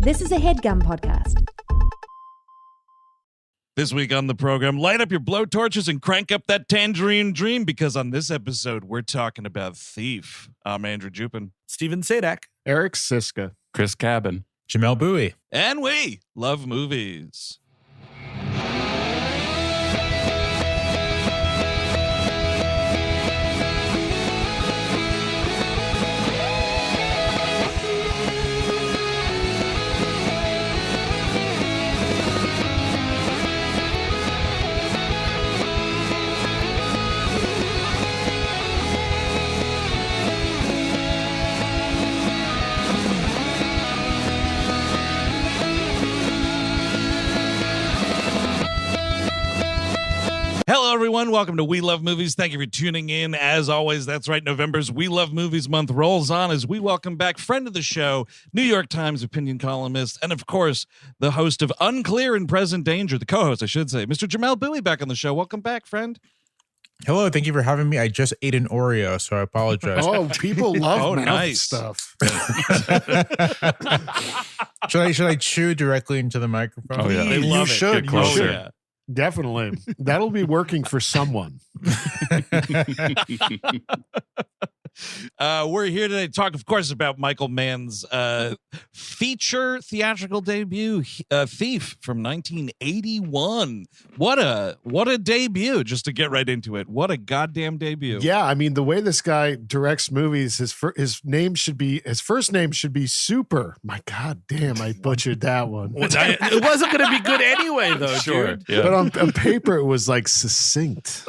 This is a HeadGum podcast. This week on the program, light up your blowtorches and crank up that tangerine dream, because on this episode, we're talking about Thief. I'm Andrew Jupin. Steven Sadak. Eric Siska. Chris Cabin. Jamelle Bouie. And we love movies. Hello, everyone. Welcome to We Love Movies. Thank you for tuning in. As always, that's right, November's We Love Movies month rolls on as we welcome back friend of the show, New York Times opinion columnist, and of course, the host of Unclear and Present Danger, the co-host, I should say, Mr. Jamelle Bouie back on the show. Welcome back, friend. Hello, thank you for having me. I just ate an Oreo, so I apologize. Oh, people love mouth nice stuff. Should I chew directly into the microphone? Oh, yeah. They love You it. should. Get closer. You should. Definitely. That'll be working for someone. We're here today to talk, of course, about Michael Mann's feature theatrical debut, Thief, from 1981. What a debut! Just to get right into it, what a goddamn debut! Yeah, I mean, the way this guy directs movies, his first name should be Super. My God damn, I butchered that one. It wasn't going to be good anyway, though, Sure. dude. Yeah. But on paper, it was like succinct.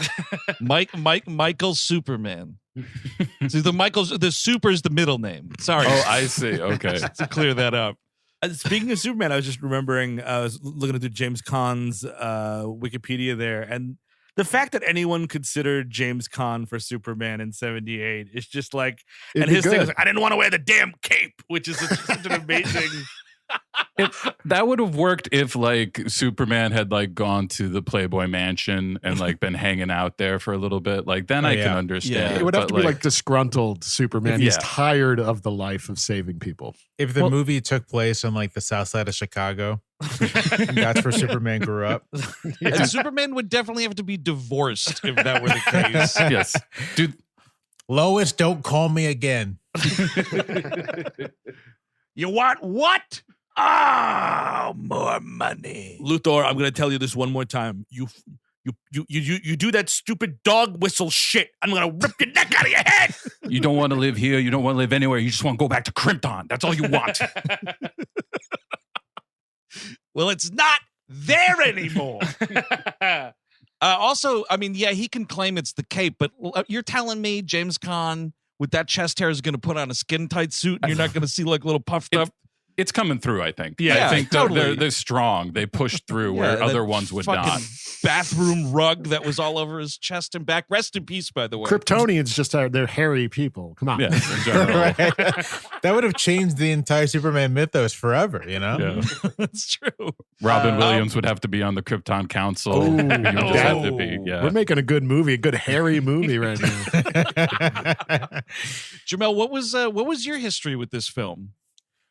Michael Superman. See, the Super is the middle name. Sorry. Oh, I see. Okay. To clear that up. Speaking of Superman, I was just remembering, I was looking through James Caan's Wikipedia there, and the fact that anyone considered James Caan for Superman in 78 is just like, It'd and be his thing good. was like, I didn't want to wear the damn cape, which is such an amazing. That would have worked if like Superman had like gone to the Playboy Mansion and like been hanging out there for a little bit. Like then I can understand. Yeah. It would have But, to be like disgruntled Superman. He's Yeah. tired of the life of saving people. If the movie took place on like the south side of Chicago, that's where Superman grew up. And Superman would definitely have to be divorced if that were the case. yes, dude. Lois, don't call me again. You want what? Oh, more money. Luthor, I'm going to tell you this one more time. You do that stupid dog whistle shit. I'm going to rip your neck out of your head. You don't want to live here. You don't want to live anywhere. You just want to go back to Krypton. That's all you want. Well, it's not there anymore. Also, I mean, yeah, he can claim it's the cape, but you're telling me James Caan with that chest hair is going to put on a skin tight suit and you're not going to see like little puffed up? It's coming through, I think. Yeah, I think totally. they're strong. They push through where that other ones would fucking not. bathroom rug that was all over his chest and back. Rest in peace, by the way. Kryptonians just are, they're hairy people. Come on. Yeah, in general. Right? That would have changed the entire Superman mythos forever, you know? Yeah. That's true. Robin Williams would have to be on the Krypton Council. Oh, You would just have to be. no. Yeah. We're making a good movie, a good hairy movie right now. Jamelle, what was your history with this film?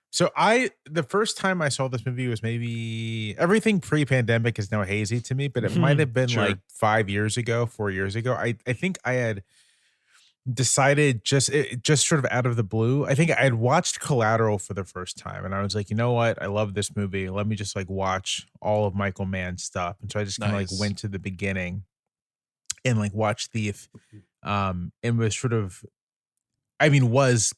So the first time I saw this movie was maybe everything pre-pandemic is now hazy to me, but it might have been Sure. like 4 years ago. I think I had decided just sort of out of the blue. I think I had watched Collateral for the first time and I was like, you know what? I love this movie. Let me just like watch all of Michael Mann's stuff. And so I just kind of like Nice. went to the beginning and like watched Thief. And was sort of, was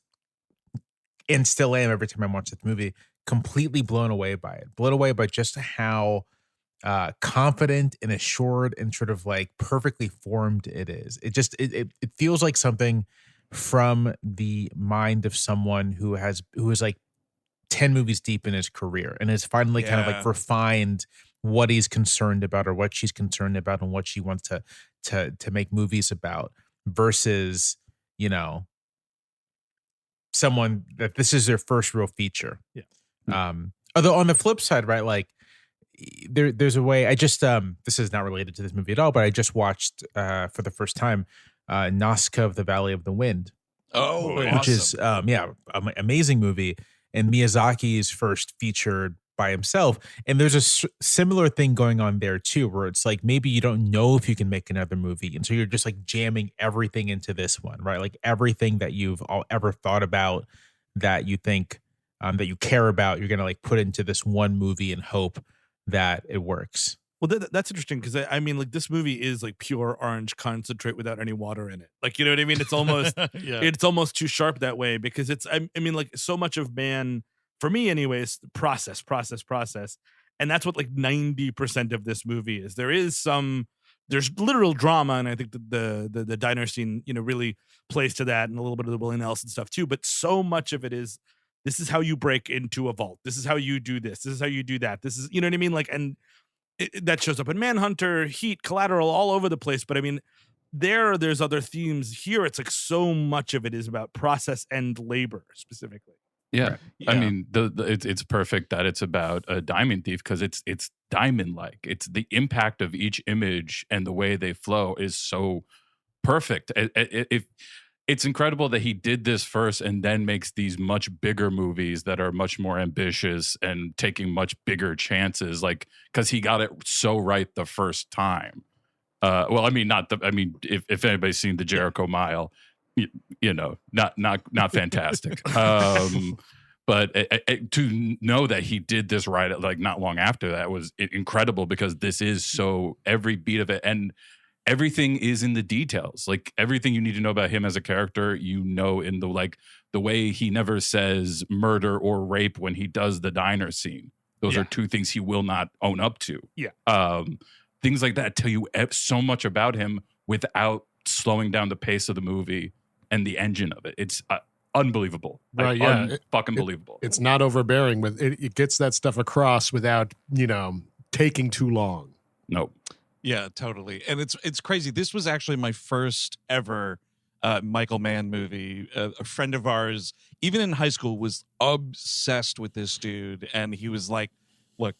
and still am every time I watch this movie, completely blown away by it. Blown away by just how confident and assured and sort of like perfectly formed it is. It just it feels like something from the mind of someone who is like 10 movies deep in his career and has finally kind of like refined what he's concerned about or what she's concerned about and what she wants to make movies about versus, you know, someone that this is their first real feature. Yeah. Although on the flip side, right, like there's a way I just this is not related to this movie at all, but I just watched for the first time Nazca of the Valley of the Wind. Oh, Which is amazing movie. and Miyazaki's first feature by himself. And there's a similar thing going on there too, where it's like maybe you don't know if you can make another movie, and so you're just like jamming everything into this one, right? Like everything that you've ever thought about, that you think that you care about, you're gonna like put into this one movie and hope that it works. Well, that's interesting because I mean, like this movie is like pure orange concentrate without any water in it. Like, you know what I mean? It's almost it's almost too sharp that way because it's I mean, like so much of Man, for me anyways, process, and that's what like 90% of this movie is. There's literal drama, and I think the diner scene, you know, really plays to that, and a little bit of the Willie Nelson stuff too. But so much of it is, this is how you break into a vault. This is how you do this. This is how you do that. This is, you know what I mean? Like, and that shows up in Manhunter, Heat, Collateral, all over the place. But I mean, there's other themes here. It's like so much of it is about process and labor specifically. Yeah. Right. I mean, it's perfect that it's about a diamond thief because it's diamond-like. It's the impact of each image and the way they flow is so perfect. It's incredible that he did this first and then makes these much bigger movies that are much more ambitious and taking much bigger chances, like because he got it so right the first time. Well, I mean, if anybody's seen the Jericho Mile, you know, not fantastic. But to know that he did this right, like not long after that, was incredible because this is so every beat of it, and everything is in the details. Like everything you need to know about him as a character, you know, in the way he never says murder or rape when he does the diner scene. Those are two things he will not own up to. Yeah. Things like that tell you so much about him without slowing down the pace of the movie and the engine of it. It's unbelievable. Right, like, fucking believable. It's not overbearing with it. It gets that stuff across without, you know, taking too long. Nope. Yeah, totally. And it's crazy. This was actually my first ever Michael Mann movie. A friend of ours, even in high school, was obsessed with this dude. And he was like, look,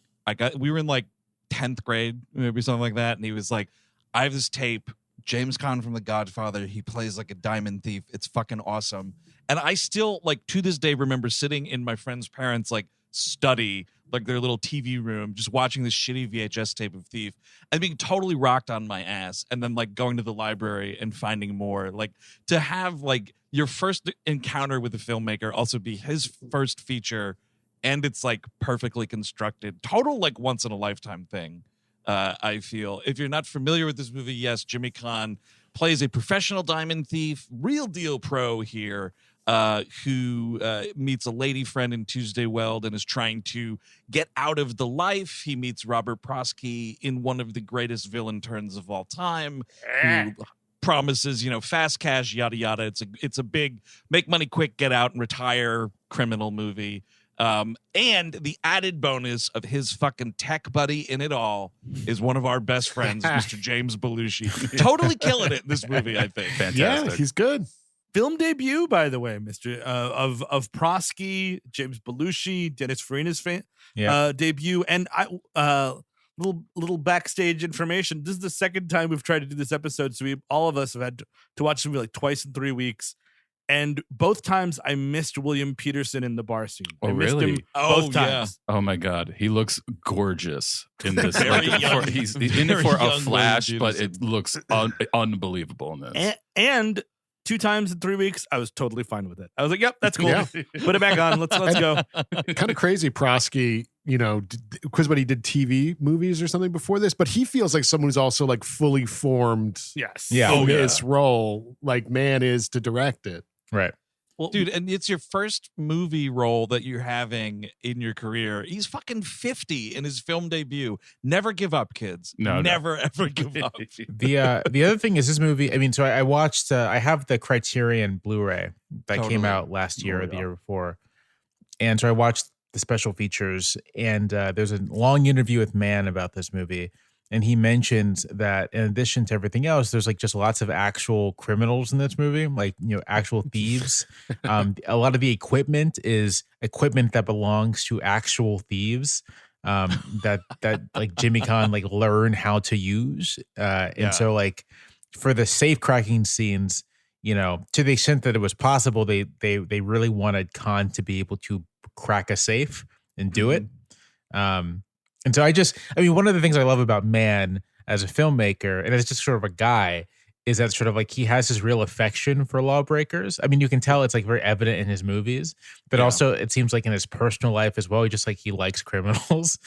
we were in like 10th grade, maybe something like that. And he was like, I have this tape, James Caan from The Godfather. He plays like a diamond thief. It's fucking awesome. And I still, like, to this day, remember sitting in my friend's parents' like study, like their little TV room, just watching this shitty VHS tape of Thief and being totally rocked on my ass, and then like going to the library and finding more. Like to have like your first encounter with a filmmaker also be his first feature, and it's like perfectly constructed, total like once in a lifetime thing. I feel if you're not familiar with this movie, yes, Jimmy Caan plays a professional diamond thief, real deal pro here. Who meets a lady friend in Tuesday Weld and is trying to get out of the life. He meets Robert Prosky in one of the greatest villain turns of all time, who promises, you know, fast cash, yada yada. It's a big make money quick, get out and retire criminal movie. And the added bonus of his fucking tech buddy in it all is one of our best friends, Mr. James Belushi. Totally killing it in this movie, I think. Fantastic. Yeah, he's good. Film debut, by the way, Mr. Of Prosky, James Belushi, Dennis Farina's debut, and little backstage information. This is the second time we've tried to do this episode, so all of us have had to watch the movie like twice in 3 weeks, and both times I missed William Peterson in the bar scene. Oh, I missed really? him both times. Oh my God, he looks gorgeous in this. He's in it very for a young flash, William but Peterson. it looks unbelievable in this. And 2 times in 3 weeks, I was totally fine with it. I was like, "Yep, that's cool. Yeah. Put it back on. Let's go." Kind of crazy, Prosky, you know, because he did TV movies or something before this, but he feels like someone who's also like fully formed Yes. Yeah. in his role, like Mann is to direct it. Right. Well, Dude, and it's your first movie role that you're having in your career. He's fucking 50 in his film debut. Never give up, kids. No. Never, ever give up. The other thing is this movie. I mean, so I watched. I have the Criterion Blu-ray that came out last year or the year before, and so I watched the special features. And there's a long interview with Mann about this movie, and he mentions that in addition to everything else, there's like just lots of actual criminals in this movie, like, you know, actual thieves. A lot of the equipment is equipment that belongs to actual thieves. That like Jimmy Caan like learned how to use. And so like for the safe cracking scenes, you know, to the extent that it was possible, they really wanted Caan to be able to crack a safe and do it. And so one of the things I love about Mann as a filmmaker and as just sort of a guy is that sort of like he has this real affection for lawbreakers. I mean, you can tell it's like very evident in his movies, but also it seems like in his personal life as well. He likes criminals.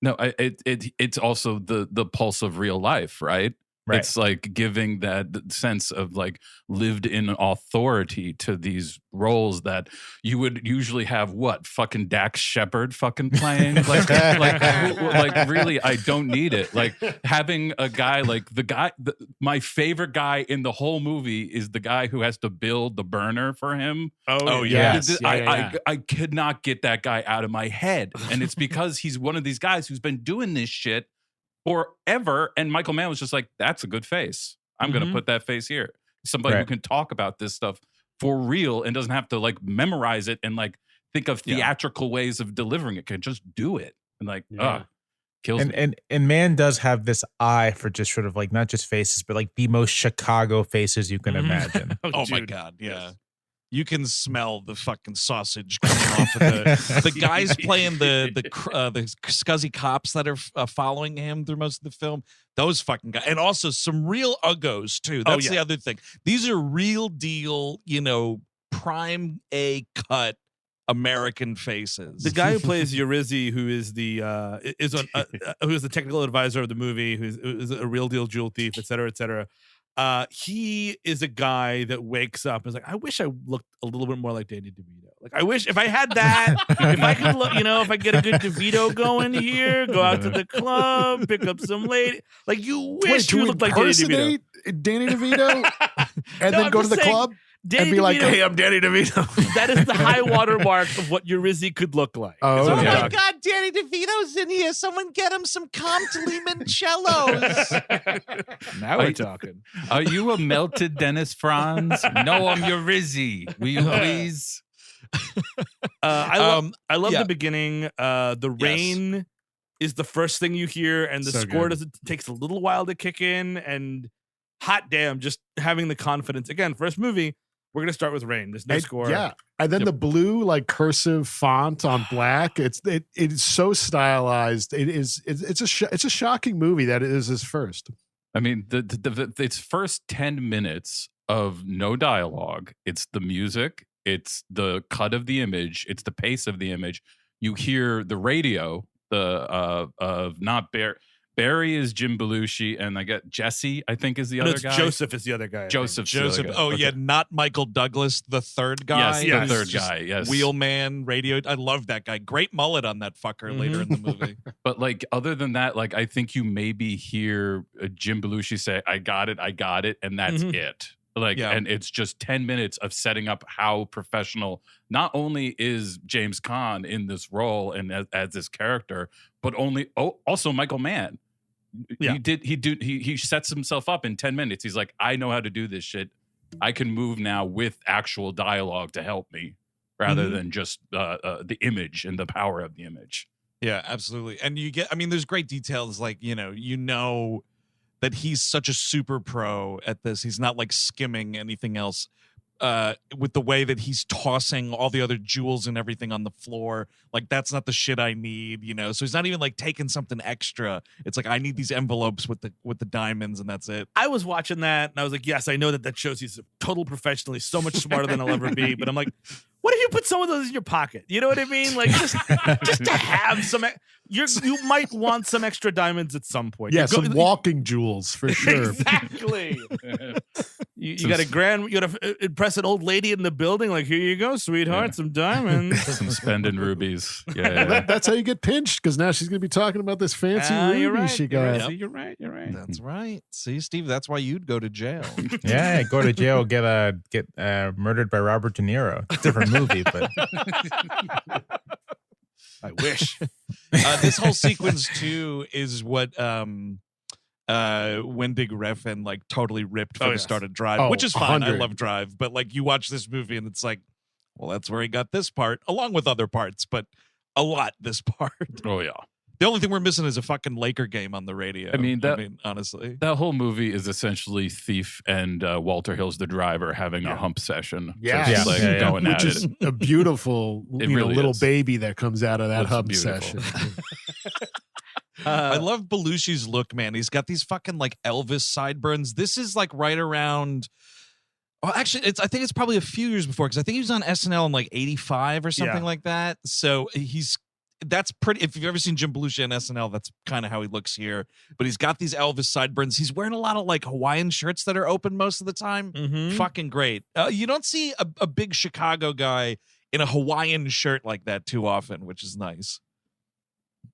No, it's also the pulse of real life, right? Right. It's like giving that sense of like lived in authority to these roles that you would usually have fucking Dax Shepard fucking playing. like really, I don't need it. Like having a guy like my favorite guy in the whole movie is the guy who has to build the burner for him. Oh yes. I could not get that guy out of my head. And it's because he's one of these guys who's been doing this shit forever, and Michael Mann was just like, that's a good face. I'm going to put that face here. Somebody who can talk about this stuff for real and doesn't have to like memorize it and like think of theatrical ways of delivering it. Can just do it and like, kills me. And Mann does have this eye for just sort of like not just faces, but like the most Chicago faces you can imagine. Oh my God, yeah. You can smell the fucking sausage coming off of the guys playing the scuzzy cops that are following him through most of the film. Those fucking guys, and also some real uggos too. That's the other thing. These are real deal, prime A cut American faces. The guy who plays Eurizzi, who is who is the technical advisor of the movie, who is a real deal jewel thief, et cetera, et cetera. He is a guy that wakes up and is like, I wish I looked a little bit more like Danny DeVito. Like, I wish if I had that, if I could look, if I get a good DeVito going here, go out to the club, pick up some lady. Like, you wish you looked like Danny DeVito. Danny DeVito and then go to the club and be like, hey, I'm Danny DeVito. That is the high water mark of what Eurizzi could look like. Oh my God, Danny DeVito's in here. Someone get him some Comte limoncellos. Now we're talking. Are you a melted Dennis Franz? No, I'm Eurizzi. Will you please? I love the beginning. The rain is the first thing you hear, and the score takes a little while to kick in. And hot damn, just having the confidence again. First movie, we're gonna start with rain. There's no score. Yeah, and then the blue like cursive font on black. It is so stylized. It's a shocking movie that it is his first. I mean, its first 10 minutes of no dialogue. It's the music. It's the cut of the image. It's the pace of the image. You hear the radio. Of not Barry is Jim Belushi, and I get Jesse, I think, is the other guy. Joseph is the other guy. Joseph. Oh, okay. Yeah, not Michael Douglas, the third guy. Yes, the third guy. Yes, wheelman, radio. I love that guy. Great mullet on that fucker later in the movie. But like, other than that, like, I think you maybe hear Jim Belushi say, "I got it," and that's it. Like, and it's just 10 minutes of setting up how professional not only is James Caan in this role and as this character, but also Michael Mann. Yeah. He sets himself up in 10 minutes. He's like, I know how to do this shit. I can move now with actual dialogue to help me rather than just the image and the power of the image. Yeah, absolutely. And there's great details like, that he's such a super pro at this. He's not like skimming anything else with the way that he's tossing all the other jewels and everything on the floor. Like, that's not the shit I need, So he's not even like taking something extra. It's like, I need these envelopes with the diamonds, and that's it. I was watching that and I was like, yes, I know that shows he's a total professional. He's so much smarter than I'll ever be. But I'm like, what if you put some of those in your pocket? You know what I mean? Like, just to have some. You might want some extra diamonds at some point. Yeah, some walking jewels for sure. Exactly. You got to impress an old lady in the building. Like, here you go, sweetheart, some diamonds, some spending rubies. Yeah. That's how you get pinched, because now she's going to be talking about this fancy ruby she got. You're right. That's right. See, Steve, that's why you'd go to jail. Yeah, go to jail, get murdered by Robert De Niro. Different movie, but I wish. This whole sequence too is what Wendig Refn like totally ripped for the start of Drive, which is fine. 100. I love Drive, but like, you watch this movie and it's like, well, that's where he got this part, along with other parts, but a lot this part. Oh yeah. The only thing we're missing is a fucking Laker game on the radio. I mean, honestly. That whole movie is essentially Thief and Walter Hill's the driver having a hump session. Yes. So it's just, like, going Which at is it. a beautiful really little is. baby that comes out of that Looks hub beautiful. session. I love Belushi's look, man. He's got these fucking like Elvis sideburns. This is like right around. Well, actually, I think it's probably a few years before because I think he was on SNL in like '85 or something like that. So that's pretty. If you've ever seen Jim Belushi on SNL, that's kind of how he looks here. But he's got these Elvis sideburns. He's wearing a lot of like Hawaiian shirts that are open most of the time. Fucking great. You don't see a big Chicago guy in a Hawaiian shirt like that too often, which is nice.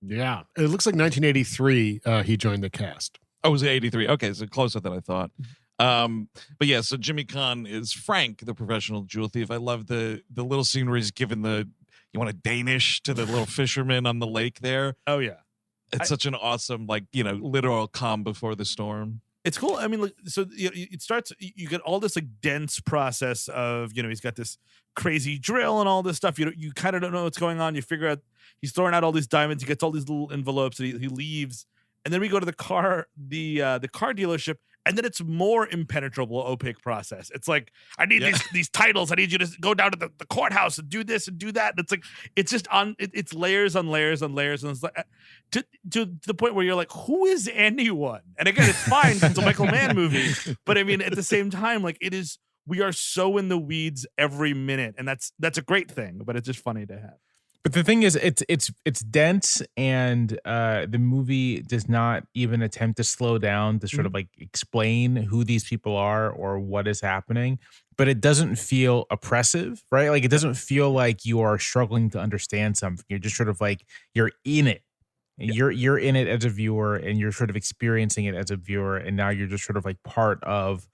Yeah. It looks like 1983 he joined the cast. Oh, was it 83? Okay, so closer than I thought. But yeah, so Jimmy Caan is Frank, the professional jewel thief. I love the little scene where he's giving you want a Danish to the little fisherman on the lake there. Oh yeah. It's such an awesome, like, literal calm before the storm. It's cool. I mean, like, so it starts. You get all this like dense process of he's got this crazy drill and all this stuff. You kind of don't know what's going on. You figure out he's throwing out all these diamonds. He gets all these little envelopes. And he leaves, and then we go to the car dealership, and then it's more impenetrable, opaque process. It's like, I need these titles. I need you to go down to the courthouse and do this and do that. And it's like, it's just it's layers on layers on layers. And it's like to the point where you're like, who is anyone? And again, it's fine because it's a Michael Mann movie. But I mean, at the same time, like we are so in the weeds every minute. And that's a great thing, but it's just funny to have. But the thing is, it's dense, and the movie does not even attempt to slow down to sort of like explain who these people are or what is happening. But it doesn't feel oppressive, right? Like it doesn't feel like you are struggling to understand something. You're just sort of like you're in it. You're in it as a viewer, and you're sort of experiencing it as a viewer, and now you're just sort of like part of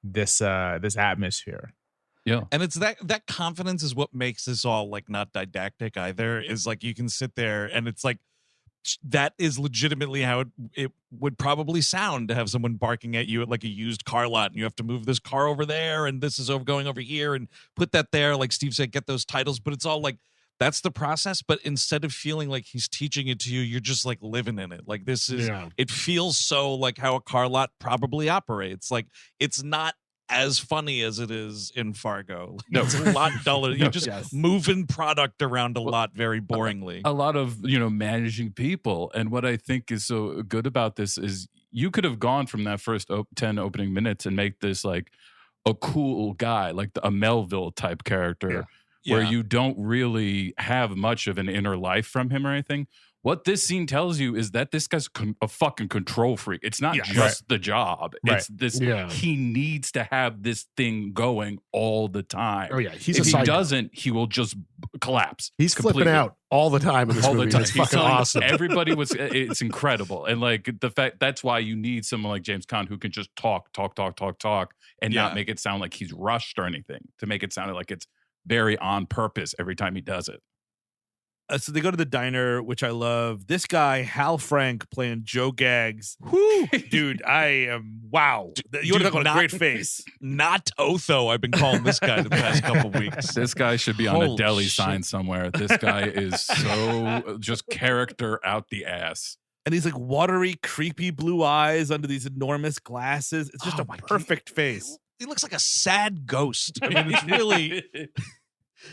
this atmosphere. Yeah. And it's that confidence is what makes this all like not didactic either. Is like you can sit there and it's like that is legitimately how it would probably sound to have someone barking at you at like a used car lot, and you have to move this car over there and this is going over here and put that there. Like Steve said, get those titles, but it's all like that's the process. But instead of feeling like he's teaching it to you, you're just like living in it. Like this is it feels so like how a car lot probably operates. Like it's not as funny as it is in Fargo. No, it's a lot duller. You're just moving product around a lot very boringly. A lot of, managing people. And what I think is so good about this is you could have gone from that first 10 opening minutes and make this like a cool guy, like a Melville type character where you don't really have much of an inner life from him or anything. What this scene tells you is that this guy's a fucking control freak. It's not just the job. Right. It's this. He needs to have this thing going all the time. Oh yeah, if he doesn't, he will just collapse. He's completely. Flipping out all the time in this movie. It's fucking awesome. Everybody it's incredible. And like the fact that's why you need someone like James Caan who can just talk, and not make it sound like he's rushed or anything. To make it sound like it's very on purpose every time he does it. So they go to the diner, which I love. This guy, Hal Frank, playing Joe Gaggs. Whoo! Dude, I am, wow. You would have got a great face. Not Otho, I've been calling this guy the past couple weeks. This guy should be on a deli shit. sign somewhere. This guy is so just character out the ass. And he's like watery, creepy blue eyes under these enormous glasses. It's just a perfect face. He looks like a sad ghost. I mean, it's really...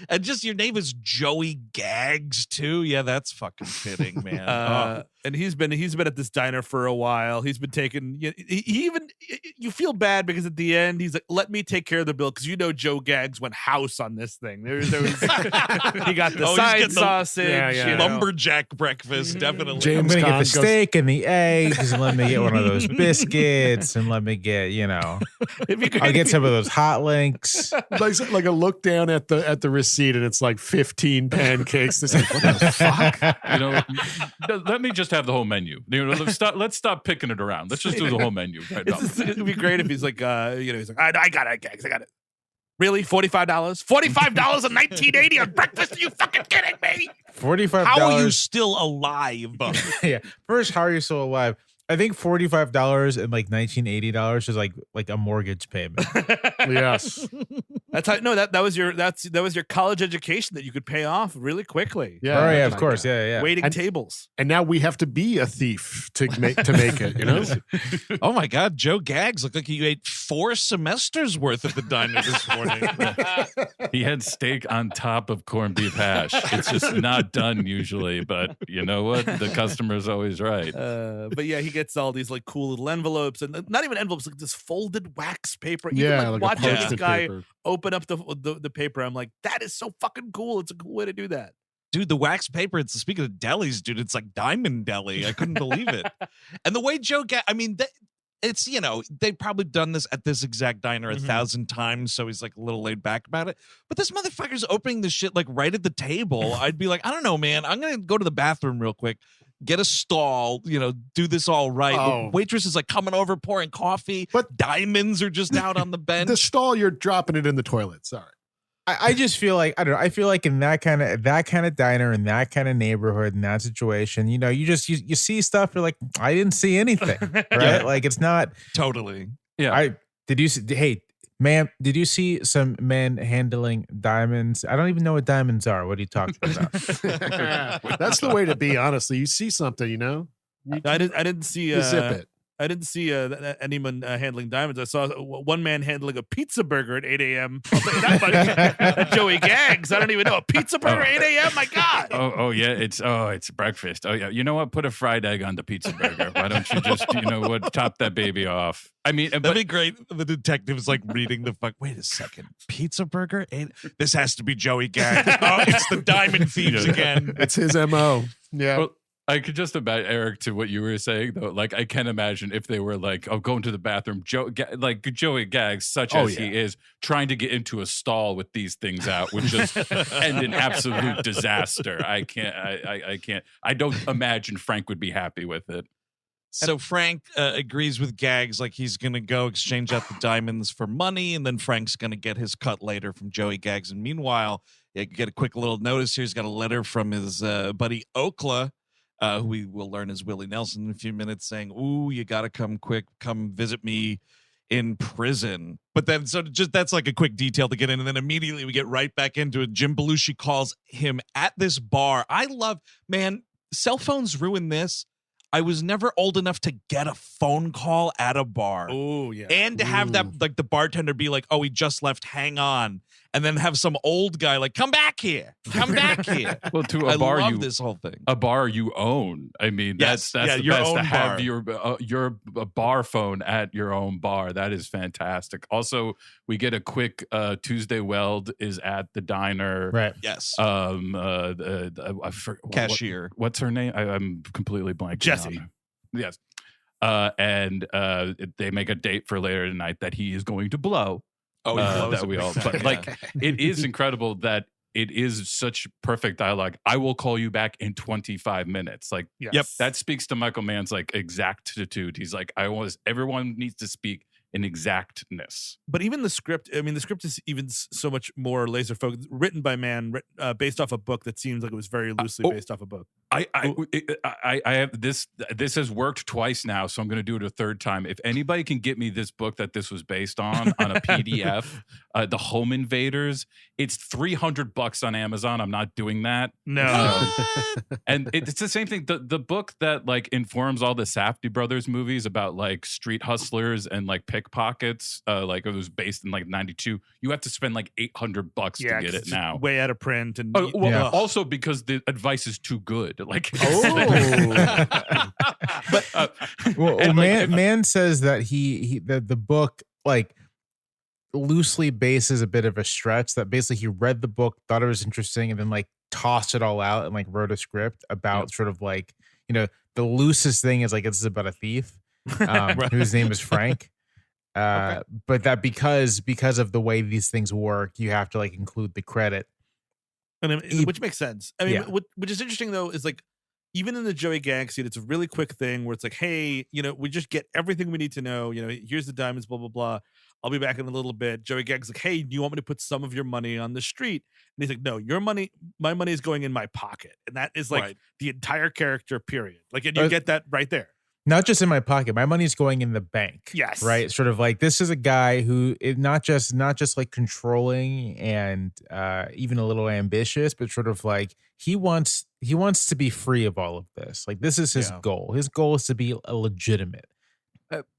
And just your name is Joey Gaggs too. Yeah, that's fucking fitting, man. And he's been at this diner for a while. He's been taking. He even you feel bad because at the end he's like, "Let me take care of the bill," because Joe Gaggs went house on this thing. There was he got the side sausage, lumberjack breakfast, definitely. James, I'm gonna get the steak and the eggs, and let me get one of those biscuits, and let me get I'll get some of those hot links. Like a look down at the receipt, and it's like 15 pancakes. It's like, what the fuck? Let me just have the whole menu. Let's stop picking it around. Let's just do the whole menu right now. It'd be great if he's like, he's like, I got it, Gaggs, I got it. Really, $45? $45 in 1980 on breakfast? Are you fucking kidding me? $45. How are you still alive? Yeah. First, how are you still alive? I think $45 and like $1980 is like a mortgage payment. Yes. That's how. No, that was your college education that you could pay off really quickly. Yeah. Oh yeah, that's of course. Yeah. Waiting And- tables. And now we have to be a thief to make it, you know? Oh my God, Joe Gags looked like you ate 4 semesters worth at the diner this morning. He had steak on top of corned beef hash. It's just not done usually, but you know what? The customer's always right. But yeah, he gets all these like cool little envelopes, and not even envelopes, like this folded wax paper. Yeah, Even like like a watching this post-it guy paper. open up the paper, I'm like, that is so fucking cool. It's a cool way to do that. Dude, the wax paper, it's speaking of delis, dude, it's like Diamond Deli. I couldn't believe it. And the way Joe I mean, it's, you know, they've probably done this at this exact diner 1,000 times, so he's like a little laid back about it. But this motherfucker's opening this shit like right at the table. I'd be like, I don't know, man. I'm going to go to the bathroom real quick, get a stall, you know, do this all right. Oh. The waitress is like coming over, pouring coffee. But- diamonds are just out on the bench. The stall, you're dropping it in the toilet. Sorry. I just feel like I don't know. I feel like in that kind of diner, in that kind of neighborhood, in that situation, you know, you see stuff. You're like, I didn't see anything, right? Yeah. Like it's not. Totally. Yeah. Hey, ma'am, did you see some men handling diamonds? I don't even know what diamonds are. What are you talking about? That's the way to be, honestly. You see something, you know? I didn't see You zip it. I didn't see anyone handling diamonds. I saw one man handling a pizza burger at 8 a.m. I'll tell you that much. Joey Gags. I don't even know. A pizza burger at 8 a.m.? My God. Oh yeah, it's breakfast. Oh yeah, you know what? Put a fried egg on the pizza burger. Why don't you just top that baby off? I mean, That'd be great. The detective's like reading the fuck. Wait a second. Pizza burger? This has to be Joey Gag. Oh, it's the diamond thieves again. It's his MO. Yeah. Well, I could just imagine, Eric, to what you were saying though. Like, I can imagine if they were like, "Oh, going to the bathroom," Joey Gags, such as he is, trying to get into a stall with these things out would just end in absolute disaster. I can't. I can't. I don't imagine Frank would be happy with it. So Frank agrees with Gags, like he's going to go exchange out the diamonds for money, and then Frank's going to get his cut later from Joey Gags. And meanwhile, you get a quick little notice here. He's got a letter from his buddy Okla, who we will learn is Willie Nelson in a few minutes, saying, "Ooh, you got to come quick, come visit me in prison." But then, so just that's like a quick detail to get in, and then immediately we get right back into it. Jim Belushi calls him at this bar. I love, man, cell phones ruin this. I was never old enough to get a phone call at a bar. Oh, yeah. And to have that, like the bartender be like, "Oh, he just left, hang on." And then have some old guy like, "Come back here. Come back here." Well, to I a bar love this whole thing. a bar you own. I mean, Yes. that's Yeah, the your best own to have bar. your bar phone at your own bar. That is fantastic. Also, we get a quick Tuesday Weld is at the diner. Right. Yes. Cashier. What's her name? I'm completely blanking. Jessie. on her. Yes. And they make a date for later tonight that he is going to blow. Oh, he blows that it we all. big But time, like, it is incredible that it is such perfect dialogue. I will call you back in 25 minutes. Like, Yes. Yep. that speaks to Michael Mann's like exactitude. He's like, everyone needs to speak in exactness. But even the script, I mean, the script is even so much more laser focused, written by Mann, based off a book that seems like it was very loosely based off a book. I have this has worked twice now, so I'm going to do it a third time. If anybody can get me this book that this was based on a PDF, The Home Invaders, it's $300 on Amazon. I'm not doing that. No. And it's the same thing. The book that like informs all the Safdie brothers movies about like street hustlers and like pickpockets, like it was based in like 92. You have to spend like $800 to get 'cause it it's now. way out of print. And Also because the advice is too good. Like, Oh. Well, Mann says that the book like loosely bases a bit of a stretch. That basically he read the book, thought it was interesting, and then like tossed it all out and like wrote a script about sort of like, you know, the loosest thing is like it's about a thief whose name is Frank. But that because of the way these things work, you have to like include the credit. And which makes sense. I mean, Yeah. which is interesting though is like even in the Joey Gag scene, it's a really quick thing where it's like, hey, you know, we just get everything we need to know. You know, here's the diamonds, blah blah blah. I'll be back in a little bit. Joey Gag's like, hey, do you want me to put some of your money on the street? And he's like, no, my money is going in my pocket, and that is like Right. the entire character. Period. Like, and you get that right there. Not just in my pocket. My money's going in the bank. Yes. Right. Sort of like this is a guy who is not just like controlling and even a little ambitious, but sort of like he wants to be free of all of this. Like this is his goal. His goal is to be a legitimate.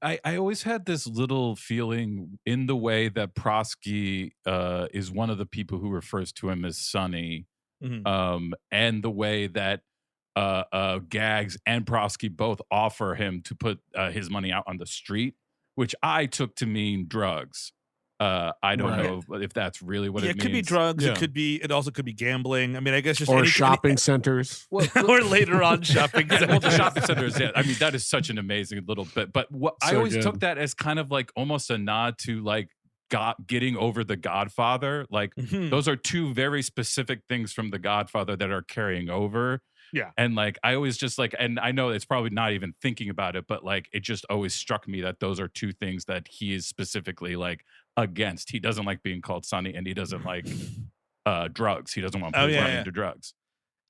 I always had this little feeling in the way that Prosky is one of the people who refers to him as Sonny, and the way that Gags and Prosky both offer him to put his money out on the street, which I took to mean drugs. I don't know if that's really what it means. It could be drugs. It also could be gambling. I mean, I guess just or shopping centers. Or later on shopping centers. Well, the shopping centers. Yeah, I mean, that is such an amazing little bit. But what I always took that as kind of like almost a nod to like getting over The Godfather. Like those are two very specific things from The Godfather that are carrying over. Yeah. And like, I always just like, and I know it's probably not even thinking about it, but like, it just always struck me that those are two things that he is specifically like against. He doesn't like being called Sonny, and he doesn't like drugs. He doesn't want people running into drugs.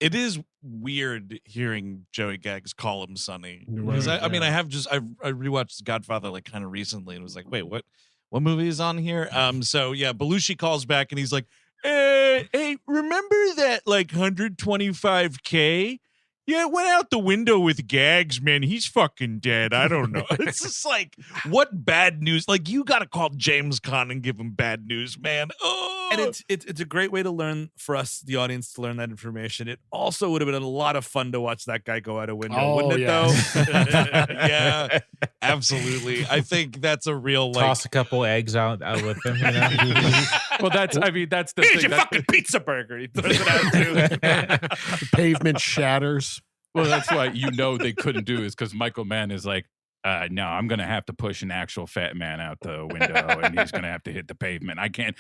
It is weird hearing Joey Gags call him Sonny. Right, I mean, I rewatched Godfather like kind of recently and was like, wait, what movie is on here? So yeah, Belushi calls back and he's like, hey, remember that like 125K? Yeah, it went out the window with Gags, man. He's fucking dead. I don't know. It's just like, what bad news? Like, you got to call James Caan and give him bad news, man. Oh. And it's a great way to learn, for us, the audience, to learn that information. It also would have been a lot of fun to watch that guy go out a window, wouldn't it, though? Yeah, absolutely. I think that's a real, like... Toss a couple eggs out with him, you know? Well, that's the Here's thing. your fucking pizza burger. He throws it out, too. The pavement shatters. Well, that's why they couldn't do is because Michael Mann is like, no, I'm gonna have to push an actual fat man out the window, and he's gonna have to hit the pavement. I can't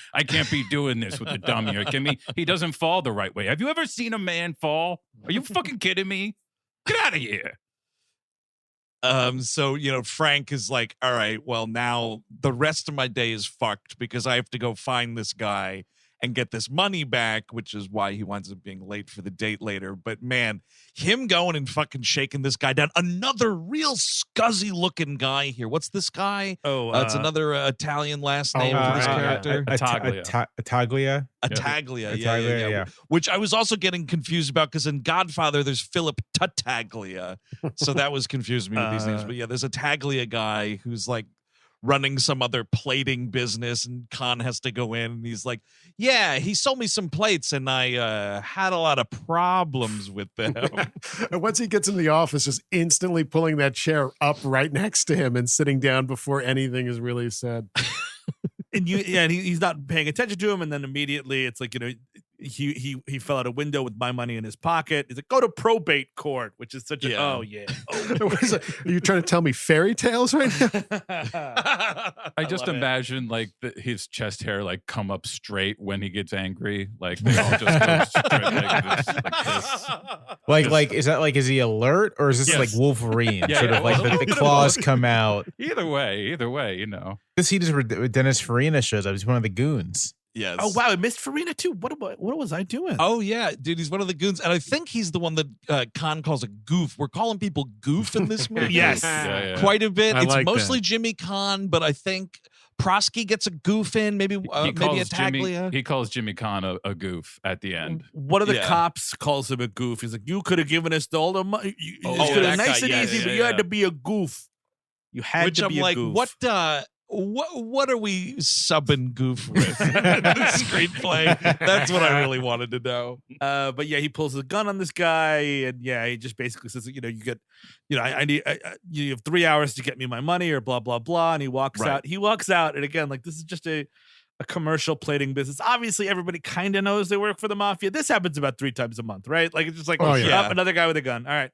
be doing this with the dummy. Are you kidding me? He doesn't fall the right way. Have you ever seen a man fall? Are you fucking kidding me? Get out of here. So, Frank is like, all right, well, now the rest of my day is fucked because I have to go find this guy and get this money back, which is why he winds up being late for the date later. But man, him going and fucking shaking this guy down. Another real scuzzy looking guy here. What's this guy? It's another Italian last name for this character. Attaglia. Attaglia, yeah. Which I was also getting confused about because in Godfather, there's Philip Tattaglia. So that was confusing me with these names. But yeah, there's a Taglia guy who's like running some other plating business, and Caan has to go in, and he's like, yeah, he sold me some plates, and I had a lot of problems with them. And once he gets in the office, just instantly pulling that chair up right next to him and sitting down before anything is really said. And he's not paying attention to him, and then immediately it's like, he fell out a window with my money in his pocket. He's like, go to probate court, which is such a Are you trying to tell me fairy tales right now? I just imagine like his chest hair like come up straight when he gets angry. Like they all just go straight like this. Is he alert, or is this like Wolverine? The claws come out. Either way, This he just Dennis Farina shows up. He's one of the goons. Yes. Oh wow, I missed Farina too. What was I doing? Oh yeah, dude, he's one of the goons, and I think he's the one that Caan calls a goof. We're calling people goof in this movie. Yes, quite a bit. It's mostly Jimmy Caan, but I think Prosky gets a goof in. Maybe a Taglia. He calls Jimmy Caan a goof at the end. One of the cops calls him a goof. He's like, "You could have given us all the money. Nice and easy, but you had to be a goof. You had to be a goof." What are we subbing goof with in the screenplay? That's what I really wanted to know. But yeah, he pulls the gun on this guy, and he just basically says, you have 3 hours to get me my money, or blah blah blah. And he walks out. He walks out, and again, like, this is just a commercial plating business. Obviously, everybody kind of knows they work for the mafia. This happens about 3 times a month, right? Like, it's just like, another guy with a gun. All right.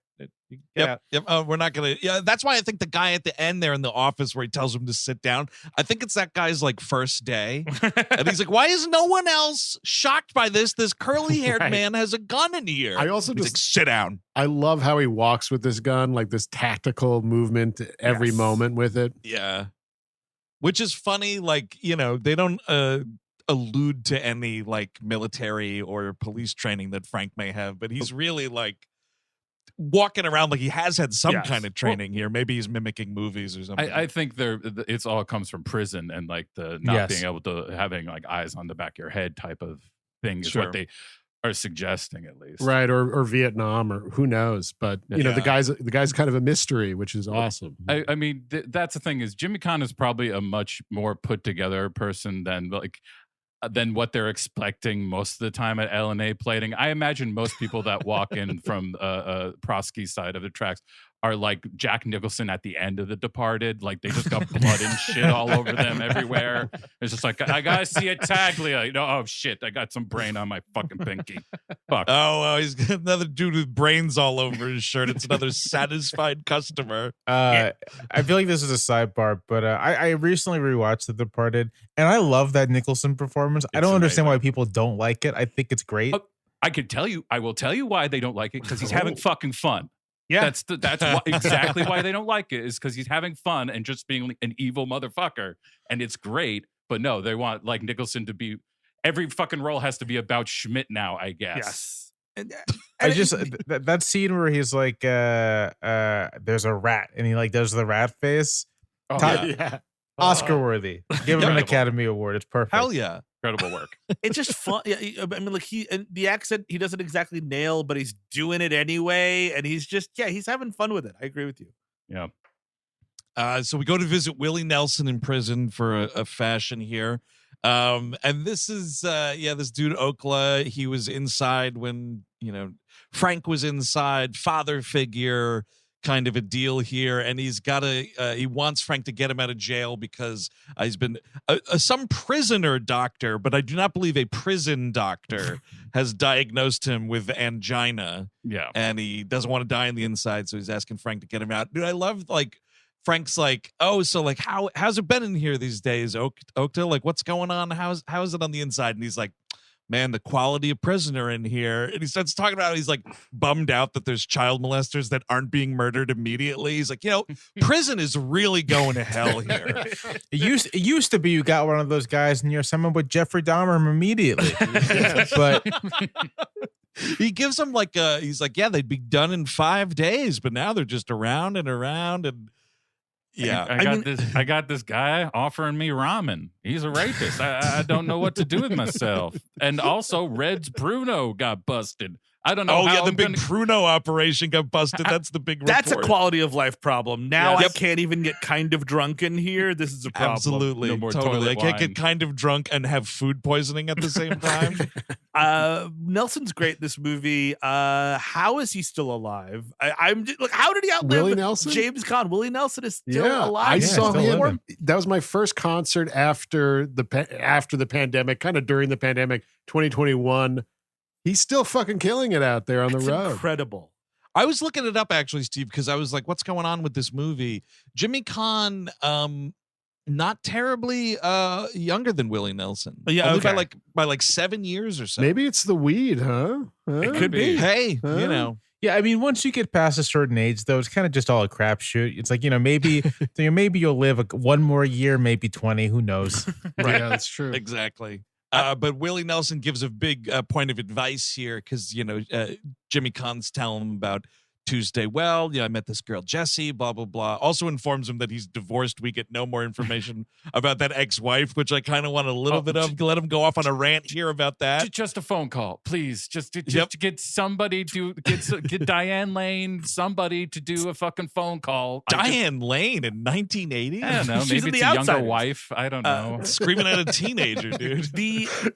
Yep. We're not gonna. Yeah, that's why I think the guy at the end there in the office where he tells him to sit down, I think it's that guy's like first day, and he's like, "Why is no one else shocked by this? This curly-haired man has a gun in here." I also he's like, "Sit down." I love how he walks with this gun, like this tactical movement every moment with it. Yeah, which is funny. Like, they don't allude to any like military or police training that Frank may have, but he's really like walking around like he has had some Yes. kind of training here. Maybe he's mimicking movies or something. I think it's all comes from prison and like the not Yes. being able to having like eyes on the back of your head type of thing is Sure. what they are suggesting at least. Right, or Vietnam, or who knows? But you know, the Yeah. guy's kind of a mystery, which is awesome. I mean, that's the thing is Jimmy Caan is probably a much more put together person than what they're expecting most of the time at L&A plating. I imagine most people that walk in from Prosky side of the tracks are like Jack Nicholson at the end of The Departed. Like they just got blood and shit all over them everywhere. It's just like, I gotta see it Taglia. You know, oh shit, I got some brain on my fucking pinky. Fuck. Oh, he's got another dude with brains all over his shirt. It's another satisfied customer. I feel like this is a sidebar, but I recently rewatched The Departed, and I love that Nicholson performance. I It's don't understand amazing. why people don't like it. I think it's great. Oh, I will tell you why they don't like it, because he's having fucking fun. Yeah. That's exactly why they don't like it, is because he's having fun and just being an evil motherfucker, and it's great. But no, they want like Nicholson to be, every fucking role has to be about Schmidt now, I guess. Yes. And, I just that scene where he's like, there's a rat, and he like does the rat face. Oh, Top- yeah. Yeah. Oscar worthy. Give him an Incredible. Academy Award. It's perfect. Hell yeah. Incredible work. it's just fun. Yeah, I mean, like and the accent he doesn't exactly nail, but he's doing it anyway, and he's just he's having fun with it. I agree with you. Yeah. So we go to visit Willie Nelson in prison for a fashion here. And this is, this dude, Okla, he was inside when, Frank was inside, father figure kind of a deal here. And he's got he wants Frank to get him out of jail because he's been some prisoner doctor, but I do not believe a prison doctor has diagnosed him with angina. Yeah. And he doesn't want to die on the inside. So he's asking Frank to get him out. Dude, I love like, Frank's like, oh, so like, how's it been in here these days, Okla? Like, what's going on? How's it on the inside? And he's like, man, the quality of prisoner in here. And he starts talking about, he's like bummed out that there's child molesters that aren't being murdered immediately. He's like, prison is really going to hell here. It used to be you got one of those guys and you're someone with Jeffrey Dahmer immediately. But He gives him like he's like, yeah, they'd be done in 5 days, but now they're just around and around and. Yeah, I got this guy offering me ramen. He's a rapist. I don't know what to do with myself. And also, Red's Bruno got busted. I don't know. Oh how yeah, the I'm big gonna- Pruno operation got busted. That's the big. That's a report. quality of life problem. Now Yes. I can't even get kind of drunk in here. This is a problem. Absolutely, No more totally. I toilet can't wine. get kind of drunk and have food poisoning at the same time. Nelson's great in this movie. How is he still alive? I'm just, like, how did he outlive Willie Nelson? James Caan? Willie Nelson is still alive. I Yeah, saw still him. living. That was my first concert after the pandemic, kind of during the pandemic, 2021. He's still fucking killing it out there on That's the road. incredible. I was looking it up actually, Steve, because I was like, "What's going on with this movie?" Jimmy Caan, not terribly younger than Willie Nelson. Yeah, Only okay. by like 7 years or so. Maybe it's the weed, huh? It could be. Hey, Huh? yeah, I mean, once you get past a certain age, though, it's kind of just all a crapshoot. It's like, maybe you'll live one more year, maybe 20. Who knows? Right. Yeah, that's true. Exactly. But Willie Nelson gives a big point of advice here because, Jimmy Caan's telling him about Tuesday. Well, I met this girl, Jessie, blah, blah, blah. Also informs him that he's divorced. We get no more information about that ex-wife, which I kind of want a little bit of. Let him go off on a rant here about that. Just a phone call, please. Just Yep. to get somebody to get Diane Lane, somebody to do a fucking phone call. Diane Lane in 1980? I don't know. She's Maybe in it's The a younger Outsiders. wife. I don't know. Screaming at a teenager, dude.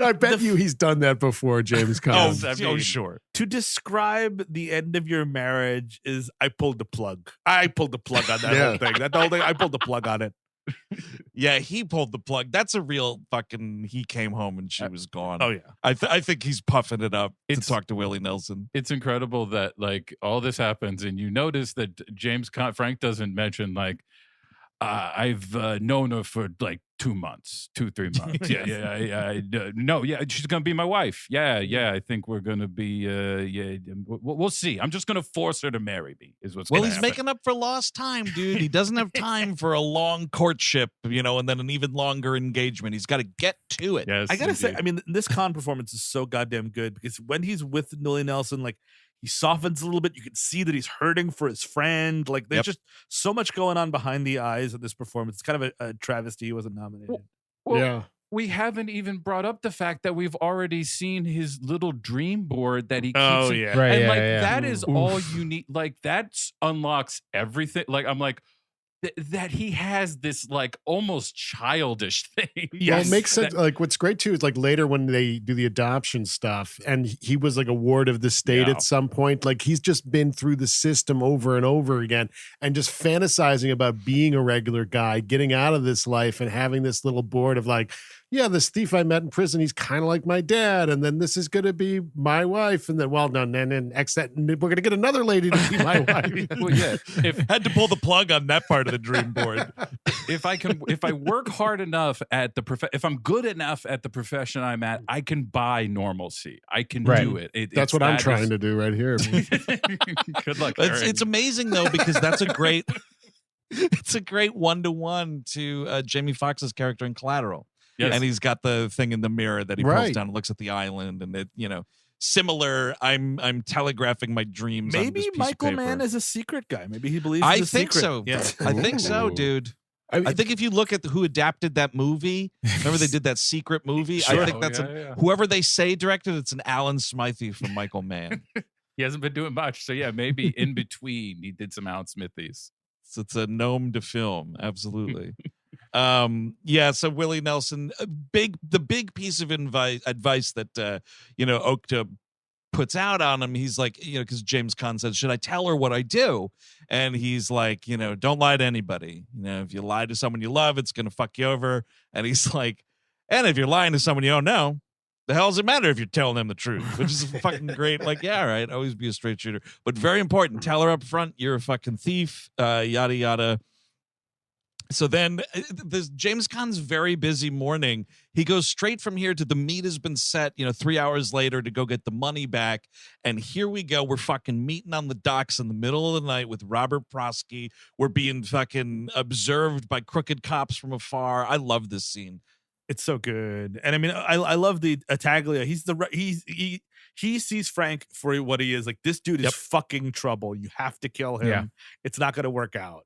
I bet you he's done that before, James Caan. I mean- Sure. To describe the end of your marriage is I pulled the plug. I pulled the plug on that Yeah. whole thing. That whole thing, I pulled the plug on it. Yeah, he pulled the plug. That's a real fucking. He came home and she was gone. Oh yeah. I think he's puffing it up to It's- talk to Willie Nelson. It's incredible that like all this happens and you notice that Frank doesn't mention like I've known her for like 3 months. She's gonna be my wife. I think we're gonna be we'll see. I'm just gonna force her to marry me is what's Well, gonna he's happen. making up for lost time, dude. He doesn't have time for a long courtship, and then an even longer engagement. He's got to get to it. Yes, I gotta say, indeed. I mean, this Caan performance is so goddamn good because when he's with Willie Nelson, like He softens a little bit. You can see that he's hurting for his friend. Like there's just so much going on behind the eyes of this performance. It's kind of a travesty he wasn't nominated. Well, yeah. we haven't even brought up the fact that we've already seen his little dream board that he keeps. Oh, yeah. Right, And yeah, like yeah. that is Oof. all you need. Like that unlocks everything. Like I'm like that he has this like almost childish thing. Well, it makes sense. Like, what's great too is like later when they do the adoption stuff, and he was like a ward of the state Yeah. at some point. Like, he's just been through the system over and over again, and just fantasizing about being a regular guy, getting out of this life, and having this little board of like, yeah, this thief I met in prison, he's kind of like my dad, and then this is going to be my wife, and then we're going to get another lady to be my wife. Well, yeah. If Had to pull the plug on that part of the dream board. if I work hard enough at if I'm good enough at the profession I'm at, I can buy normalcy. I can Right. do it. That's what I'm trying to do right here. Good luck. It's amazing though, because that's a great it's a great 1-to-1 to Jamie Foxx's character in Collateral. Yes. And he's got the thing in the mirror that he pulls Right. down and looks at the island, and it, similar. I'm telegraphing my dreams. on Maybe this piece of Michael paper. Mann is a secret guy. Maybe he believes I he's a think secret. so. Yeah. I think so, Ooh. dude. I mean, I think if you look at who adapted that movie, remember they did that secret movie? Sure. I think that's whoever they say directed, it's an Alan Smythe from Michael Mann. He hasn't been doing much, so yeah, maybe in between he did some Alan Smithies. So it's a gnome to film, absolutely. So Willie Nelson, the big piece of advice that Okla puts out on him, he's like, because James Caan says, should I tell her what I do? And he's like, don't lie to anybody. If you lie to someone you love, it's gonna fuck you over. And he's like, and if you're lying to someone you don't know, the hell does it matter if you're telling them the truth? Which is fucking great. Like, yeah, all right, always be a straight shooter. But very important, tell her up front you're a fucking thief, yada, yada. So then this James Caan's very busy morning. He goes straight from here to the meat has been set, 3 hours later to go get the money back. And here we go. We're fucking meeting on the docks in the middle of the night with Robert Prosky. We're being fucking observed by crooked cops from afar. I love this scene. It's so good. And I mean, I love the Attaglia. He sees Frank for what he is. Like, this dude is fucking trouble. You have to kill him. Yeah. It's not going to work out,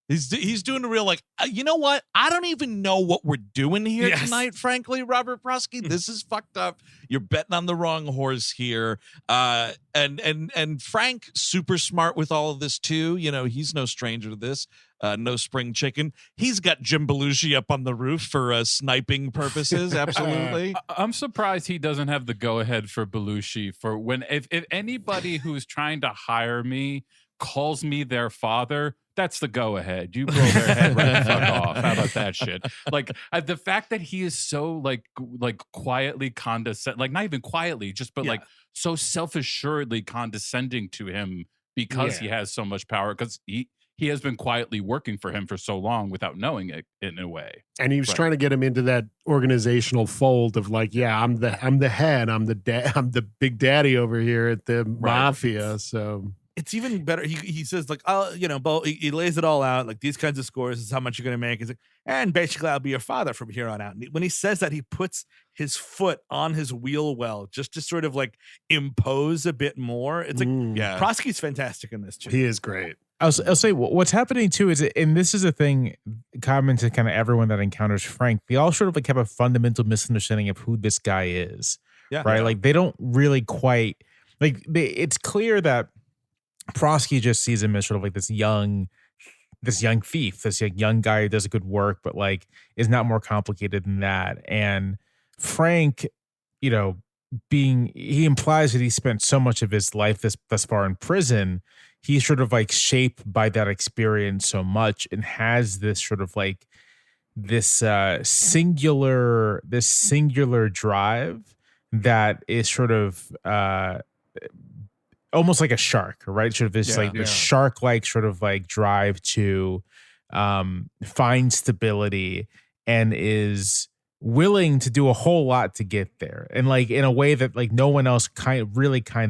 He's doing a real like, you know what? I don't even know what we're doing here tonight, frankly, Robert Prosky. This is fucked up. You're betting on the wrong horse here. And Frank, super smart with all of this too. He's no stranger to this. No spring chicken. He's got Jim Belushi up on the roof for sniping purposes. Absolutely. I'm surprised he doesn't have the go-ahead for Belushi for when if anybody who's trying to hire me calls me their father, that's the go-ahead. You blow their head right the fuck off. How about that shit? Like the fact that he is so like quietly condescending, like not even quietly, just like so self-assuredly condescending to him because he has so much power, because he has been quietly working for him for so long without knowing it in a way. And he was trying to get him into that organizational fold of like, yeah, I'm the head, I'm the big daddy over here at the mafia. So it's even better. He says like, oh, he lays it all out. Like, these kinds of scores is how much you're going to make. He's like, and basically I'll be your father from here on out. And when he says that, he puts his foot on his wheel well, just to sort of like impose a bit more. It's like, Prosky's fantastic in this too. He is great. I'll say what's happening too is, and this is a thing common to kind of everyone that encounters Frank, they all sort of like have a fundamental misunderstanding of who this guy is. Yeah. Right. Like they don't really quite like it's clear that Prosky just sees him as sort of like this young thief, this young guy who does good work, but like is not more complicated than that. And Frank, he implies that he spent so much of his life thus far in prison. He's sort of like shaped by that experience so much and has this sort of like this singular drive that is sort of almost like a shark, right? Sort of this the shark-like sort of like drive to find stability and is willing to do a whole lot to get there. And like in a way that like no one else kind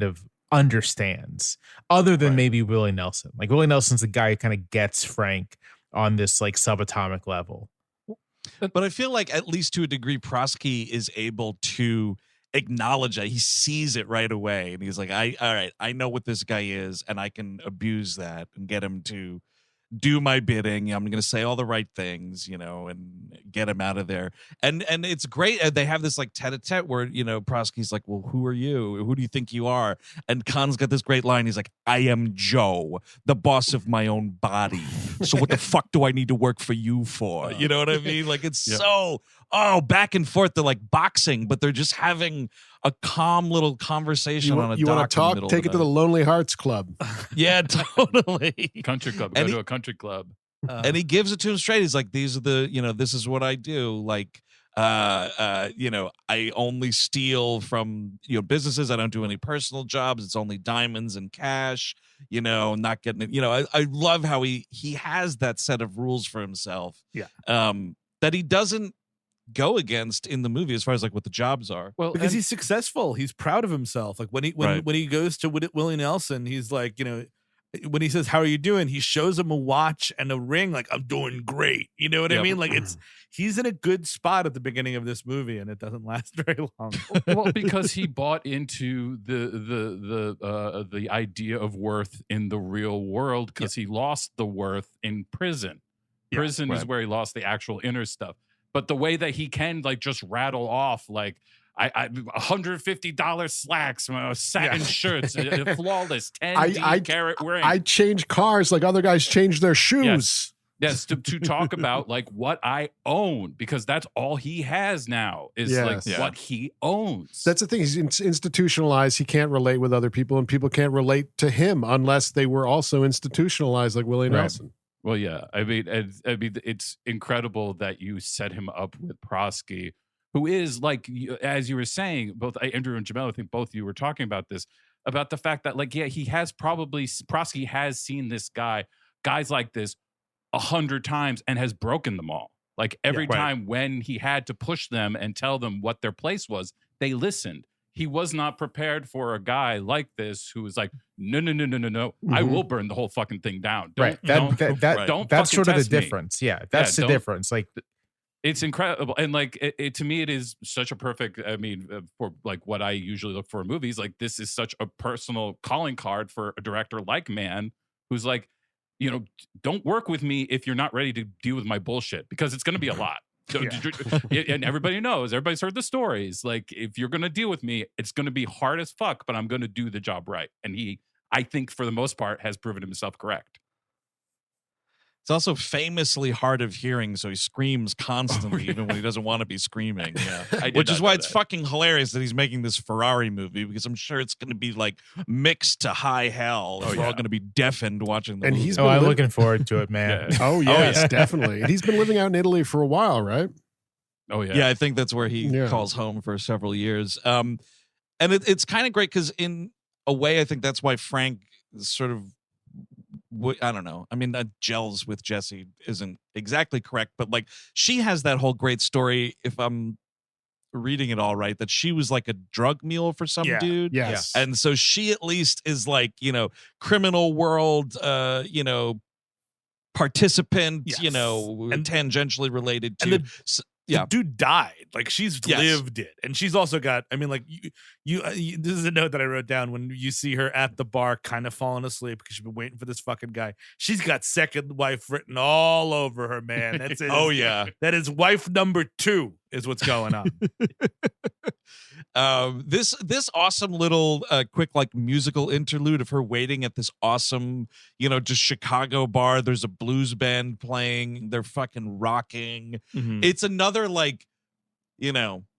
of understands other than maybe Willie Nelson. Like Willie Nelson's the guy who kind of gets Frank on this like subatomic level. But I feel like at least to a degree, Prosky is able to acknowledge that. He sees it right away, and he's like, all right, I know what this guy is, and I can abuse that and get him to do my bidding. I'm going to say all the right things, and get him out of there. And it's great. They have this like tete-a-tete where, Prosky's like, well, who are you? Who do you think you are? And Caan's got this great line. He's like, I am Joe, the boss of my own body. So what the fuck do I need to work for you for? You know what I mean? Like, it's so, back and forth. They're like boxing, but they're just having a calm little conversation on a you dock want to talk? in the middle Take of it to the Lonely Hearts Club. Yeah, totally. Country club. Go to a country club. And he gives it to him straight. He's like, these are the, this is what I do. Like, I only steal from, businesses. I don't do any personal jobs. It's only diamonds and cash, not getting it. I love how he has that set of rules for himself. Yeah. That he doesn't go against in the movie as far as like what the jobs are. Well, because he's successful. He's proud of himself. Like when he goes to Willie Nelson, he's like, when he says, how are you doing? He shows him a watch and a ring. Like, I'm doing great. You know what I mean? Like he's in a good spot at the beginning of this movie, and it doesn't last very long. Well, because he bought into the idea of worth in the real world, because he lost the worth in prison. Prison is where he lost the actual inner stuff. But the way that he can like just rattle off like I $150 slacks, satin shirts, a flawless 10 carat ring. I change cars like other guys change their shoes. Yes, to talk about like what I own, because that's all he has now is what he owns. That's the thing. He's institutionalized. He can't relate with other people, and people can't relate to him unless they were also institutionalized like Willie Nelson. Well, yeah. I mean, it's incredible that you set him up with Prosky, who is like, as you were saying, both Andrew and Jamelle, I think both of you were talking about this, about the fact that like, Prosky has seen this guys like this 100 times and has broken them all. Like every time when he had to push them and tell them what their place was, they listened. He was not prepared for a guy like this who was like, no. Mm-hmm. I will burn the whole fucking thing down. That's sort of the difference. Yeah, that's the difference. Like, it's incredible. And like, to me, it is such a perfect, I mean, for like what I usually look for in movies, like this is such a personal calling card for a director like Mann, who's like, don't work with me if you're not ready to deal with my bullshit, because it's going to be a lot. And everybody's heard the stories. Like, if you're going to deal with me, it's going to be hard as fuck, but I'm going to do the job right. And he, I think for the most part, has proven himself correct. It's also famously hard of hearing, so he screams constantly, even when he doesn't want to be screaming. Yeah, which is why it's fucking hilarious that he's making this Ferrari movie, because I'm sure it's going to be like mixed to high hell. We're all going to be deafened watching the movie. I'm looking forward to it, man. Oh yes, definitely. And he's been living out in Italy for a while, right? Oh yeah, yeah. I think that's where he calls home for several years. And it's kind of great because in a way, I think that's why Frank sort of. I don't know. I mean, that gels with Jesse isn't exactly correct, but like she has that whole great story, if I'm reading it all right, that she was like a drug mule for some dude. Yes. And so she at least is like, criminal world, participant, and tangentially related to. The dude died. Like she's lived it, and she's also got. I mean, like you. This is a note that I wrote down when you see her at the bar, kind of falling asleep because she's been waiting for this fucking guy. She's got second wife written all over her, man. That's it. Oh yeah, that is wife number 2 is what's going on. This awesome little quick like musical interlude of her waiting at this awesome just Chicago bar. There's a blues band playing, they're fucking rocking. It's another like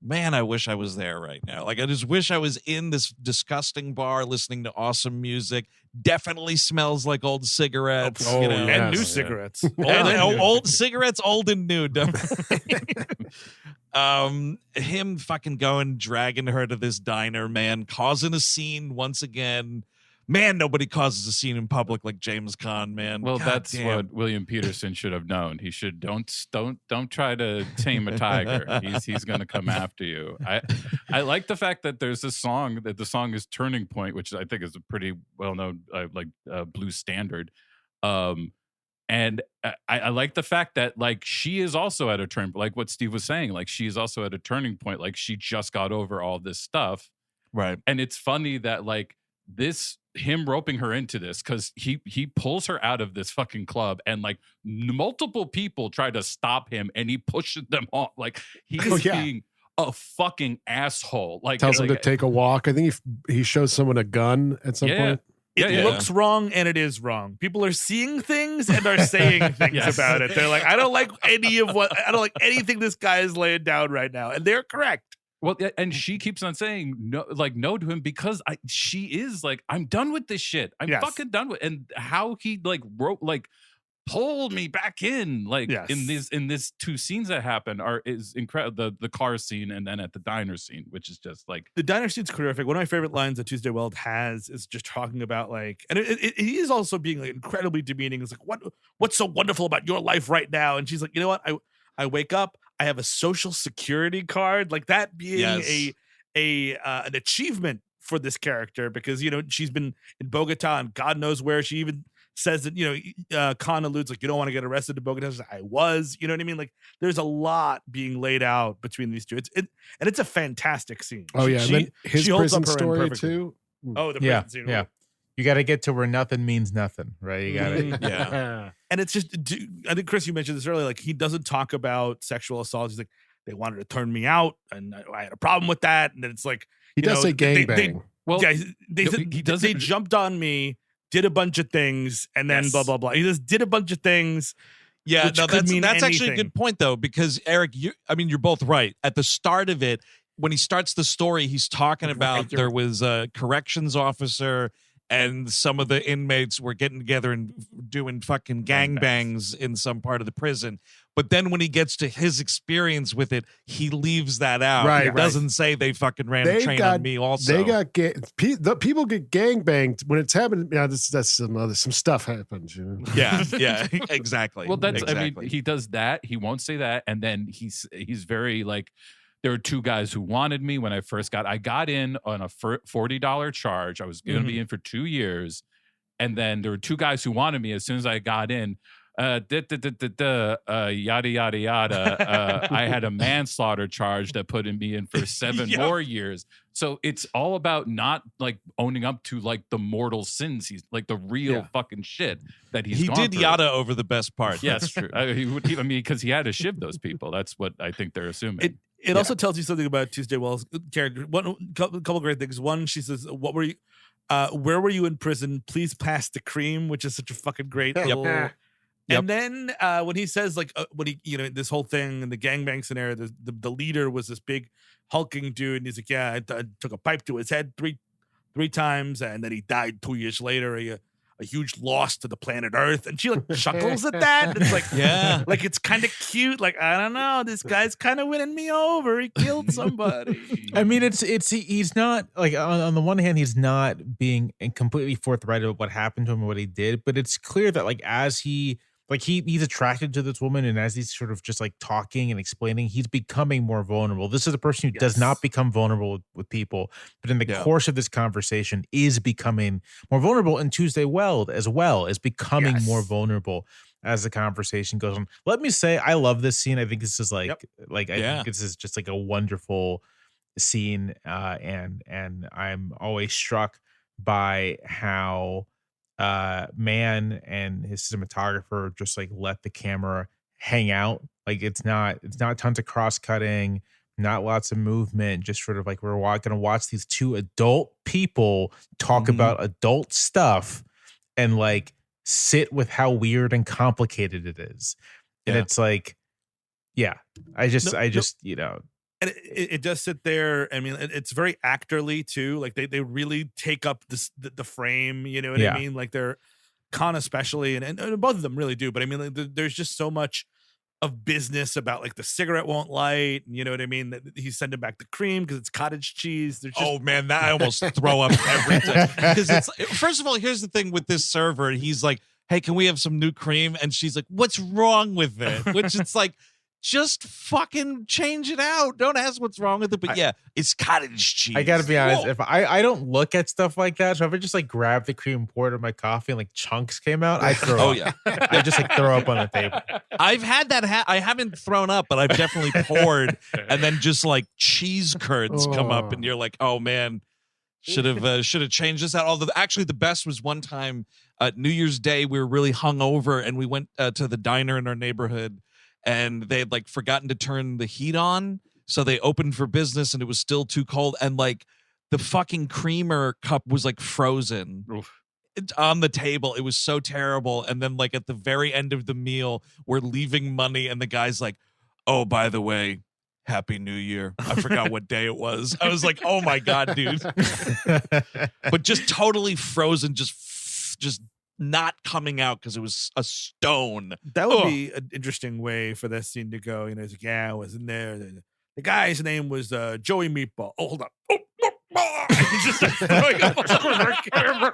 man, I wish I was there right now. Like I just wish I was in this disgusting bar listening to awesome music. Definitely smells like old cigarettes and new cigarettes. Old cigarettes, old and new. Him fucking dragging her to this diner, man, causing a scene once again. Man, nobody causes a scene in public like James Caan, man. Well, that's what William Peterson should have known. He should don't try to tame a tiger. He's going to come after you. I like the fact that there's this song that the song is Turning Point, which I think is a pretty well known blues standard. And And I like the fact that like she is also at a turn, like what Steve was saying, like she is also at a turning point. Like she just got over all this stuff. Right. And it's funny that like him roping her into this, because he pulls her out of this fucking club and like multiple people try to stop him and he pushes them off. Like he is being a fucking asshole. Like tells him to take a walk. I think he shows someone a gun at some point. It looks wrong and it is wrong. People are seeing things and are saying things about it. They're like, I don't like anything this guy is laying down right now. And they're correct. Well, and she keeps on saying no to him because she is like, I'm done with this shit. I'm fucking done with. And how he like pulled me back in, like in this two scenes that happen is incredible. The car scene and then at the diner scene, which is just like the diner scene's terrific. One of my favorite lines that Tuesday Weld has is just talking about like, and he is also being like incredibly demeaning. It's like, what's so wonderful about your life right now? And she's like, you know what? I wake up, I have a social security card, like that being an achievement for this character, because she's been in Bogota and God knows where. She even says that Caan alludes like, you don't want to get arrested in Bogota. Like, I was, you know what I mean? Like there's a lot being laid out between these two. It's a fantastic scene. Oh yeah, and then his prison story too. Oh, the prison scene. Yeah. You got to get to where nothing means nothing, right? You got to, And it's just, I think Chris, you mentioned this earlier. Like he doesn't talk about sexual assault. He's like, they wanted to turn me out, and I had a problem with that. And then it's like he does say gangbang. They jumped on me, did a bunch of things, and then blah blah blah. He just did a bunch of things. Yeah, no, that's actually a good point though, because Eric, you're both right. At the start of it, when he starts the story, he's talking about there was a corrections officer and some of the inmates were getting together and doing fucking gangbangs in some part of the prison. But then when he gets to his experience with it, he leaves that out. Right, he doesn't say they fucking ran a train on me also. They got the people get gangbanged when it's happening. Yeah, that's some stuff happens. Yeah, exactly. Well, I mean, he does that. He won't say that. And then he's very like, there were two guys who wanted me when I got in on a $40 charge. I was going to be in for 2 years. And then there were two guys who wanted me as soon as I got in. Yada, yada, yada. I had a manslaughter charge that put me in for 7 more years. So it's all about not like owning up to like the mortal sins. He's like the real fucking shit that he did through. Yada over the best part. Yes, true. Because he had to shiv those people. That's what I think they're assuming. It also tells you something about Tuesday Well's character. Couple great things. One, she says, "What were you? Where were you in prison? Please pass the cream," which is such a fucking great. And then when he says like when he this whole thing in the gangbang scenario, the leader was this big hulking dude, and he's like, "Yeah, I took a pipe to his head three times, and then he died 2 years later. A huge loss to the planet Earth." And she like chuckles at that. And it's like, like it's kind of cute. Like, I don't know, this guy's kind of winning me over. He killed somebody. I mean, he's not like on the one hand, he's not being completely forthright about what happened to him and what he did, but it's clear that like as he's attracted to this woman, and as he's sort of just like talking and explaining, he's becoming more vulnerable. This is a person who does not become vulnerable with people, but in the course of this conversation is becoming more vulnerable. And Tuesday Weld as well is becoming more vulnerable as the conversation goes on. Let me say, I love this scene. I think this is I think this is just like a wonderful scene, and I'm always struck by how Mann and his cinematographer just like let the camera hang out. Like it's not tons of cross cutting, not lots of movement, just sort of like we're gonna watch these two adult people talk about adult stuff and like sit with how weird and complicated it is. And it's like, I just And it does sit there. I mean, it's very actorly too. Like they really take up the frame. You know what I mean? Like they're Caan especially, and both of them really do. But I mean, like, there's just so much of business about like the cigarette won't light. You know what I mean? He's sending back the cream because it's cottage cheese. Oh man, that I almost throw up every time. Because it's first of all, here's the thing with this server. He's like, "Hey, can we have some new cream?" And she's like, "What's wrong with it?" Which it's like. just fucking change it out. Don't ask what's wrong with it. But yeah, it's cottage cheese. I gotta be honest, Whoa. if I don't look at stuff like that, so if I just like grab the cream, pour it in my coffee, and like chunks came out, I throw Oh up. yeah, I just like throw up on the table. I've had that. I haven't thrown up, but I've definitely poured, and then just like cheese curds come up, and you're like, oh man, should have changed this out. Although actually, the best was one time, New Year's Day, we were really hungover, and we went to the diner in our neighborhood. And they had like forgotten to turn the heat on. So they opened for business and it was still too cold. And like the fucking creamer cup was like frozen on the table. It was so terrible. And then like at the very end of the meal, we're leaving money. And the guy's like, oh, by the way, Happy New Year. I forgot what day it was. I was like, oh my God, dude. But just totally frozen, just not coming out because it was a stone. That would be an interesting way for that scene to go. You know, he's like, yeah, I was in there. The guy's name was Joey Meatball. Oh, hold on. He's just like throwing up on the camera.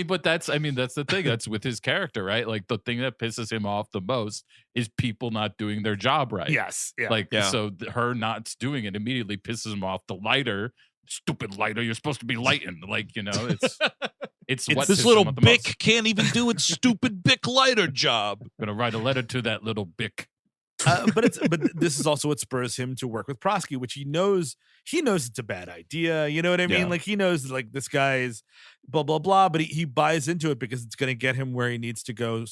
But that's the thing. That's with his character, right? Like the thing that pisses him off the most is people not doing their job right. Yes. Yeah. Like, so her not doing it immediately pisses him off. The lighter, stupid lighter, you're supposed to be lighting. Like, you know, it's what this pisses little him off the Bic most. can't even do its stupid Bic lighter job. I'm gonna write a letter to that little Bic. But this is also what spurs him to work with Prosky, which he knows it's a bad idea. You know what I mean? Yeah. Like he knows like this guy is blah blah blah, but he buys into it because it's going to get him where he needs to go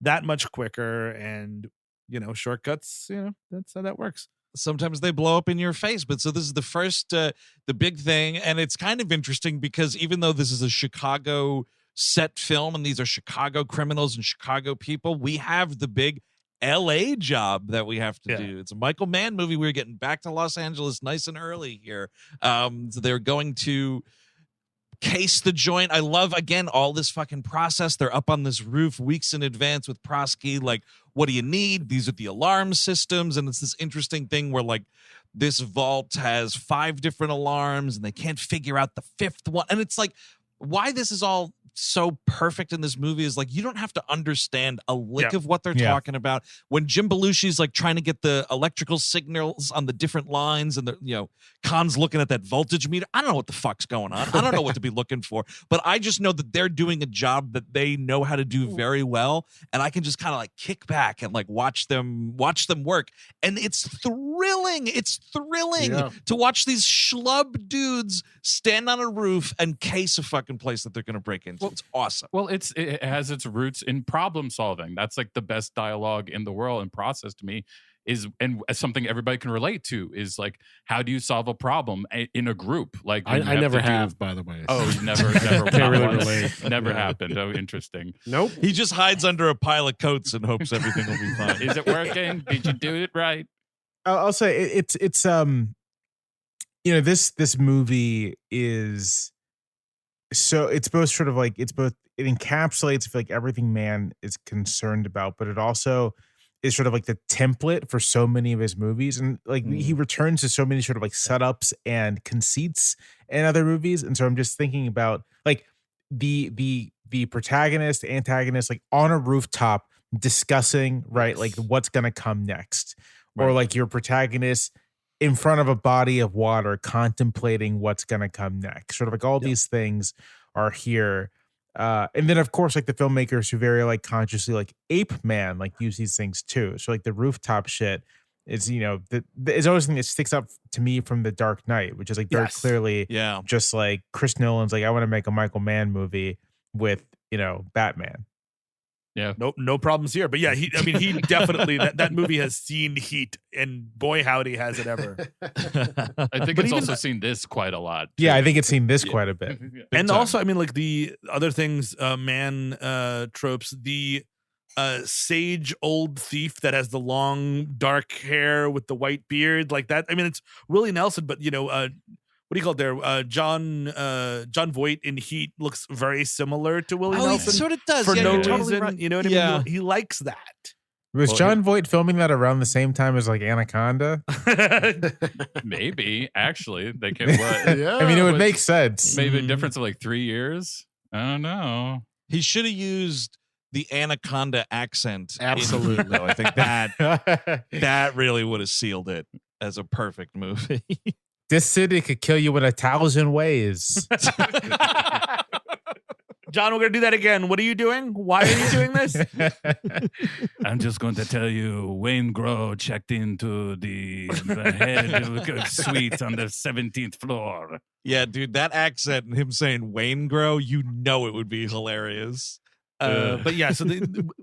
that much quicker, and shortcuts. That's how that works. Sometimes they blow up in your face, but so this is the first, the big thing, and it's kind of interesting because even though this is a Chicago set film and these are Chicago criminals and Chicago people, we have the big LA job that we have to do. It's a Michael Mann movie. We're getting back to Los Angeles nice and early here. So they're going to case the joint. I love, again, all this fucking process. They're up on this roof weeks in advance with Prosky. Like, what do you need? These are the alarm systems. And it's this interesting thing where like this vault has 5 different alarms and they can't figure out the 5th one. And it's like, why this is all so perfect in this movie is like you don't have to understand a lick of what they're talking about. When Jim Belushi's like trying to get the electrical signals on the different lines and the Caan's looking at that voltage meter, I don't know what the fuck's going on. I don't know what to be looking for, but I just know that they're doing a job that they know how to do very well, and I can just kind of like kick back and like watch them work, and it's thrilling. It's thrilling to watch these schlub dudes stand on a roof and case a fucking place that they're going to break into. It's awesome. Well, it has its roots in problem solving. That's like the best dialogue in the world and process to me is, and something everybody can relate to is like, how do you solve a problem in a group? Like I never have, by the way. Oh, you never Can't really relate. Never happened. Oh, interesting. Nope. He just hides under a pile of coats and hopes everything will be fine. Is it working? Did you do it right? I'll say it's this movie is so it's both sort of like it encapsulates like everything Mann is concerned about, but it also is sort of like the template for so many of his movies, and like he returns to so many sort of like setups and conceits in other movies. And so I'm just thinking about like the protagonist, antagonist, like on a rooftop discussing like what's gonna come next, or like your protagonist in front of a body of water contemplating what's going to come next. Sort of like all these things are here. And then of course, like the filmmakers who very like consciously like ape Man, like use these things too. So like the rooftop shit is, is always something that sticks up to me from The Dark Knight, which is like very clearly just like Chris Nolan's like, I want to make a Michael Mann movie with, Batman. Yeah. No problems here. But yeah, he definitely that movie has seen heat, and boy howdy has it ever. I think it's also seen this quite a lot. Yeah, I think it's seen this quite a bit. And also, I mean, like the other things, Mann tropes, the sage old thief that has the long dark hair with the white beard, like that. I mean, it's Willie Nelson, but what do you call it there? John Voight in Heat looks very similar to Willie Nelson. He sort of does. For no totally reason. right. You know what I mean? He likes that. Was John Voight filming that around the same time as like Anaconda? Maybe, actually. They can I mean, it would make sense. Maybe a difference of like 3 years. I don't know. He should have used the anaconda accent. Absolutely. Though I think that really would have sealed it as a perfect movie. This city could kill you in 1,000 ways. John, we're gonna do that again. What are you doing? Why are you doing this? I'm just going to tell you, Wayne Grow checked into the head suite on the 17th floor. Yeah, dude, that accent and him saying Wayne Grow, you know it would be hilarious. But yeah, so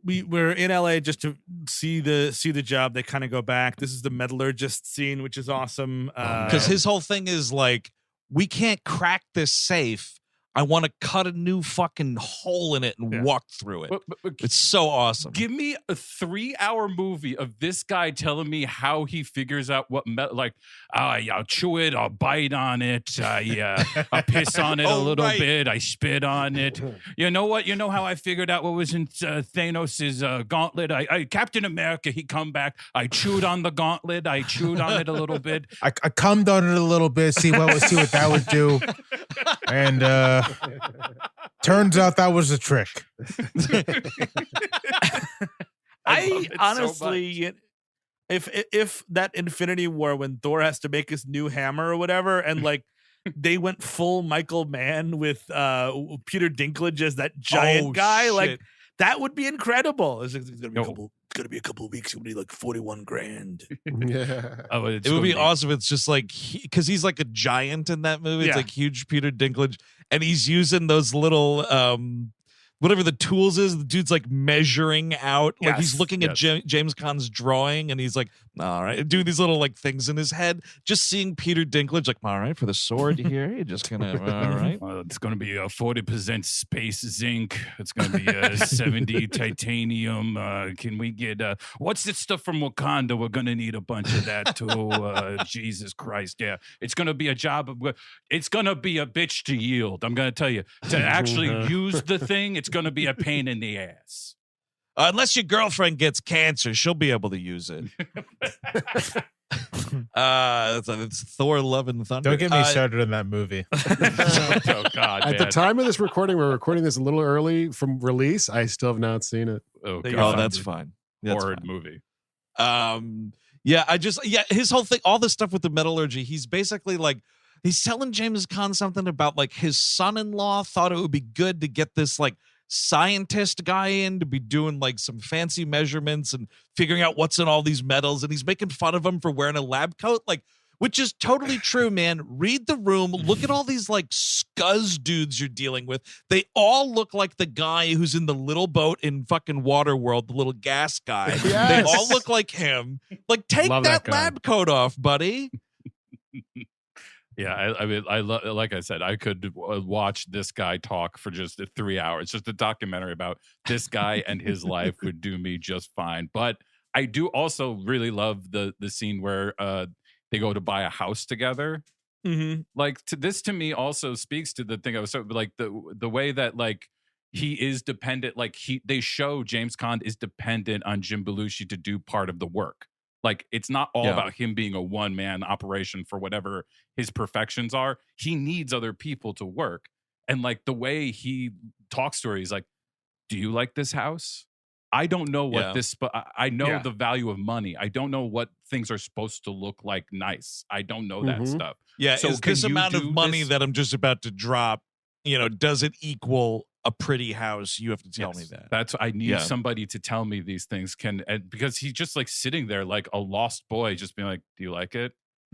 we're in LA just to see the job. They kind of go back. This is the metallurgist scene, which is awesome. Because his whole thing is like, we can't crack this safe. I want to cut a new fucking hole in it and walk through it. But it's so awesome. Give me a 3-hour movie of this guy telling me how he figures out what I'll chew it, I'll bite on it, I'll piss on it a little bit, I spit on it. You know what? You know how I figured out what was in Thanos' gauntlet? I Captain America, he come back, I chewed on the gauntlet, I chewed on it a little bit. I cummed on it a little bit, see what that would do. And turns out that was a trick. I honestly, if that Infinity War when Thor has to make his new hammer or whatever, and like they went full Michael Mann with Peter Dinklage as that giant guy, like that would be incredible. It's gonna be a couple of weeks. It'll be like 41 grand. Yeah. It would be awesome. It's just like, because he's like a giant in that movie. It's like huge Peter Dinklage, and he's using those little whatever the tools is. The dude's like measuring out, like he's looking at James Caan's drawing, and he's like, all right, doing these little like things in his head. Just seeing Peter Dinklage, like, all right, for the sword here, you're just gonna, all right. It's gonna be a 40% space zinc. It's gonna be a 70 titanium. Can we get what's this stuff from Wakanda? We're gonna need a bunch of that too. Jesus Christ, yeah. It's gonna be a job of. It's gonna be a bitch to yield. I'm gonna tell you, to actually use the thing, it's gonna be a pain in the ass. Unless your girlfriend gets cancer, she'll be able to use it. It's Thor: Love and Thunder. Don't get me started on that movie. Oh God! At the time of this recording, we're recording this a little early from release. I still have not seen it. Oh, that's fine. That's horrid fine. Movie. His whole thing, all this stuff with the metallurgy, he's basically like, he's telling James Caan something about like his son-in-law thought it would be good to get this like scientist guy in to be doing like some fancy measurements and figuring out what's in all these metals, and he's making fun of him for wearing a lab coat, like, which is totally true, man. Read the room, look at all these like scuzz dudes you're dealing with. They all look like the guy who's in the little boat in fucking Waterworld, the little gas guy. Yes. They all look like him. Like, take that lab coat off, buddy. Yeah, I mean, like I said, I could watch this guy talk for just 3 hours. Just a documentary about this guy and his life would do me just fine. But I do also really love the scene where they go to buy a house together. Mm-hmm. Like, this to me also speaks to the thing I was so like the way that like he is dependent. Like they show James Caan is dependent on Jim Belushi to do part of the work. Like, it's not all about him being a one-man operation for whatever his perfections are. He needs other people to work. And like the way he talks to her, he's like, do you like this house? I don't know what this, but I know the value of money. I don't know what things are supposed to look like nice. I don't know that stuff. Yeah, so is this amount of money this? that I'm just about to drop, does it equal a pretty house? You have to tell me that. That's I need somebody to tell me these things because he's just like sitting there like a lost boy, just being like, do you like it?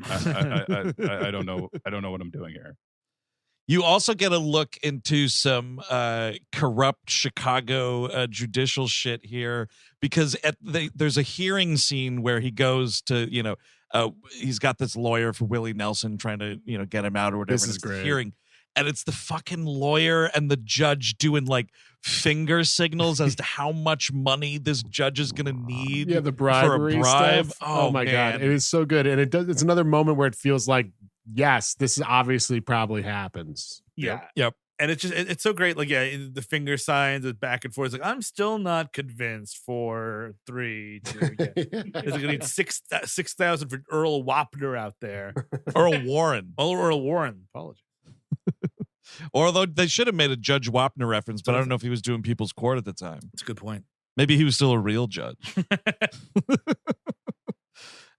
I don't know. I don't know what I'm doing here. You also get a look into some corrupt Chicago judicial shit here, because there's a hearing scene where he goes to, he's got this lawyer for Willie Nelson trying to, get him out or whatever. This is great. Hearing. And it's the fucking lawyer and the judge doing like finger signals as to how much money this judge is going to need. Yeah, the bribery for a bribe. Stuff. Oh my God. It is so good. And it's another moment where it feels like, yes, this obviously probably happens. Yeah. Yep. And it's so great. Like, the finger signs, the back and forth. It's like, I'm still not convinced for 3, 2. Yeah. It's gonna need 6,000 for Earl Wapner out there. Earl Warren. Earl Warren. Apologies. Although they should have made a Judge Wapner reference, but I don't know if he was doing People's Court at the time. That's a good point. Maybe he was still a real judge.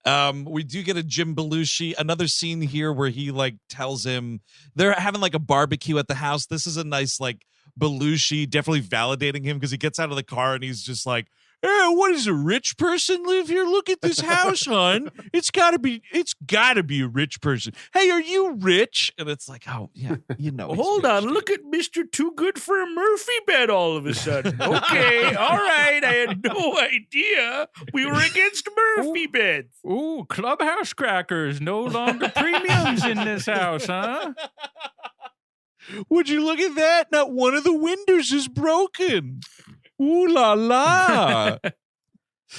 We do get a Jim Belushi, another scene here where he like tells him they're having like a barbecue at the house. This is a nice like Belushi definitely validating him because he gets out of the car and he's just like, "Hey, what is a rich person live here? Look at this house, hon. It's gotta be a rich person. Hey, are you rich?" And it's like, oh yeah, you know. Well, hold on, look at Mr. Too Good for a Murphy bed all of a sudden. Okay, all right. I had no idea we were against Murphy beds. Ooh, Clubhouse crackers, no longer premiums in this house, huh? Would you look at that? Not one of the windows is broken. Ooh la la.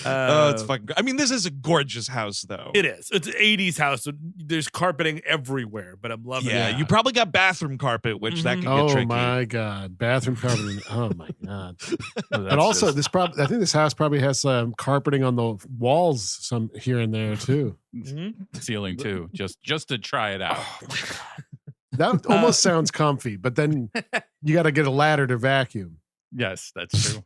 Oh, it's fucking great. I mean, this is a gorgeous house, though. It is. It's an 80s house. So there's carpeting everywhere, but I'm loving it. Yeah, you probably got bathroom carpet, which that can get tricky. Oh my god, bathroom carpeting. Oh my god. But also, I think this house probably has some carpeting on the walls, some here and there too. Ceiling too, just to try it out. That almost sounds comfy, but then you got to get a ladder to vacuum. Yes, that's true.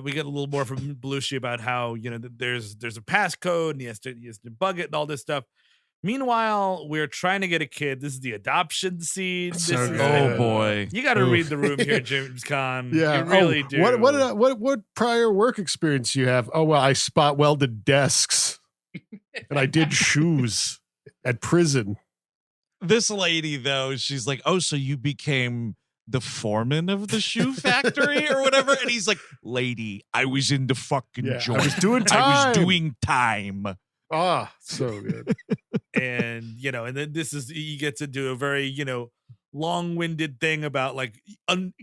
We get a little more from Belushi about how, you know, there's a passcode and he has to bug it and all this stuff. Meanwhile, we're trying to get a kid. This is the adoption scene. Oh boy, you got to read the room here, James Caan. Yeah, you really do. What prior work experience do you have? Oh well, I spot welded desks, and I did shoes at prison. This lady, though, she's like, "Oh, so you became the foreman of the shoe factory or whatever?" And he's like, "Lady, I was in the fucking joint. I was doing time. I was doing time." Ah, so good. And, you know, and then he gets into a very, you know, long-winded thing about like,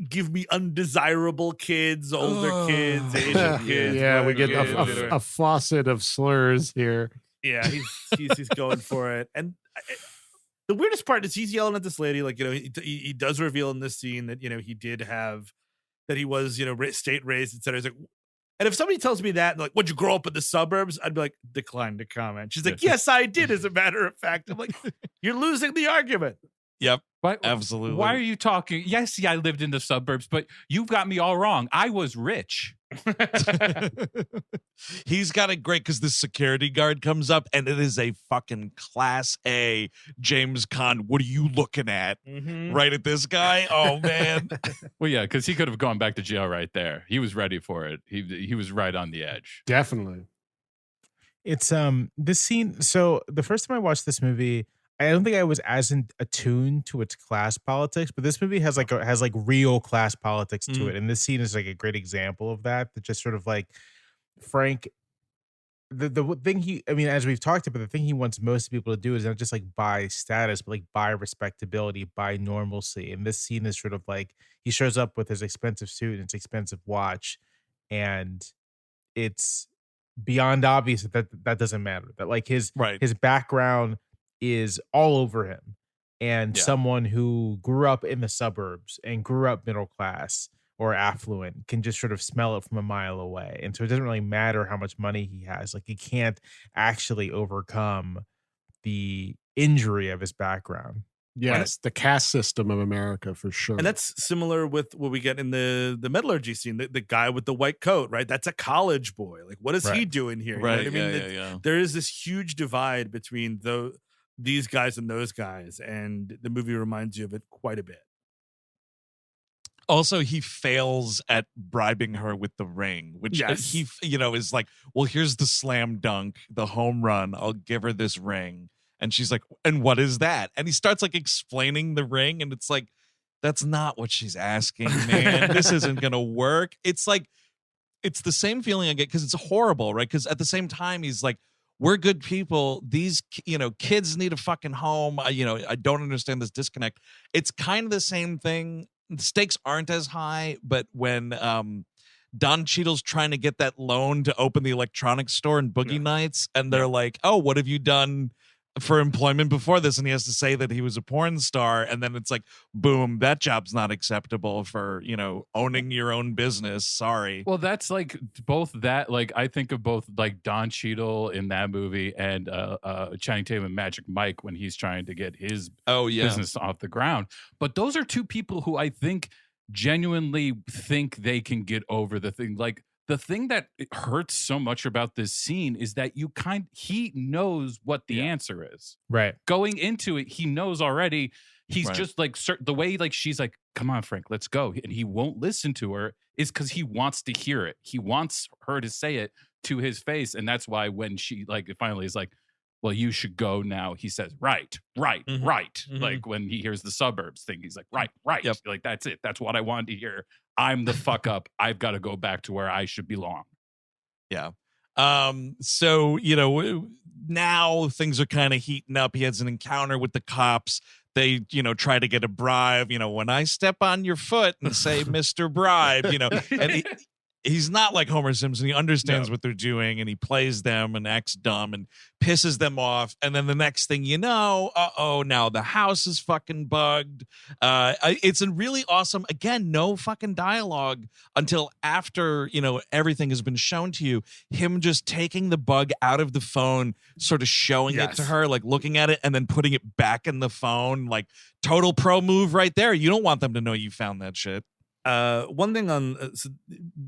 give me undesirable kids, older kids, Asian kids. Yeah, we get a faucet of slurs here. Yeah, he's going for it. And the weirdest part is he's yelling at this lady, like, you know, he does reveal in this scene that, you know, that he was, you know, state raised, etc. He's like, and if somebody tells me that, like, would you grow up in the suburbs? I'd be like, decline to comment. She's like, yes, I did, as a matter of fact. I'm like, you're losing the argument. Yep. But absolutely. Why are you talking? Yes, I lived in the suburbs, but you've got me all wrong. I was rich. He's got it great because the security guard comes up and it is a fucking class A James Caan. What are you looking at? Right at this guy? Oh man. Well, yeah, because he could have gone back to jail right there. He was ready for it. He was right on the edge. Definitely. It's this scene. So the first time I watched this movie, I don't think I was as attuned to its class politics, but this movie has like real class politics to it, and this scene is like a great example of that. That just sort of like Frank, the thing as we've talked about, the thing he wants most people to do is not just like buy status, but like buy respectability, buy normalcy. And this scene is sort of like he shows up with his expensive suit and his expensive watch, and it's beyond obvious that doesn't matter. That like his background is all over him, and someone who grew up in the suburbs and grew up middle class or affluent can just sort of smell it from a mile away. And so it doesn't really matter how much money he has. Like he can't actually overcome the injury of his background. Yes, the caste system of America for sure. And that's similar with what we get in the metallurgy scene. The guy with the white coat, right? That's a college boy. Like, what is he doing here? Right. You know what I mean? There is this huge divide between these guys and those guys, and the movie reminds you of it quite a bit. Also, he fails at bribing her with the ring, which he, you know, is like, well, here's the slam dunk, the home run. I'll give her this ring. And she's like, and what is that? And he starts like explaining the ring. And it's like, that's not what she's asking, man. This isn't going to work. It's like, it's the same feeling I get because it's horrible, right? Because at the same time, he's like, we're good people. These, you know, kids need a fucking home. I don't understand this disconnect. It's kind of the same thing. The stakes aren't as high, but when Don Cheadle's trying to get that loan to open the electronics store in Boogie Nights, and they're like, oh, what have you done for employment before this, and he has to say that he was a porn star, and then it's like, boom, that job's not acceptable for, owning your own business. Sorry. Well, that's like both that, like I think of both like Don Cheadle in that movie and Channing Tatum and Magic Mike when he's trying to get his business off the ground. But those are two people who I think genuinely think they can get over the thing. Like, the thing that hurts so much about this scene is that he knows what the answer is. Right. Going into it, he knows already. He's just like, the way like she's like, come on, Frank, let's go. And he won't listen to her is because he wants to hear it. He wants her to say it to his face. And that's why when she like finally is like, well, you should go now, he says, right. Mm-hmm. Like when he hears the suburbs thing, he's like, right. Yep. Like, that's it. That's what I wanted to hear. I'm the fuck up. I've got to go back to where I should belong. Yeah. So, now things are kind of heating up. He has an encounter with the cops. They, try to get a bribe. When I step on your foot and say, Mr. Bribe, and he's not like Homer Simpson. He understands what they're doing, and he plays them and acts dumb and pisses them off. And then the next thing you know, now the house is fucking bugged. It's a really awesome, again, no fucking dialogue until after, everything has been shown to you. Him just taking the bug out of the phone, sort of showing it to her, like looking at it and then putting it back in the phone. Like, total pro move right there. You don't want them to know you found that shit. One thing on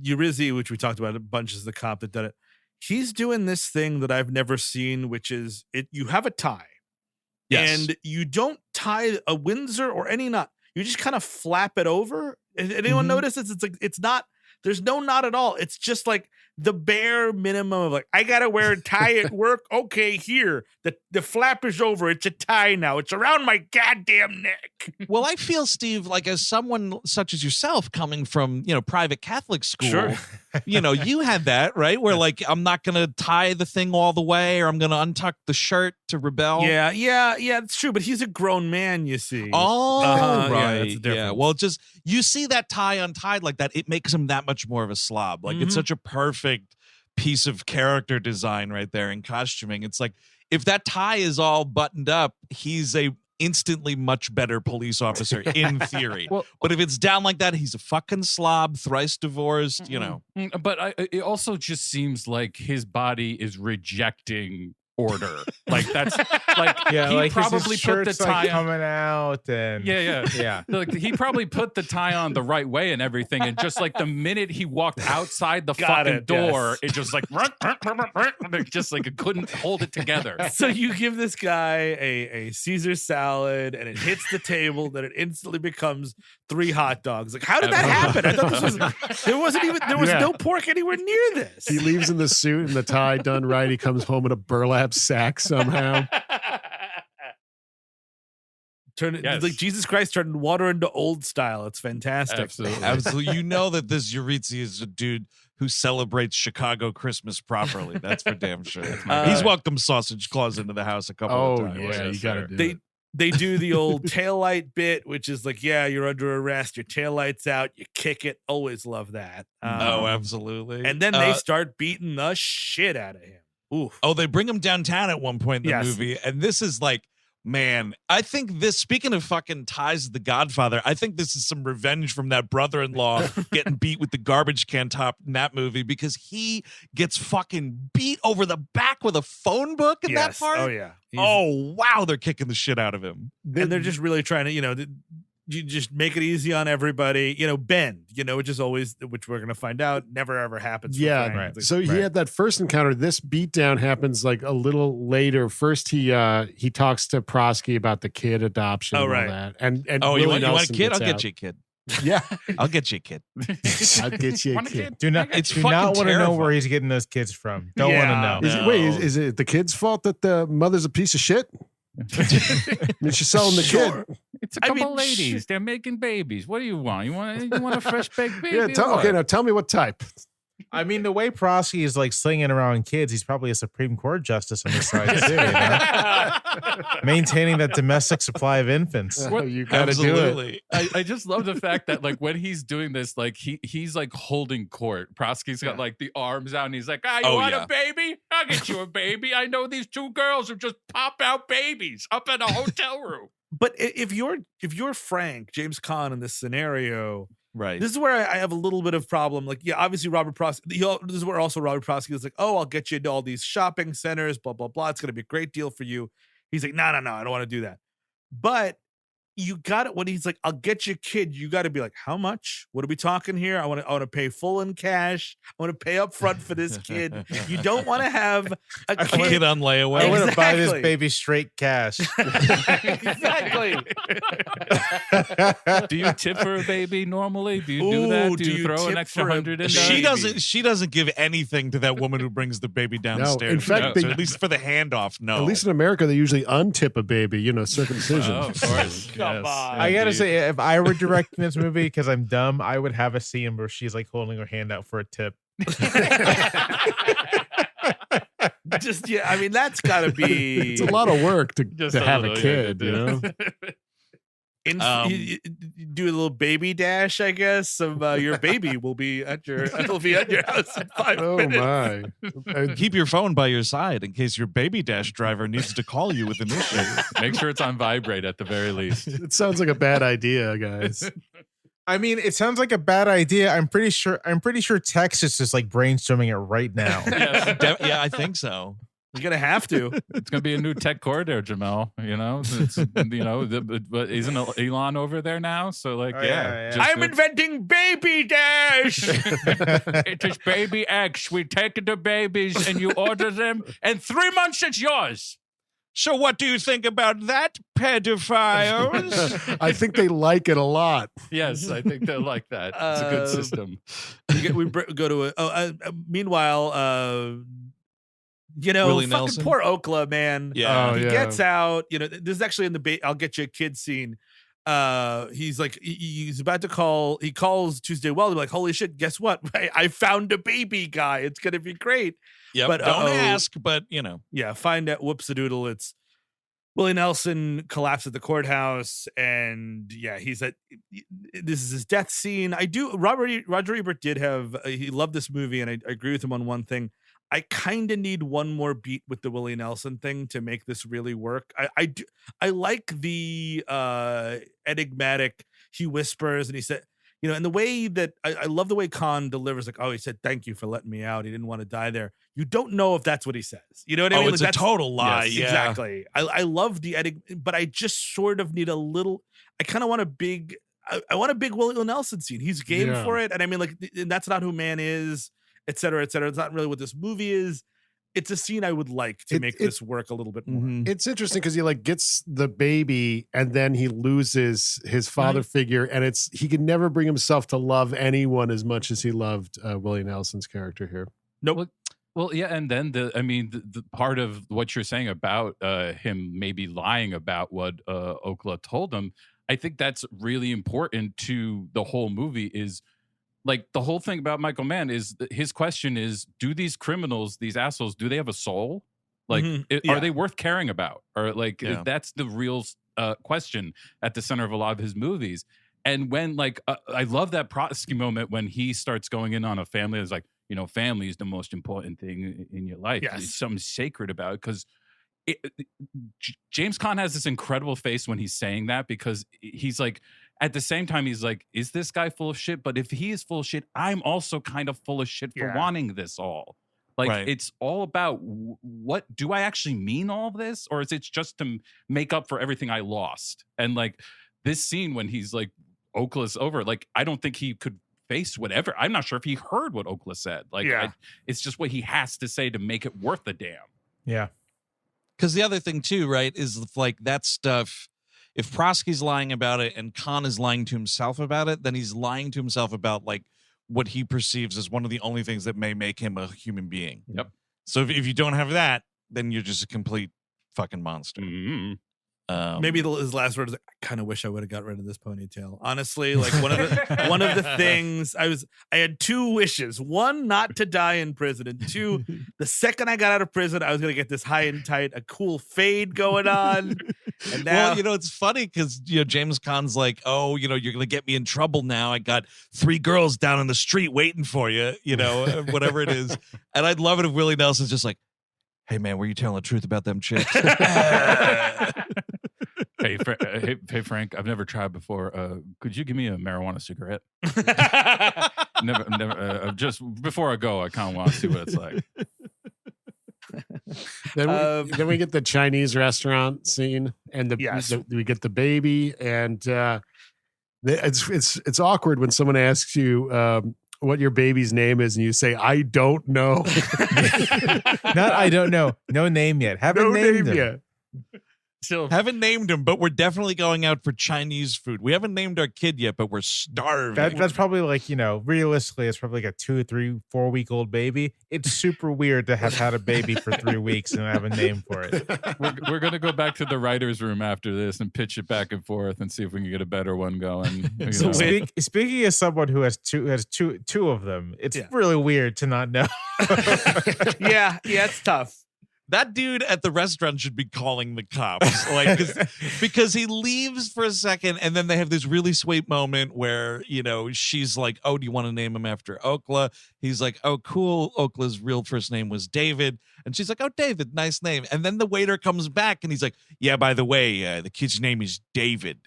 Urizi, which we talked about a bunch, is the cop that did it. He's doing this thing that I've never seen, which is you have a tie, and you don't tie a Windsor or any knot. You just kind of flap it over. Anyone notice this? It's like it's not. There's no knot at all. It's just like the bare minimum of like, I gotta wear a tie at work. Okay, here the flap is over. It's a tie now. It's around my goddamn neck. Well, I feel, Steve, like as someone such as yourself coming from private Catholic school, you had that, right? Where like, I'm not gonna tie the thing all the way, or I'm gonna untuck the shirt to rebel. Yeah, it's true. But he's a grown man, you see. Oh, right. Yeah. Well, just you see that tie untied like that, it makes him that much more of a slob. Like it's such a perfect piece of character design right there in costuming. It's like, if that tie is all buttoned up, he's a instantly much better police officer in theory. But if it's down like that, he's a fucking slob, thrice divorced, But it also just seems like his body is rejecting order. Like that's like he like probably put the tie like coming out and yeah. Like he probably put the tie on the right way and everything, and just like the minute he walked outside the fucking door, it just like just like it couldn't hold it together. So you give this guy a Caesar salad and it hits the table, then it instantly becomes 3 hot dogs. Like, how did that happen? I thought there was no pork anywhere near this. He leaves in the suit and the tie done right. He comes home in a burlap sack somehow. Like Jesus Christ turned water into old style. It's fantastic. Absolutely. You know that this Urizi is a dude who celebrates Chicago Christmas properly. That's for damn sure. He's welcomed Sausage Claus into the house a couple of times. Yeah, you gotta do it. They do the old taillight bit, which is like, you're under arrest, your taillight's out, you kick it. Always love that. Absolutely. And then they start beating the shit out of him. Oof. Oh, they bring him downtown at one point in the movie. And this is like, man, I think this, speaking of fucking ties to The Godfather, I think this is some revenge from that brother-in-law getting beat with the garbage can top in that movie, because he gets fucking beat over the back with a phone book in that part. Oh, yeah. Oh, wow, they're kicking the shit out of him. And they're just really trying to, you just make it easy on everybody, bend, which is always, which we're going to find out never ever happens. Yeah. Right. So he had that first encounter. This beatdown happens like a little later. First, he talks to Prosky about the kid adoption. And all that. And you want a kid? I'll get you a kid. Yeah. I'll get you a kid. I'll get you a kid. Do not want to know where he's getting those kids from. Don't want to know. Is it the kid's fault that the mother's a piece of shit? I mean, she's selling the kid. It's a couple ladies. They're making babies. What do you want? You want a fresh baked baby? Now tell me what type. I mean, the way Prosky is like slinging around kids, he's probably a Supreme Court justice on the side too. You know? Maintaining that domestic supply of infants. You gotta do it. Absolutely. I just love the fact that like when he's doing this, like he's like holding court. Prosky's got like the arms out and he's like, you want a baby? I'll get you a baby. I know these two girls who just pop out babies up in a hotel room. But if you're Frank, James Caan in this scenario, Right. this is where I have a little bit of problem. Like, yeah, obviously Robert Prosky. This is where also Robert Prosky is like, oh, I'll get you into all these shopping centers, blah blah blah. It's gonna be a great deal for you. He's like, no, I don't want to do that. But you got it when he's like, I'll get you a kid. You got to be like, how much? What are we talking here? I want to pay full in cash. I want to pay up front for this kid. You don't want to have a kid on layaway. I want to buy this baby straight cash. Exactly. Do you tip for a baby normally? Do you do that? Do you throw an extra 100 in there? She doesn't give anything to that woman who brings the baby downstairs. in fact, So at least for the handoff, no. At least in America, they usually untip a baby, circumcision. Oh, of course. Come on. I gotta say, if I were directing this movie, because I'm dumb, I would have a scene where she's like holding her hand out for a tip. I mean, that's got to be. It's a lot of work to have a little, kid, You do a little baby dash, I guess. Of your baby will be at your house in 5 Oh minutes. my! Keep your phone by your side in case your baby dash driver needs to call you with an issue. Make sure it's on vibrate at the very least. It sounds like a bad idea, guys. I mean, it sounds like a bad idea. I'm pretty sure Texas is like brainstorming it right now. Yeah, I think so. You're gonna have to. It's gonna be a new tech corridor, Jamelle. But isn't Elon over there now? So like, yeah. I'm inventing baby dash. It is baby X. We take the babies and you order them, and 3 months it's yours. So what do you think about that, pedophiles? I think they like it a lot. Yes, I think they're like that. It's a good system. Go to meanwhile, Willie fucking Nelson. poor Okla, man. Yeah. He gets out. This is actually in the I'll get you a kid scene. He's like, he's about to call. He calls Tuesday Weld. Like, holy shit! Guess what? I found a baby guy. It's gonna be great. Yeah, but don't ask. But yeah, find out. Whoops-a-doodle. It's Willie Nelson collapsed at the courthouse, and yeah, he's at. This is his death scene. Roger Ebert did have. He loved this movie, and I agree with him on one thing. I kind of need one more beat with the Willie Nelson thing to make this really work. I like the enigmatic. He whispers and he said, and the way that I love the way Caan delivers. Like, oh, he said, "Thank you for letting me out. He didn't want to die there." You don't know if that's what he says. You know what I mean? It's a total lie. Yes, yeah, exactly. I love the but I just sort of need a little. I kind of want a big. I want a big Willie Nelson scene. He's game for it, and I mean, like, and that's not who Man is. Et cetera, et cetera. It's not really what this movie is. It's a scene I would like to make this work a little bit more. It's interesting because he gets the baby and then he loses his father figure, and he could never bring himself to love anyone as much as he loved Willie Nelson's character here. Nope. Well, yeah, and then the part of what you're saying about him maybe lying about what Okla told him, I think that's really important to the whole movie. Is like the whole thing about Michael Mann is his question is, do these criminals, these assholes, do they have a soul? Like, are they worth caring about? Or like, that's the real question at the center of a lot of his movies. And when I love that Prosky moment when he starts going in on a family. It's like, family is the most important thing in your life. Yes. It's something sacred about it, because James Caan has this incredible face when he's saying that, because he's like, at the same time, he's like, is this guy full of shit? But if he is full of shit, I'm also kind of full of shit for wanting this all. Like, it's all about what do I actually mean all this? Or is it just to make up for everything I lost? And like this scene when he's like, Okla's over, like, I don't think he could face whatever. I'm not sure if he heard what Okla said. Like, it's just what he has to say to make it worth a damn. Yeah. Because the other thing too, right, is like that stuff. If Prosky's lying about it and Caan is lying to himself about it, then he's lying to himself about like what he perceives as one of the only things that may make him a human being. Yep. So if you don't have that, then you're just a complete fucking monster. Mm-hmm. Maybe his last word is, I kind of wish I would have got rid of this ponytail. Honestly, like one of the things I had two wishes. One, not to die in prison. And two, the second I got out of prison, I was going to get this high and tight, a cool fade going on. And now, well, it's funny because, James Caan's like, oh, you're going to get me in trouble now. I got 3 girls down in the street waiting for you, whatever it is. And I'd love it if Willie Nelson's just like, hey, man, were you telling the truth about them chicks? Hey, Frank, I've never tried before. Could you give me a marijuana cigarette? never. Just before I go, I kind of want to see what it's like. Then we get the Chinese restaurant scene, and we get the baby, and it's awkward when someone asks you what your baby's name is, and you say, "I don't know." Not I don't know. No name yet. Haven't named him yet. Still haven't named him, but we're definitely going out for Chinese food. We haven't named our kid yet, but we're starving. That's probably like, realistically, it's probably like a 2, 3, 4 week old baby. It's super weird to have had a baby for 3 weeks and have a name for it. We're going to go back to the writer's room after this and pitch it back and forth and see if we can get a better one going. So speaking as someone who has two of them, it's really weird to not know. yeah, it's tough. That dude at the restaurant should be calling the cops, like, because he leaves for a second, and then they have this really sweet moment where she's like, "Oh, do you want to name him after Okla?" He's like, "Oh, cool. Okla's real first name was David," and she's like, "Oh, David, nice name." And then the waiter comes back, and he's like, "Yeah, by the way, the kid's name is David,"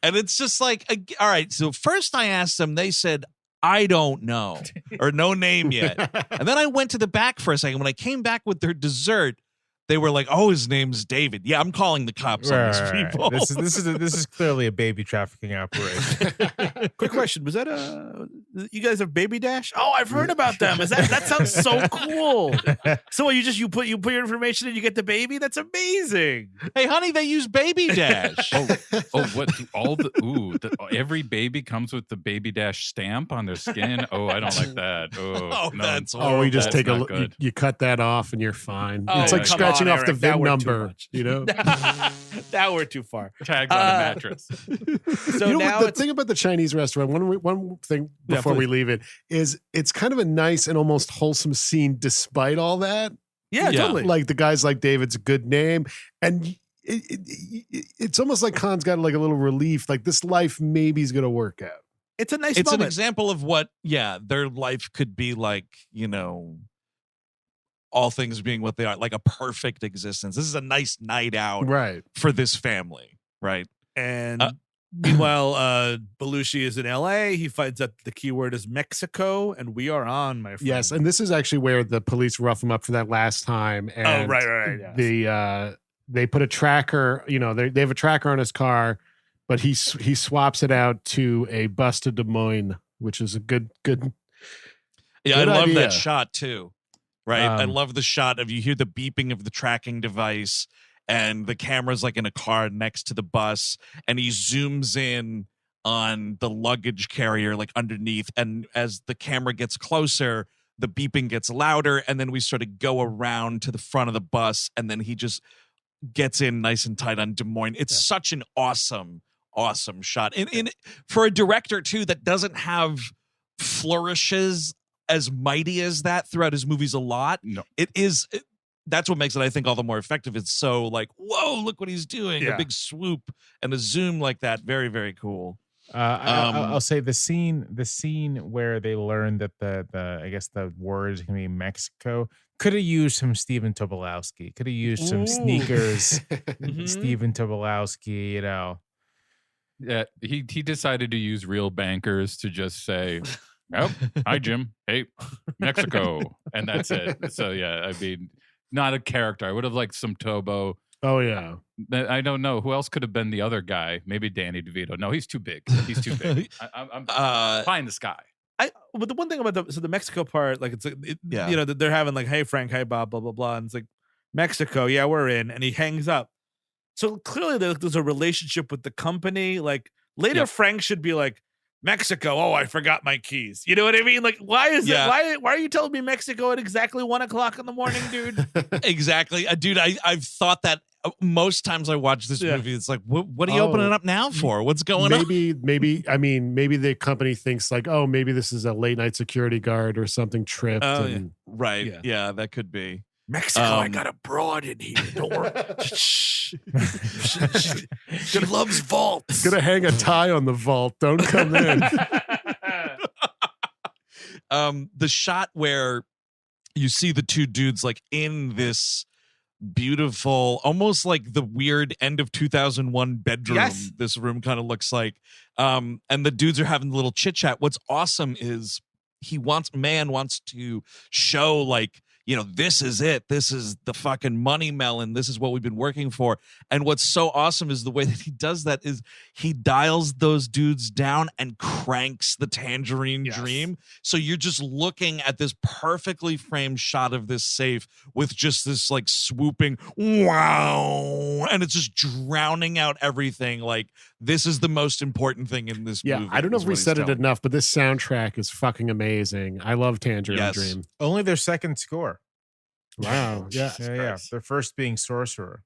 and it's just like, all right. So first I asked them, they said, "I don't know," or no name yet, and then I went to the back for a second. When I came back with their dessert, they were like, "Oh, his name's David." Yeah, I'm calling the cops on these people. This is clearly a baby trafficking operation. Quick question: was that you guys have Baby Dash? Oh, I've heard about them. That sounds so cool? So you put your information in, you get the baby? That's amazing. Hey, honey, they use Baby Dash. What? Every baby comes with the Baby Dash stamp on their skin. Oh, I don't like that. Oh, no. That's horrible. Oh, you just take a look. You cut that off, and you're fine. It's like scratching off Eric, the VIN number, That were too far. Tags on the mattress. So now the thing about the Chinese restaurant, one thing before we leave it, is it's kind of a nice and almost wholesome scene despite all that. Yeah, totally. Like the guys like David's a good name, and it's almost like Caan's got like a little relief, like this life maybe is going to work out. It's a nice It's moment. an example of what their life could be like, all things being what they are, like a perfect existence. This is a nice night out for this family, right? And meanwhile, Belushi is in LA. He finds out the keyword is Mexico, and we are on, my friend. Yes, and this is actually where the police rough him up for that last time. And right. Yes. They put a tracker, they have a tracker on his car, but he swaps it out to a bus to Des Moines, which is a good. Yeah, I love idea. that shot too. Right. I love the shot of you hear the beeping of the tracking device, and the camera's like in a car next to the bus, and he zooms in on the luggage carrier like underneath, and as the camera gets closer, the beeping gets louder, and then we sort of go around to the front of the bus, and then he just gets in nice and tight on Des Moines. It's such an awesome shot. And for a director too that doesn't have flourishes as mighty as that throughout his movies a lot. No. That's what makes it, I think, all the more effective. It's so like, whoa, look what he's doing. A big swoop and a zoom like that. Very, very cool. I'll say the scene where they learn that the I guess the word is gonna be Mexico could have used some Stephen Tobolowsky. Could have used some sneakers. Stephen Tobolowsky, Yeah, he decided to use real bankers to just say, "Oh, hi Jim. Hey, Mexico," and that's it. So yeah, I mean, not a character. I would have liked some Tobo. Oh yeah. I don't know who else could have been the other guy. Maybe Danny DeVito. No, he's too big. He's too big. I'm pie in the sky. But the one thing about the Mexico part, like they're having like, "Hey Frank, hey Bob, blah blah blah," and it's like, "Mexico, yeah, we're in," and he hangs up. So clearly there's a relationship with the company. Like later, Frank should be like, Mexico. Oh, I forgot my keys. You know what I mean? Like, why is Yeah. it? Why are you telling me Mexico at exactly 1:00 in the morning, dude? Exactly. Dude, I've thought that most times I watch this Yeah. movie. It's like, what are you opening up now for? What's going on? maybe the company thinks like, oh, maybe this is a late night security guard or something tripped. Oh, and Right. Yeah. Yeah, that could be. Mexico, I got a broad in here. Don't worry. Shh. She loves vaults. gonna hang a tie on the vault. Don't come in. The shot where you see the two dudes like in this beautiful, almost like the weird end of 2001 bedroom. Yes. This room kind of looks like, and the dudes are having a little chit chat. What's awesome is Mann wants to show like, this is it. This is the fucking money melon. This is what we've been working for. And what's so awesome is the way that he does that is he dials those dudes down and cranks the Tangerine Dream. So you're just looking at this perfectly framed shot of this safe with just this like swooping wow. And it's just drowning out everything. Like, this is the most important thing in this movie. I don't know is if we what he's said it telling. enough, but this soundtrack is fucking amazing. I love Tangerine Yes. Dream. Only their second score. Wow. Yeah. Yeah. Their first being Sorcerer.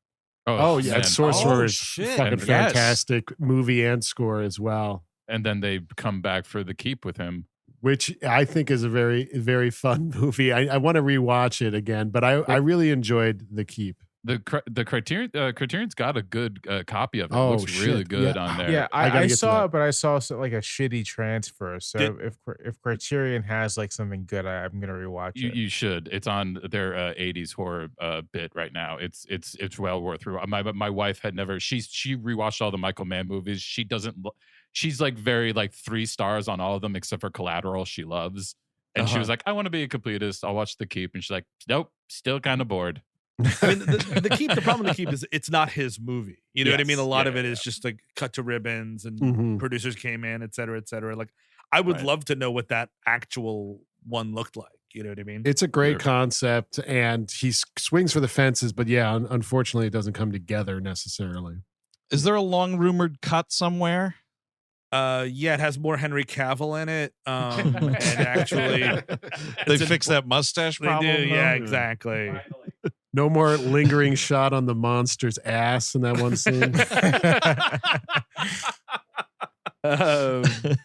Oh yeah, man. Sorcerer is shit. fucking And- yes. fantastic movie and score as well, And then they come back for the keep with him. which I think is a very, very fun movie. I want to rewatch it again, but I really enjoyed The Keep. The Criterion's got a good copy of it. Oh, It looks really shit. good Yeah. on there. Yeah, I gotta I get to saw that. it, but I saw like a shitty transfer. So Did- if Criterion has like something good, I'm gonna rewatch it. You should. It's on their 80s horror bit right now. It's well worth rewatching. My wife had never. She rewatched all the Michael Mann movies. She doesn't. She's like very like 3 stars on all of them except for Collateral. She loves, and she was like, I want to be a completist. I'll watch The Keep, and she's like, nope, still kind of bored. I mean, the problem with the keep is it's not his movie. You know what I mean? A lot of it is just like cut to ribbons and Mhm. producers came in, et cetera, et cetera. Like, I would Right. love to know what that actual one looked like. You know what I mean? It's a great Sure. concept, and he swings for the fences, but yeah, unfortunately, it doesn't come together necessarily. Is there a long rumored cut somewhere? Yeah, it has more Henry Cavill in it. And actually, They it's fixed that mustache they problem. do. Yeah, though? exactly. No more lingering shot on the monster's ass in that one scene.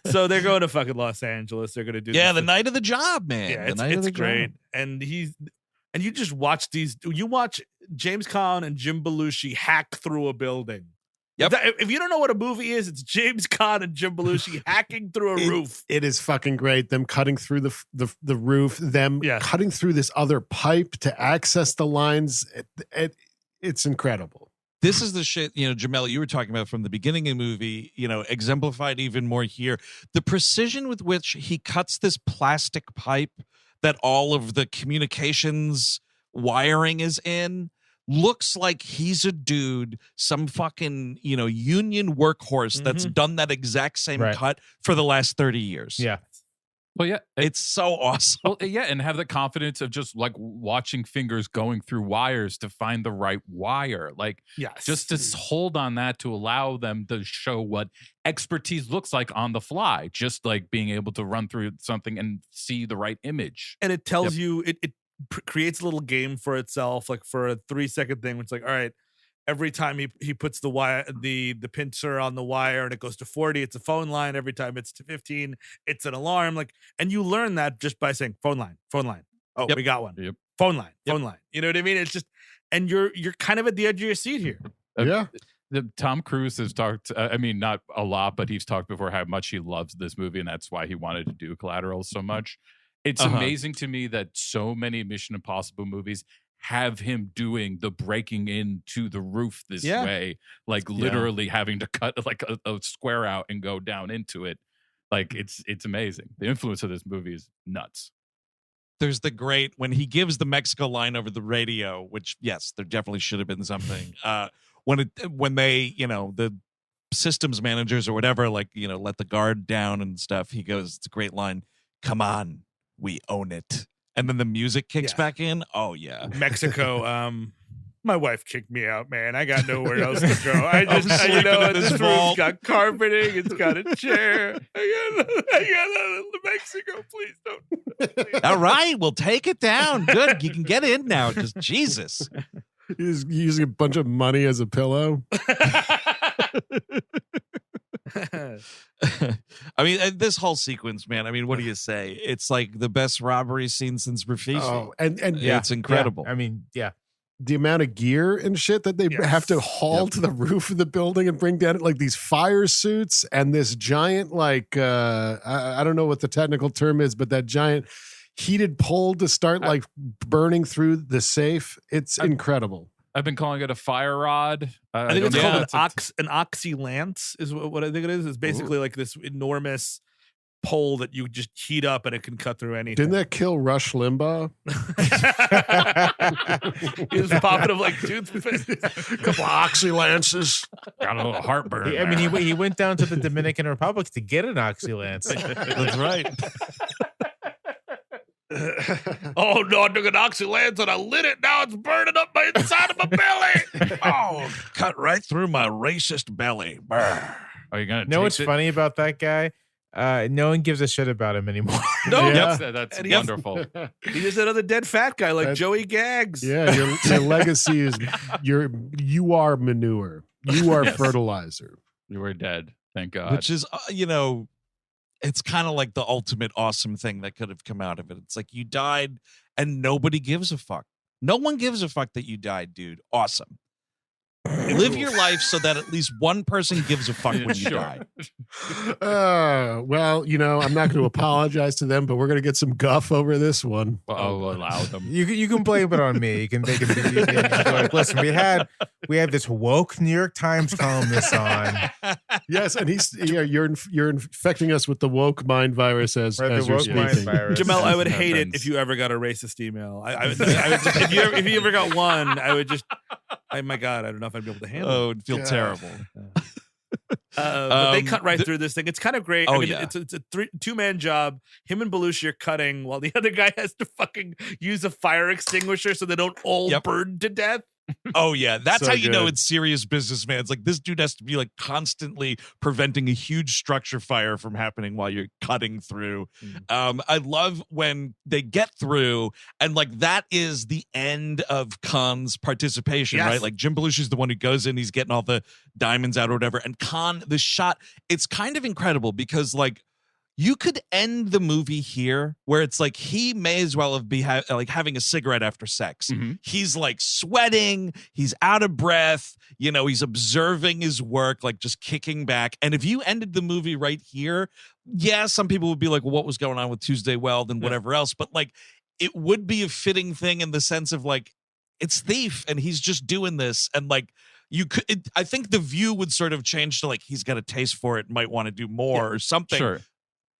So they're going to fucking Los Angeles. They're going to do Yeah, this the night of the job, man. Yeah, The night of it's the great. job. And you just watch you watch James Caan and Jim Belushi hack through a building. Yep. If you don't know what a movie is, it's James Caan and Jim Belushi hacking through a roof. It is fucking great. Them cutting through the roof, them Yeah. cutting through this other pipe to access the lines. It's incredible. This is the shit, Jamelle, you were talking about from the beginning of the movie, exemplified even more here. The precision with which he cuts this plastic pipe that all of the communications wiring is in looks like he's a dude, some fucking, union workhorse that's done that exact same Right. cut for the last 30 years. Yeah. Well, yeah, It's so awesome. well, yeah, and have the confidence of just like watching fingers going through wires to find the right wire. Like, Yes. just to hold on that to allow them to show what expertise looks like on the fly. Just like being able to run through something and see the right image. and it tells you it creates a little game for itself, like for a 3-second thing. It's like, all right, every time he puts the wire, the pincer on the wire, and it goes to 40, it's a phone line. Every time it's to 15, it's an alarm. Like, and you learn that just by saying phone line. Oh, Yep. we got one. Yep. Phone line. You know what I mean? It's just, and you're kind of at the edge of your seat here. Yeah. Tom Cruise has talked, not a lot, but he's talked before how much he loves this movie, and that's why he wanted to do Collateral so much. It's amazing to me that so many Mission Impossible movies have him doing the breaking into the roof this Yeah. way, like literally having to cut like a square out and go down into it. Like, it's amazing. The influence of this movie is nuts. There's the great when he gives the Mexico line over the radio, which yes, there definitely should have been something. When they, the systems managers or whatever, like, let the guard down and stuff, he goes, it's a great line. Come on, we own it. And then the music kicks Yeah. back in. Oh yeah. Mexico. My wife kicked me out, man. I got nowhere else to go. I just, sleeping in this this room's vault. got carpeting. It's got a chair. I got Mexico. Please don't. All right, we'll take it down. Good. You can get in now. Just Jesus. He's using a bunch of money as a pillow. I mean, this whole sequence, man. I mean, what do you say? It's like the best robbery scene since Rafiki. Oh, and It's incredible. I mean, yeah. the amount of gear and shit that they have to haul to the roof of the building and bring down, like these fire suits and this giant, like I don't know what the technical term is, but that giant heated pole to start like burning through the safe. It's incredible. I've been calling it a fire rod. I think it's don't know. called an oxy lance is what I think it is. It's basically like this enormous pole that you just heat up and it can cut through anything. Didn't that kill Rush Limbaugh? He was popping up like toothpaste. A couple of oxy lances. Got a little heartburn. I mean, he went down to the Dominican Republic to get an oxy lance. That's right. Oh no, I took an oxy lance and I lit it. Now it's burning up my inside of my belly. Oh, cut right through my racist belly. Brr. Are you gonna? Know what's funny about that guy? No one gives a shit about him anymore. No, Yeah. That's And he has- wonderful. he's just another dead fat guy like That's- Joey Gags. Yeah, your legacy is you are manure. You are Yes. fertilizer. You were dead. Thank God. Which is, it's kind of like the ultimate awesome thing that could have come out of it. It's like you died and nobody gives a fuck. No one gives a fuck that you died, dude. Awesome. Live your life so that at least one person gives a fuck when you Sure. die. Well, I'm not going to apologize to them, but we're going to get some guff over this one. I'll allow them. You can blame it on me. You can be like, listen, we had this woke New York Times columnist on. Yes, and you're infecting us with the woke mind virus as Right, the you're woke mind speaking. virus. Jamelle, I would No hate it offense. if you ever got a racist email. I would just, if you ever got one, I would just, my God, I don't know if I'd be able to handle it. Oh, it'd feel Yeah. terrible. But they cut right through this thing. It's kind of great. Oh, I mean, yeah. it's a two-man job. Him and Belushi are cutting while the other guy has to fucking use a fire extinguisher so they don't all Yep. burn to death. Oh yeah, that's So how you know good. it's serious business, man. It's like this dude has to be like constantly preventing a huge structure fire from happening while you're cutting through. I love when they get through and like that is the end of Caan's participation, Yes. right? Like Jim Belushi's the one who goes in, he's getting all the diamonds out or whatever, and Caan, the shot, it's kind of incredible because like you could end the movie here where it's like he may as well have be like having a cigarette after sex. Mhm. He's like sweating, he's out of breath, he's observing his work, like just kicking back. And if you ended the movie right here, yeah, some people would be like, well, what was going on with Tuesday Weld and whatever else? But like it would be a fitting thing in the sense of like, it's Thief and he's just doing this. And like, I think the view would sort of change to like, he's got a taste for it, might want to do more or something. Sure.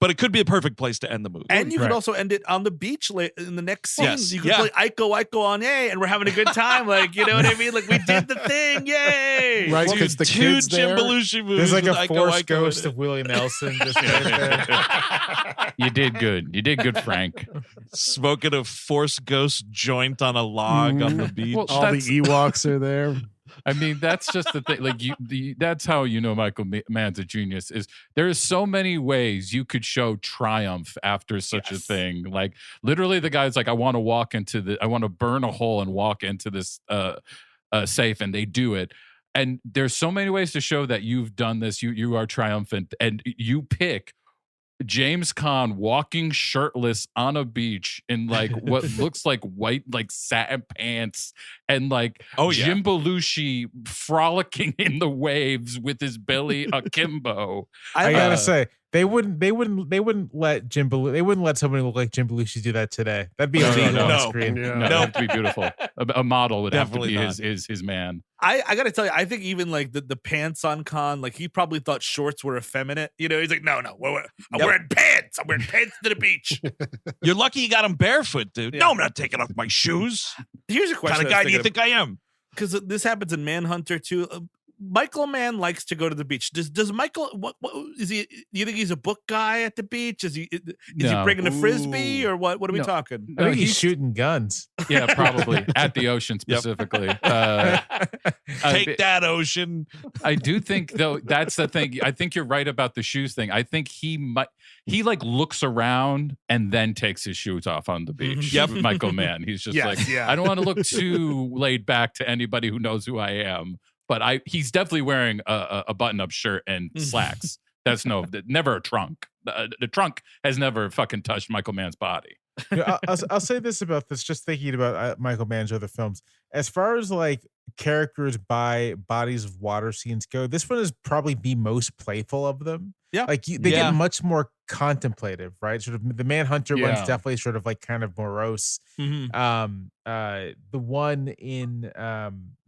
But it could be a perfect place to end the movie. And you could Right. also end it on the beach in the next scene. Yes. You could Yeah. play Iko on yay, and we're having a good time. Like, you know what I mean? Like, we did the thing, yay! Right, Dude, because the two kids Jim there. Belushi movies. There's like with a Iko force Iko ghost in of Willie Nelson just right there. You did good. You did good, Frank. it. Smoking a force ghost joint on a log on the beach. Well, All the Ewoks are there. I mean, that's just the thing. Like that's how Michael Mann's a genius. Is there is so many ways you could show triumph after such a thing. Like literally, the guy's like, I want to burn a hole and walk into this safe, and they do it. And there's so many ways to show that you've done this. You are triumphant, and you pick James Caan walking shirtless on a beach in like what looks like white like satin pants and like Oh, yeah. Jim Belushi frolicking in the waves with his belly akimbo. I gotta say, they wouldn't let they wouldn't let somebody look like Jim Belushi do that today. That'd be illegal no. on screen. Yeah. No, it'd have to be beautiful. A model would Definitely have to be his man. I gotta tell you, I think even like the pants on Caan, like he probably thought shorts were effeminate. He's like, no, I'm wearing pants. I'm wearing pants to the beach. You're lucky you got him barefoot, dude. Yeah. No, I'm not taking off my shoes. Here's a What question. kind of guy do you think I am? Because this happens in Manhunter too. Michael Mann likes to go to the beach. Does Michael? What is he? Do you think he's a book guy at the beach? Is he No. bringing a frisbee or what? What are we No. talking? I think he's shooting guns. Yeah, probably at the ocean specifically. Take that, ocean. I do think though that's the thing. I think you're right about the shoes thing. I think he like looks around and then takes his shoes off on the beach. Yep. Michael Mann. He's just Yeah. I don't want to look too laid back to anybody who knows who I am. But he's definitely wearing a button-up shirt and slacks. That's never a trunk. The trunk has never fucking touched Michael Mann's body. I'll say this about this, just thinking about Michael Mann's other films. As far as like characters by bodies of water scenes go, this one is probably the most playful of them. Yeah. Like they get much more contemplative, right? Sort of the Manhunter one's definitely sort of like kind of morose. The one in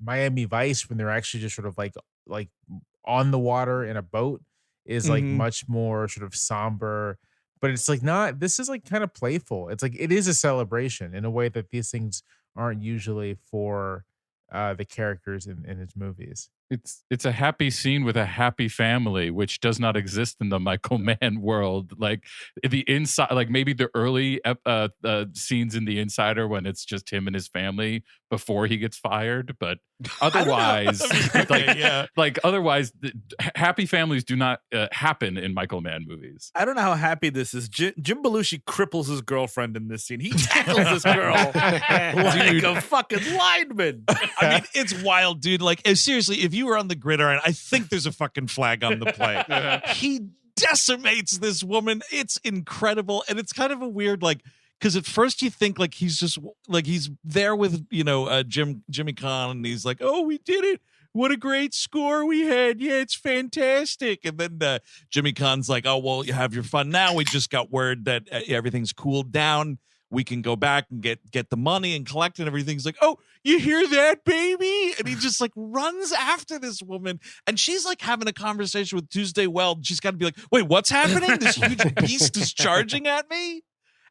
Miami Vice, when they're actually just sort of like on the water in a boat, is like much more sort of somber. But it's like not, this is like kind of playful. It's like, it is a celebration in a way that these things aren't usually for the characters in his movies. It's a happy scene with a happy family, which does not exist in the Michael Mann world. Like the inside, like maybe the early scenes in The Insider when it's just him and his family before he gets fired. But otherwise, otherwise, happy families do not happen in Michael Mann movies. I don't know how happy this is. Jim Belushi cripples his girlfriend in this scene. He tackles this girl like a fucking lineman. I mean, it's wild, dude. Like, seriously, if you were on the gridiron, I think there's a fucking flag on the play. He decimates this woman. It's incredible. And it's kind of a weird, like, because at first you think like he's just like he's there with, Jimmy Caan, and he's like, oh, we did it. What a great score we had. Yeah, it's fantastic. And then Jimmy Caan's like, oh, well, you have your fun now. We just got word that everything's cooled down. We can go back and get the money and collect and everything. He's like, oh, you hear that, baby? And he just like runs after this woman. And she's like having a conversation with Tuesday Weld. She's got to be like, wait, what's happening? This huge beast is charging at me.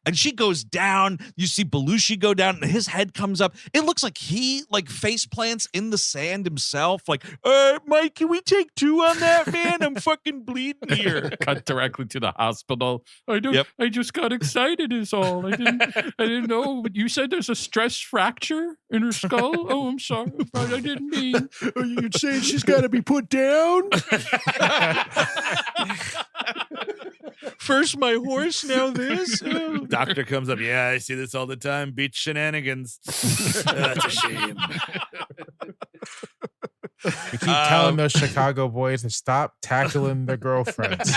And she goes down. You see Belushi go down, and his head comes up. It looks like he like face plants in the sand himself. Like, Mike, can we take two on that, man? I'm fucking bleeding here. Cut directly to the hospital. I just got excited is all. I didn't know. But you said there's a stress fracture in her skull. Oh, I'm sorry. I didn't mean. You're saying she's got to be put down? First my horse, now this. Oh. Doctor comes up. Yeah, I see this all the time. Beach shenanigans. That's a shame. We keep telling those Chicago boys to stop tackling their girlfriends.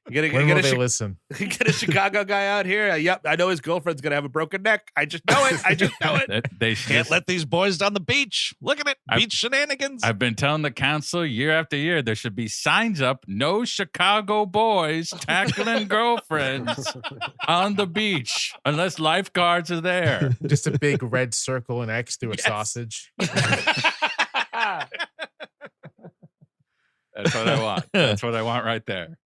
When will they listen? You get a Chicago guy out here. Yep, I know his girlfriend's gonna have a broken neck. I just know it. They can't let these boys down the beach. Look at it, beach shenanigans. I've been telling the council year after year there should be signs up: no Chicago boys tackling girlfriends on the beach unless lifeguards are there. Just a big red circle and X through a sausage. That's what I want. That's what I want right there.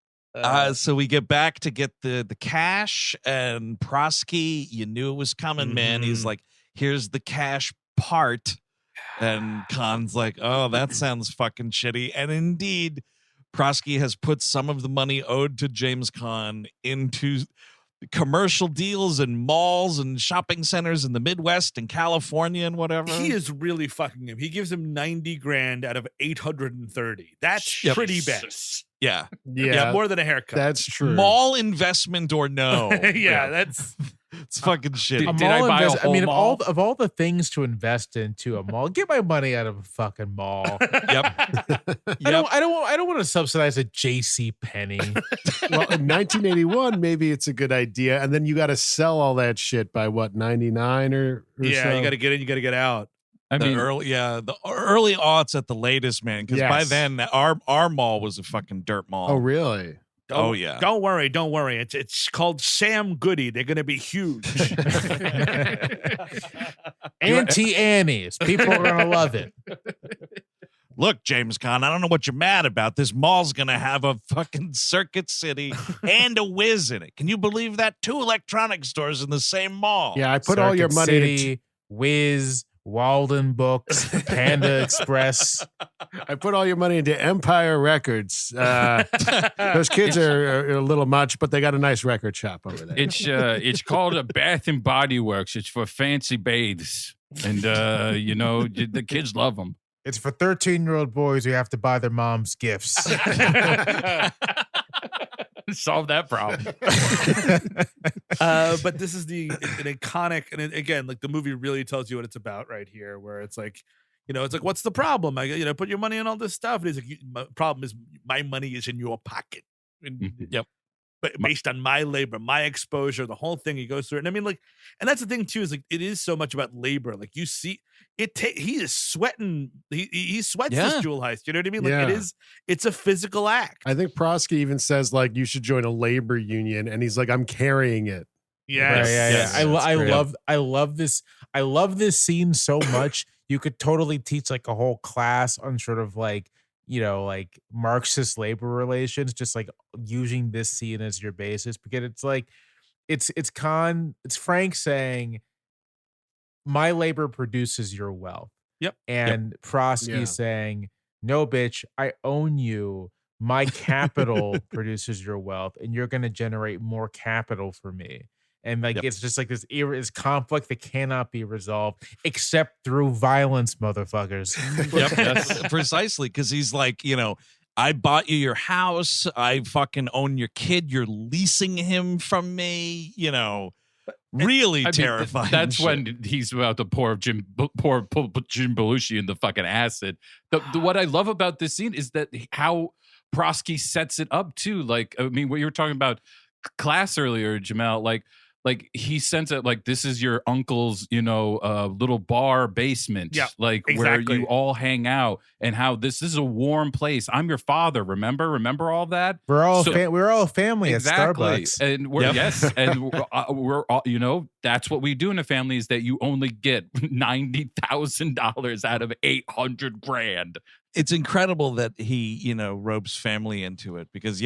So we get back to get the cash, and Prosky, you knew it was coming, man. He's like, here's the cash part. And Caan's like, oh, that sounds fucking shitty. And indeed, Prosky has put some of the money owed to James Caan into commercial deals and malls and shopping centers in the Midwest and California and whatever. He is really fucking him. He gives him 90 grand out of 830. That's pretty bad. Yeah, more than a haircut. That's true. Mall investment or no? That's it's fucking shitty. Did I buy a whole mall? of all the things to invest into a mall, get my money out of a fucking mall. Yep. I don't want to subsidize a J.C. Penney. Well, in 1981, maybe it's a good idea, and then you got to sell all that shit by what, 99 or yeah, so? you got to get in, you got to get out. The early aughts at the latest, man. Because by then, our mall was a fucking dirt mall. Oh, really? Oh yeah. Don't worry. It's called Sam Goody. They're gonna be huge. Auntie Annie's. People are gonna love it. Look, James Caan, I don't know what you're mad about. This mall's gonna have a fucking Circuit City and a Wiz in it. Can you believe that? 2 electronic stores in the same mall. Yeah, I put all your money City, Wiz, Walden Books, Panda Express. I put all your money into Empire Records. Those kids are a little much, but they got a nice record shop over there. It's called a Bath and Body Works. It's for fancy bathes, and the kids love them. It's for 13-year-old boys who have to buy their moms gifts. Solve that problem. But this is an iconic, and again, like the movie really tells you what it's about right here, where it's like, it's like, what's the problem? I put your money in all this stuff. And he's like, my problem is my money is in your pocket. Yep. But based on my labor, my exposure, the whole thing he goes through. And I mean, like, and that's the thing too, is like, it is so much about labor. Like you see it, he is sweating. He sweats this jewel heist. You know what I mean? Like it's a physical act. I think Prosky even says like, you should join a labor union. And he's like, I'm carrying it. Yes. I love this. I love this scene so much. You could totally teach like a whole class on sort of like, like Marxist labor relations, just like using this scene as your basis, because it's like, it's Frank saying, my labor produces your wealth. Yep. And Prosky saying, no, bitch, I own you. My capital produces your wealth, and you're going to generate more capital for me. And like, it's just like this conflict that cannot be resolved except through violence, motherfuckers. Yep, precisely. Because he's like, I bought you your house. I fucking own your kid. You're leasing him from me. Really terrifying. That's shit. when he's about to pour Jim Belushi in the fucking acid. What I love about this scene is that how Prosky sets it up too. Like, I mean, what you were talking about class earlier, Jamelle, like he sends it like, this is your uncle's, little bar basement, where you all hang out, and how this is a warm place. I'm your father. Remember all that? We're all a family exactly. At Starbucks, and we're all, that's what we do in a family, is that you only get $90,000 out of $800,000. It's incredible that he, ropes family into it, because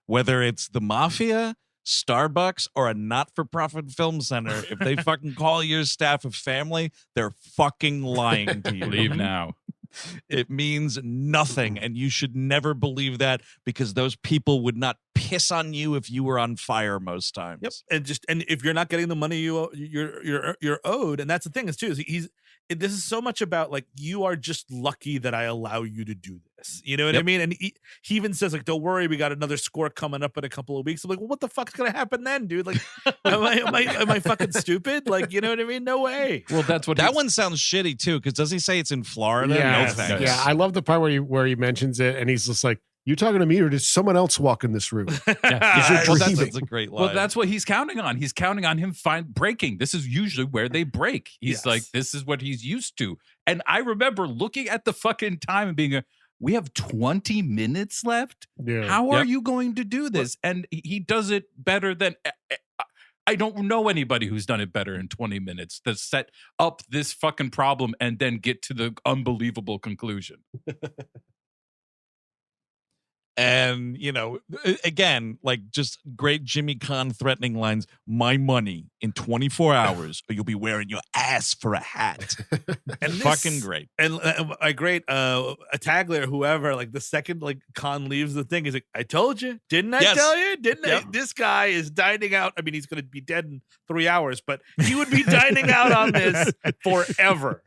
whether it's the mafia, Starbucks, or a not-for-profit film center, if they fucking call your staff a family, they're fucking lying to you. Leave now. It means nothing, and you should never believe that, because those people would not piss on you if you were on fire most times. Yep, and if you're not getting the money you're owed, and that's the thing is too, this is so much about like, you are just lucky that I allow you to do this. You know what I mean? And he even says like, don't worry, we got another score coming up in a couple of weeks. I'm like, well, what the fuck's gonna happen then, dude? Like, am I fucking stupid? Like, you know what I mean? No way. Well, that's what that one sounds shitty too, because does he say it's in Florida? Yeah, no thanks. Yeah, I love the part where he mentions it, and he's just like, you talking to me, or did someone else walk in this room? That's a great line. Well, that's what he's counting on. He's counting on him breaking. This is usually where they break. He's like, this is what he's used to. And I remember looking at the fucking time and being we have 20 minutes left? Yeah. How are you going to do this? And he does it better than... I don't know anybody who's done it better in 20 minutes to set up this fucking problem and then get to the unbelievable conclusion. And, again, like just great Jimmy Caan threatening lines, my money in 24 hours, or you'll be wearing your ass for a hat. And fucking great. And a great a Tagler, whoever, like the second like Caan leaves the thing, he's like, I told you, didn't I tell you? Didn't I? This guy is dining out. I mean, he's going to be dead in 3 hours, but he would be dining out on this forever.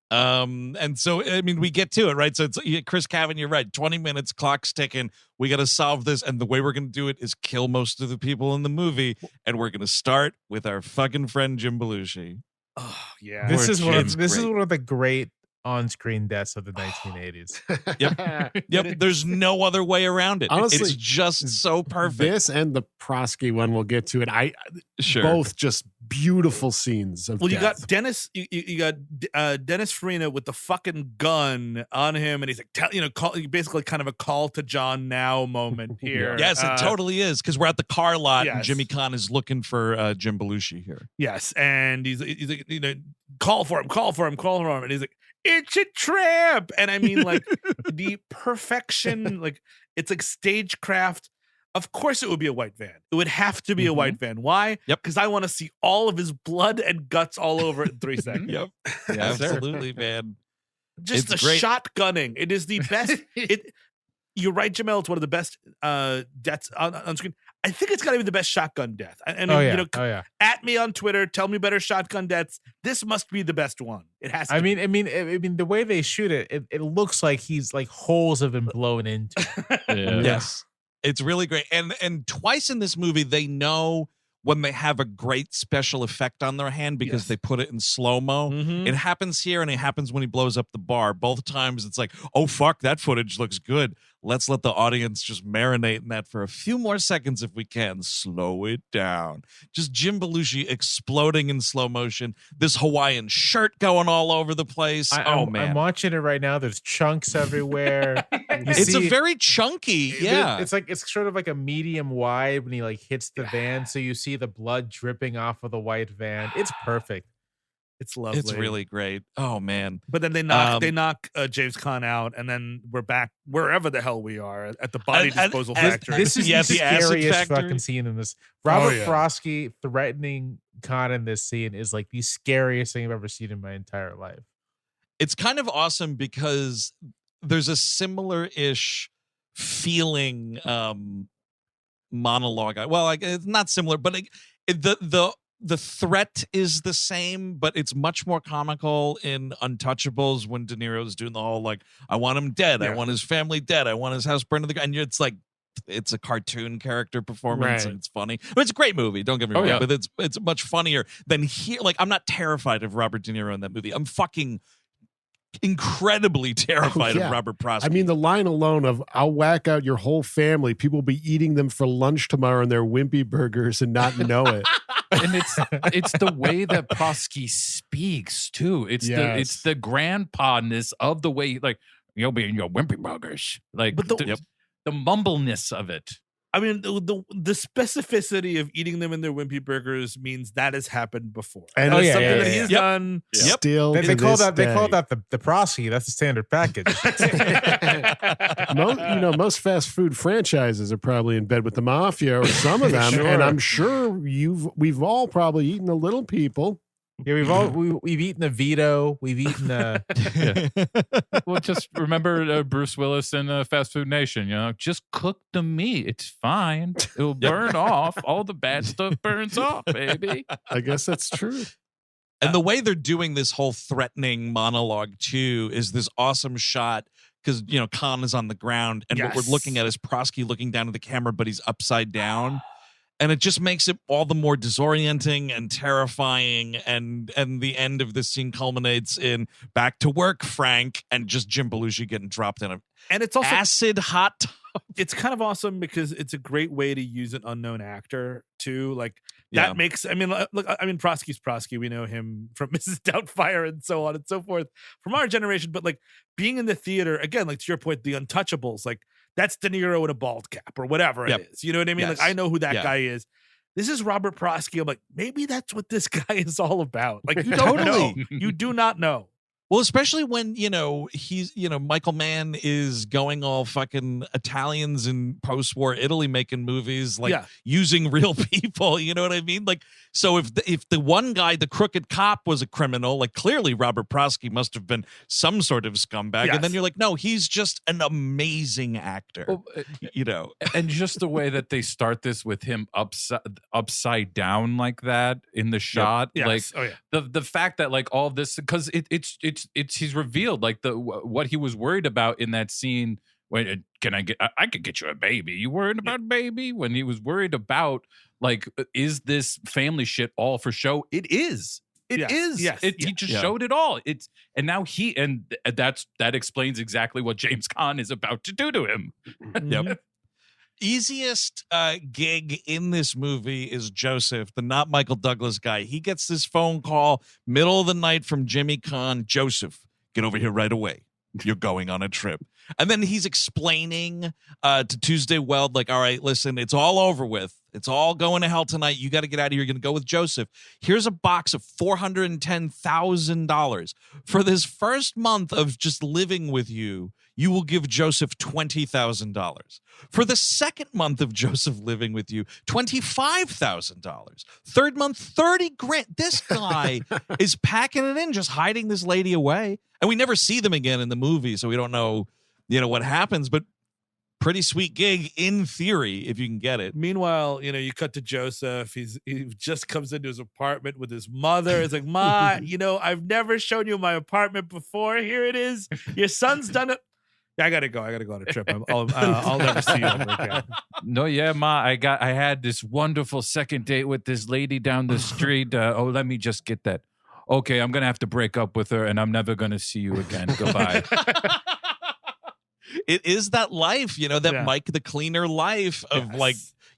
And so, I mean, we get to it, right? So it's Chris Cavan, you're right. 20 minutes, clock's ticking. We got to solve this. And the way we're going to do it is kill most of the people in the movie. And we're going to start with our fucking friend, Jim Belushi. Oh, yeah. This is one of the great on-screen deaths of the 1980s. Yep. There's no other way around it. Honestly, it's just so perfect. This and the Prosky one, we'll get to it. Both just beautiful scenes of you death. got Dennis. You got Dennis Farina with the fucking gun on him, and he's like, basically kind of a call to John now moment here. Yes, it totally is, because we're at the car lot and Jimmy Caan is looking for Jim Belushi here. Yes, and he's like, call for him, and he's like, it's a trap. And I mean, like, the perfection, like, it's like stagecraft Of course it would be a white van. It would have to be a white van. Why? Yep. Because I want to see all of his blood and guts all over it in 3 seconds. Yep. Yes, sir. Absolutely, man. Just It's the great. shotgunning. It is the best. You're right, Jamelle. It's one of the best deaths on screen. I think it's got to be the best shotgun death. And Oh yeah. you know, Oh yeah. at me on Twitter, tell me better shotgun deaths. This must be the best one. It has to. I mean, the way they shoot it, it looks like he's like holes have been blown into. Yeah. Yes. It's really great. And twice in this movie, they know when they have a great special effect on their hand because Yes. they put it in slow-mo. Mhm. It happens here and it happens when he blows up the bar. Both times it's like, oh, fuck, that footage looks good. Let's let the audience just marinate in that for a few more seconds if we can. Slow it down. Just Jim Belushi exploding in slow motion. This Hawaiian shirt going all over the place. I'm man. watching it right now. There's chunks everywhere. It's a very chunky, yeah. It's sort of like a medium wide when he like hits the van, so you see the blood dripping off of the white van. It's perfect. It's lovely. It's really great. Oh, man. But then they knock James Caan out, and then we're back wherever the hell we are at the body disposal factory. This is Yeah, the the acid scariest factory. fucking scene in this. Robert yeah. Prosky threatening Caan in this scene is like the scariest thing I've ever seen in my entire life. It's kind of awesome because there's a similar-ish feeling monologue. Well, like it's not similar, but the threat is the same, but it's much more comical in Untouchables when De Niro's doing the whole like, I want him dead, I Yeah. want his family dead, I want his house burned to the ground. And it's like it's a cartoon character performance Right. and it's funny. But it's a great movie, don't get me Oh, wrong, yeah. but it's much funnier than here. Like I'm not terrified of Robert De Niro in that movie. I'm fucking incredibly terrified yeah. of Robert Prosky. I mean, the line alone of "I'll whack out your whole family. People will be eating them for lunch tomorrow in their wimpy burgers and not know it." And it's the way that Prosky speaks too. It's Yes. the grandpa-ness of the way, like, you'll be in your wimpy burgers, like But the- the mumbleness of it. I mean, the specificity of eating them in their wimpy burgers means that has happened before. And That is yeah, something yeah, that yeah, he's Yep. done. Still, They to call this that day. the Prosky. That's the standard package. Most fast food franchises are probably in bed with the mafia, or some of them, Sure. and I'm sure we've all probably eaten a little people. Yeah, we've eaten a Vito. We've eaten a Well, just remember Bruce Willis in Fast Food Nation. Just cook the meat. It's fine. It'll burn off. All the bad stuff burns off, baby. I guess that's true. And the way they're doing this whole threatening monologue too is this awesome shot because Caan is on the ground and what Yes. we're looking at is Prosky looking down at the camera, but he's upside down. And it just makes it all the more disorienting and terrifying. And the end of this scene culminates in back to work, Frank, and just Jim Belushi getting dropped in a And it's also acid hot tub. it's kind of awesome because it's a great way to use an unknown actor too. Like Yeah. that makes. I mean, look. I mean, Prosky's Prosky. We know him from Mrs. Doubtfire and so on and so forth from our generation. But like being in the theater again, like to your point, the Untouchables, like that's De Niro in a bald cap or whatever Yep. it is. You know what I mean? Yes. Like I know who that Yeah. guy is. This is Robert Prosky. I'm like, maybe that's what this guy is all about. Like you don't know. You do not know. Well, especially when, he's, Michael Mann is going all fucking Italians in post-war Italy making movies, like Yeah. using real people, you know what I mean? Like, so if the one guy, the crooked cop was a criminal, like clearly Robert Prosky must have been some sort of scumbag. Yes. And then you're like, no, he's just an amazing actor, Well, and just the way that they start this with him upside down like that in the shot, Yes. like Oh yeah. the fact that like all this, because it's he's revealed like what he was worried about in that scene. When I could get you a baby. You worried about a baby? When he was worried about like, is this family shit all for show? It is. It Yes, is. yes, He just yeah. showed it all. And now that explains exactly what James Caan is about to do to him. Yep. Easiest gig in this movie is Joseph, the not Michael Douglas guy. He gets this phone call middle of the night from Jimmy Caan. Joseph, get over here right away. You're going on a trip. And then he's explaining to Tuesday Weld, like, all right, listen, it's all over with. It's all going to hell tonight. You got to get out of here. You're going to go with Joseph. Here's a box of $410,000. For this first month of just living with you, you will give Joseph $20,000. For the second month of Joseph living with you, $25,000. Third month, 30 grand. This guy is packing it in, just hiding this lady away. And we never see them again in the movie, so we don't know, what happens, but pretty sweet gig in theory, if you can get it. Meanwhile, you cut to Joseph. He just comes into his apartment with his mother. It's like, Ma, I've never shown you my apartment before. Here it is. Your son's done it. Yeah, I gotta go on a trip. I'll never see you ever again. No, yeah, Ma, I had this wonderful second date with this lady down the street. Let me just get that. Okay, I'm gonna have to break up with her, and I'm never gonna see you again. Goodbye. It is that life, that Mike the Cleaner life of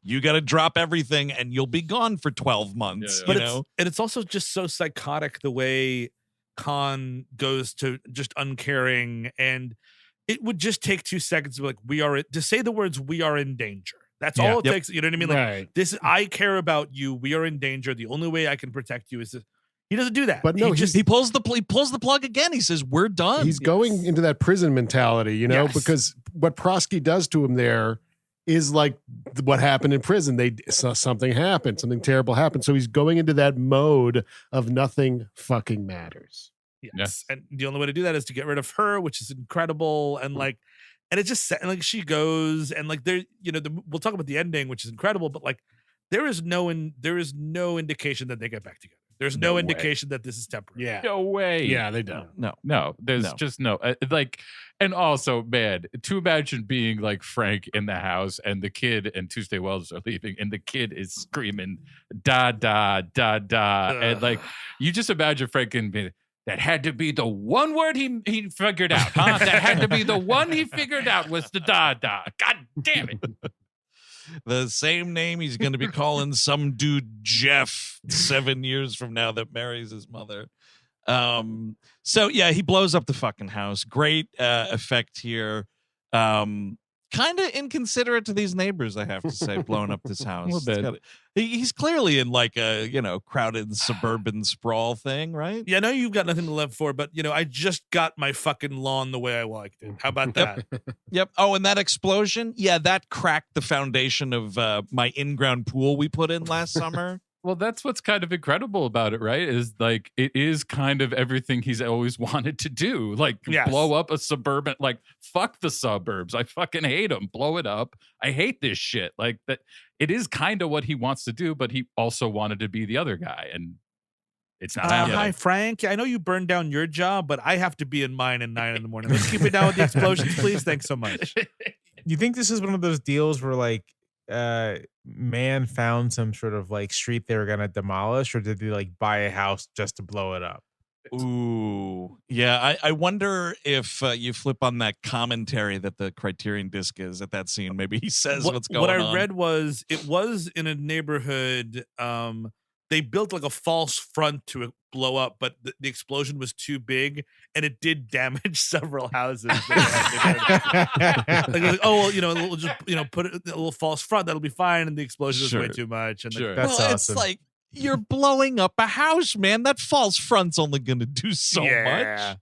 you got to drop everything and you'll be gone for 12 months. But it's also just so psychotic the way Caan goes to just uncaring, and it would just take 2 seconds to be like, to say the words, we are in danger. That's all it takes. You know what I mean? Like this, I care about you. We are in danger. The only way I can protect you is this. He doesn't do that. But no, he pulls the plug again. He says, "We're done." He's going into that prison mentality, because what Prosky does to him there is like what happened in prison. Something happened, something terrible happened. So he's going into that mode of nothing fucking matters. Yes, and the only way to do that is to get rid of her, which is incredible. And and it just she goes and we'll talk about the ending, which is incredible. But there is no indication that they get back together. There's no indication that this is temporary. Yeah. No way. Yeah, they don't. No. There's just no. And also, man, to imagine being like Frank in the house and the kid and Tuesday Wells are leaving and the kid is screaming, da, da, da, da. And you just imagine Frank and being, that had to be the one word he figured out, huh? That had to be the one he figured out was the da, da. God damn it. The same name he's going to be calling some dude Jeff 7 years from now that marries his mother. So yeah, he blows up the fucking house. Great effect here. Kind of inconsiderate to these neighbors, I have to say, blowing up this house. A little bit. He's clearly in a crowded suburban sprawl thing, right? Yeah, I know you've got nothing to live for, but I just got my fucking lawn the way I liked it. How about that? Yep. Oh, and that explosion? Yeah, that cracked the foundation of my in-ground pool we put in last summer. Well, that's what's kind of incredible about it, right? Is it is kind of everything he's always wanted to do. Blow up a suburban, fuck the suburbs. I fucking hate them. Blow it up. I hate this shit. That. It is kind of what he wants to do, but he also wanted to be the other guy, and it's not happening. Hi, Frank. I know you burned down your job, but I have to be in mine at 9 a.m. Let's keep it down with the explosions, please. Thanks so much. You think this is one of those deals where man found some sort of street they were gonna demolish, or did they buy a house just to blow it up? Ooh, yeah. I wonder if you flip on that commentary that the Criterion disc is at that scene. Maybe he says what's going on. What I read was it was in a neighborhood. They built a false front to blow up, but the explosion was too big and it did damage several houses. We'll just put a little false front, that'll be fine, and the explosion was way too much. And that's awesome. It's you're blowing up a house, man. That false front's only going to do so much.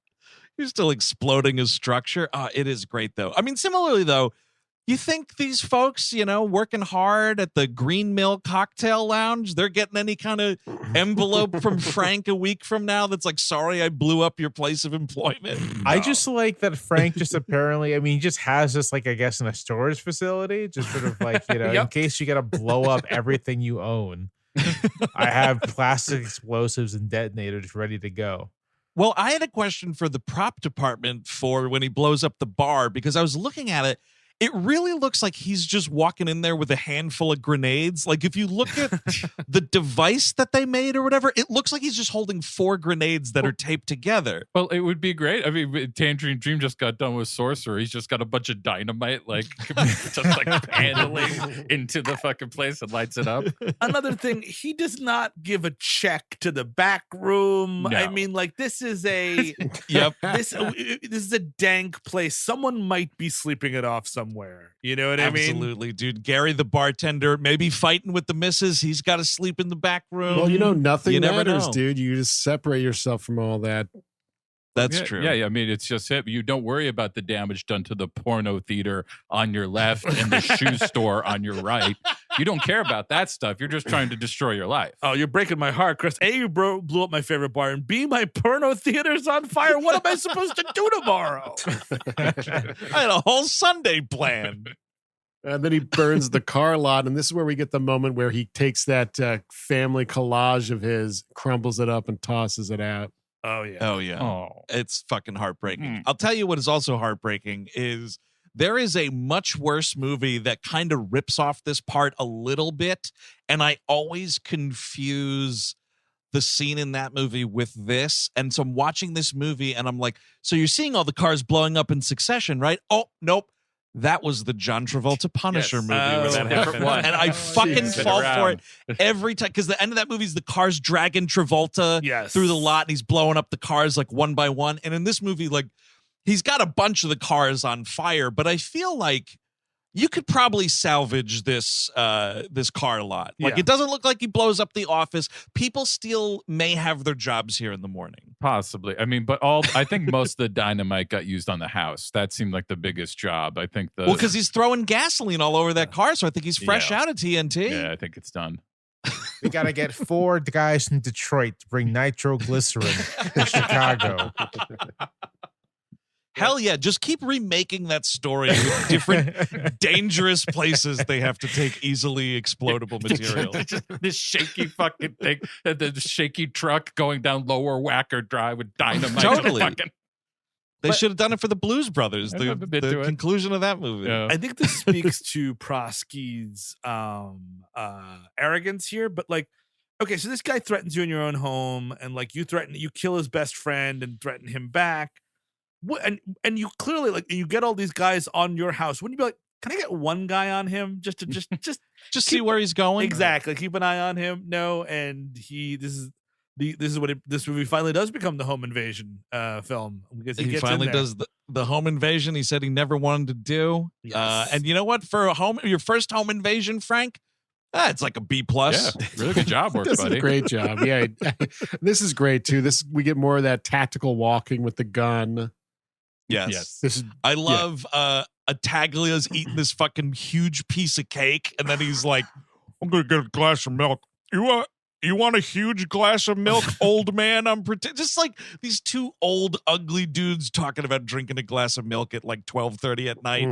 You're still exploding a structure. It is great, though. I mean, similarly, though, you think these folks, working hard at the Green Mill Cocktail Lounge, they're getting any kind of envelope from Frank a week from now that's sorry, I blew up your place of employment? No. I just like that Frank just apparently, he just has this, I guess, in a storage facility, just sort of in case you got to blow up everything you own. I have plastic explosives and detonators ready to go. Well, I had a question for the prop department for when he blows up the bar, because I was looking at it. It really looks like he's just walking in there with a handful of grenades. If you look at the device that they made or whatever, it looks like he's just holding 4 grenades that are taped together. Well, it would be great. I mean, Tangerine Dream just got done with Sorcerer. He's just got a bunch of dynamite, just handling into the fucking place and lights it up. Another thing, he does not give a check to the back room. No. I mean, this is a yep. This is a dank place. Someone might be sleeping it off somewhere. You know what I mean? Absolutely, dude. Gary, the bartender, maybe fighting with the missus. He's got to sleep in the back room. Well, nothing you never matters, know. dude. You just separate yourself from all that. That's Yeah, true. Yeah, I mean, it's just him. You don't worry about the damage done to the porno theater on your left and the shoe store on your right. You don't care about that stuff. You're just trying to destroy your life. Oh, you're breaking my heart, Chris. A, you blew up my favorite bar, and B, my porno theater's on fire. What am I supposed to do tomorrow? I had a whole Sunday planned. And then he burns the car lot. And this is where we get the moment where he takes that family collage of his, crumbles it up, and tosses it out. Oh, yeah. Oh, yeah. Oh, It's fucking heartbreaking. I'll tell you what is also heartbreaking is there is a much worse movie that kind of rips off this part a little bit. And I always confuse the scene in that movie with this. And so I'm watching this movie and I'm like, so you're seeing all the cars blowing up in succession, right? Oh, nope. That was the John Travolta Punisher movie where that happened. And I fucking fall for it every time because the end of that movie is the cars dragging Travolta through the lot and he's blowing up the cars like one by one. And in this movie, like he's got a bunch of the cars on fire, but I feel like you could probably salvage this this car lot. Like it doesn't look like he blows up the office. People still may have their jobs here in the morning. possibly. I mean, but I think most of the dynamite got used on the house. That seemed like the biggest job. I think Well, because he's throwing gasoline all over that car, so I think he's fresh out of TNT. Yeah, I think it's done. We got to get 4 guys from Detroit to bring nitroglycerin to Chicago. Hell yeah, just keep remaking that story with different dangerous places they have to take easily explodable material. Just this shaky fucking thing, the shaky truck going down Lower Wacker Drive with dynamite. Totally. Fucking, They should have done it for the Blues Brothers, I've never been to the it. conclusion of that movie. yeah. I think this speaks to Prosky's arrogance here, but like, okay, so this guy threatens you in your own home, and like you kill his best friend and threaten him back. What, and you clearly like you get all these guys on your house. Wouldn't you be like, can I get one guy on him just Just see where he's going. exactly keep an eye on him? No, and this is what this movie finally does become the home invasion film because He gets finally in there. does the home invasion he said he never wanted to do. Yes. And you know what? For your first home invasion, Frank, it's like a B+. Yeah, really good job, work, This is buddy. a great job. Yeah, this is great too. We get more of that tactical walking with the gun. Yes. This is I love Taglia's eating this fucking huge piece of cake, and then he's like, I'm gonna get a glass of milk. You want a huge glass of milk, old man? Just like these two old ugly dudes talking about drinking a glass of milk at like 12:30 at night.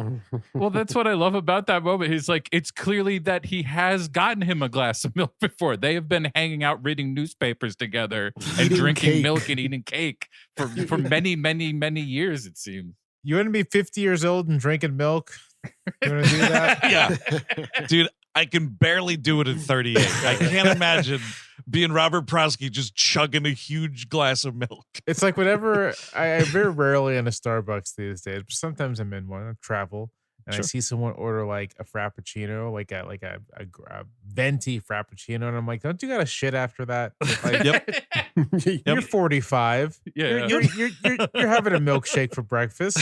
Well, that's what I love about that moment. He's like, it's clearly that he has gotten him a glass of milk before. They have been hanging out reading newspapers together and Eating drinking cake. milk and eating cake for many, many, many years, it seems. You want to be 50 years old and drinking milk? You want to do that? Yeah. Dude, I can barely do it at 38. I can't imagine being Robert Prosky just chugging a huge glass of milk. It's like whenever I'm very rarely in a Starbucks these days, but sometimes I'm in one. I travel and I see someone order like a frappuccino, like a venti frappuccino, and I'm like, don't you got to shit after that? Like, You're 45. Yeah. You're having a milkshake for breakfast.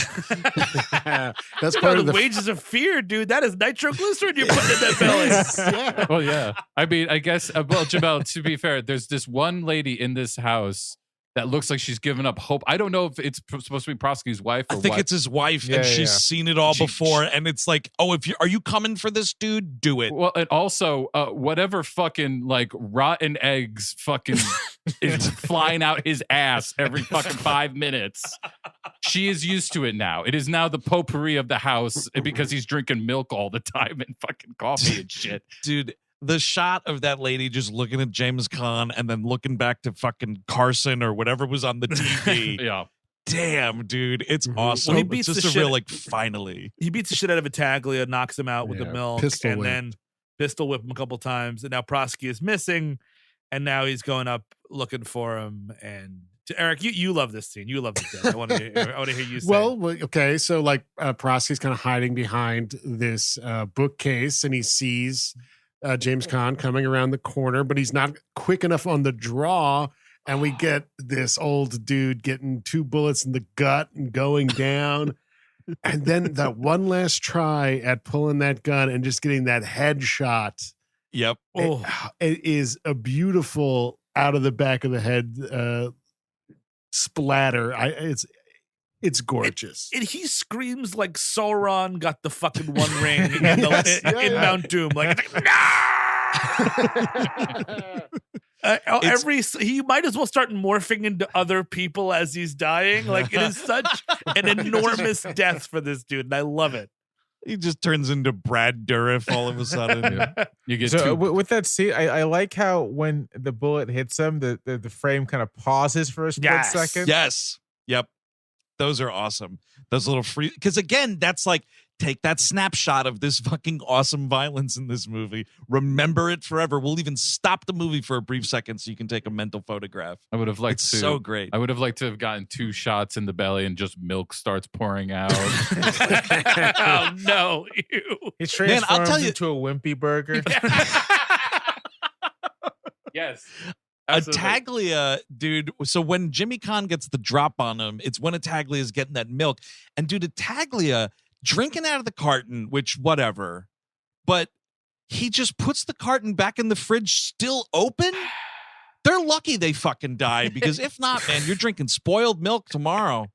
That's Oh, part the of the wages of fear, dude. That is nitroglycerin you're putting in that belly. Yeah. Well, yeah. I mean, I guess, well, Jamelle, to be fair, there's this one lady in this house that looks like she's given up hope. I don't know if it's supposed to be Prosky's wife or I think what. it's his wife, Yeah, and yeah, she's yeah. seen it all before, and it's like, oh, are you coming for this dude? Do it. Well, and also, whatever fucking like rotten eggs fucking is flying out his ass every fucking 5 minutes. She is used to it now. It is now the potpourri of the house because he's drinking milk all the time and fucking coffee and shit. Dude, the shot of that lady just looking at James Caan and then looking back to fucking Carson or whatever was on the TV. Yeah. Damn, dude, it's awesome. Well, he It's beats just the a shit- real like finally. He beats the shit out of Taglia, knocks him out with the Yeah, milk, pistol and whip. then pistol whip him a couple times. And now Prosky is missing, and now he's going up looking for him. And Eric, you love this scene. You love this. I want to hear you say. Well, okay, so like Prosky's kind of hiding behind this bookcase, and he sees James Caan coming around the corner, but he's not quick enough on the draw, and we get this old dude getting 2 bullets in the gut and going down. And then that one last try at pulling that gun and just getting that headshot. Yep. oh, It is a beautiful out of the back of the head splatter. It's gorgeous. And he screams like Sauron got the fucking One Ring in Mount Doom. Like, he might as well start morphing into other people as he's dying. Like, it is such an enormous death for this dude, and I love it. He just turns into Brad Dourif all of a sudden. You get So with that scene, I like how when the bullet hits him, the frame kind of pauses for a split second. Yes. Yep. Those are awesome. Those little free, because again, that's like, take that snapshot of this fucking awesome violence in this movie. Remember it forever. We'll even stop the movie for a brief second so you can take a mental photograph. I would have liked It's to. so great. I would have liked to have gotten 2 shots in the belly and just milk starts pouring out. Oh no! Ew. He transforms I'll tell you- into a wimpy burger. Yes. Attaglia, dude. So when Jimmy Caan gets the drop on him, it's when Attaglia is getting that milk. And dude, Attaglia drinking out of the carton, which whatever, but he just puts the carton back in the fridge still open. They're lucky they fucking died, because if not, man, you're drinking spoiled milk tomorrow.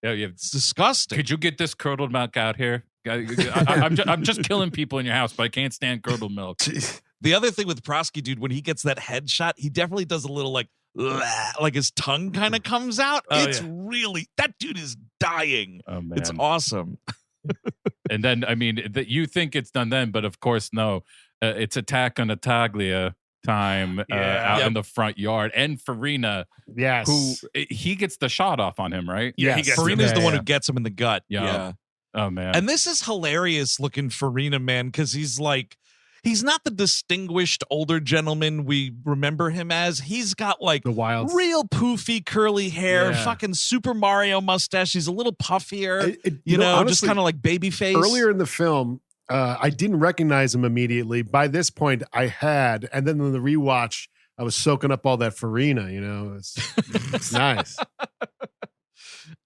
Yeah, It's disgusting. could you get this curdled milk out here? I'm just killing people in your house, but I can't stand curdled milk. The other thing with Prosky, dude, when he gets that headshot, he definitely does a little like his tongue kind of comes out. Oh, It's really, that dude is dying. Oh man, It's awesome. And then I mean that you think it's done then, but of course no. It's attack on Attaglia time out in the front yard, and Farina, Yes. who he gets the shot off on him, right? Yeah, he Yes. gets Farina's Yeah, the one yeah. who gets him in the gut. Yeah. Oh man, And this is hilarious looking Farina, man, because he's like, he's not the distinguished older gentleman we remember him as. He's got like The wild. real poofy curly hair, Yeah. fucking Super Mario mustache. He's a little puffier, You know, just honestly, kind of like baby face. earlier in the film, I didn't recognize him immediately. By this point, I had, and then in the rewatch, I was soaking up all that Farina. You know, it's nice.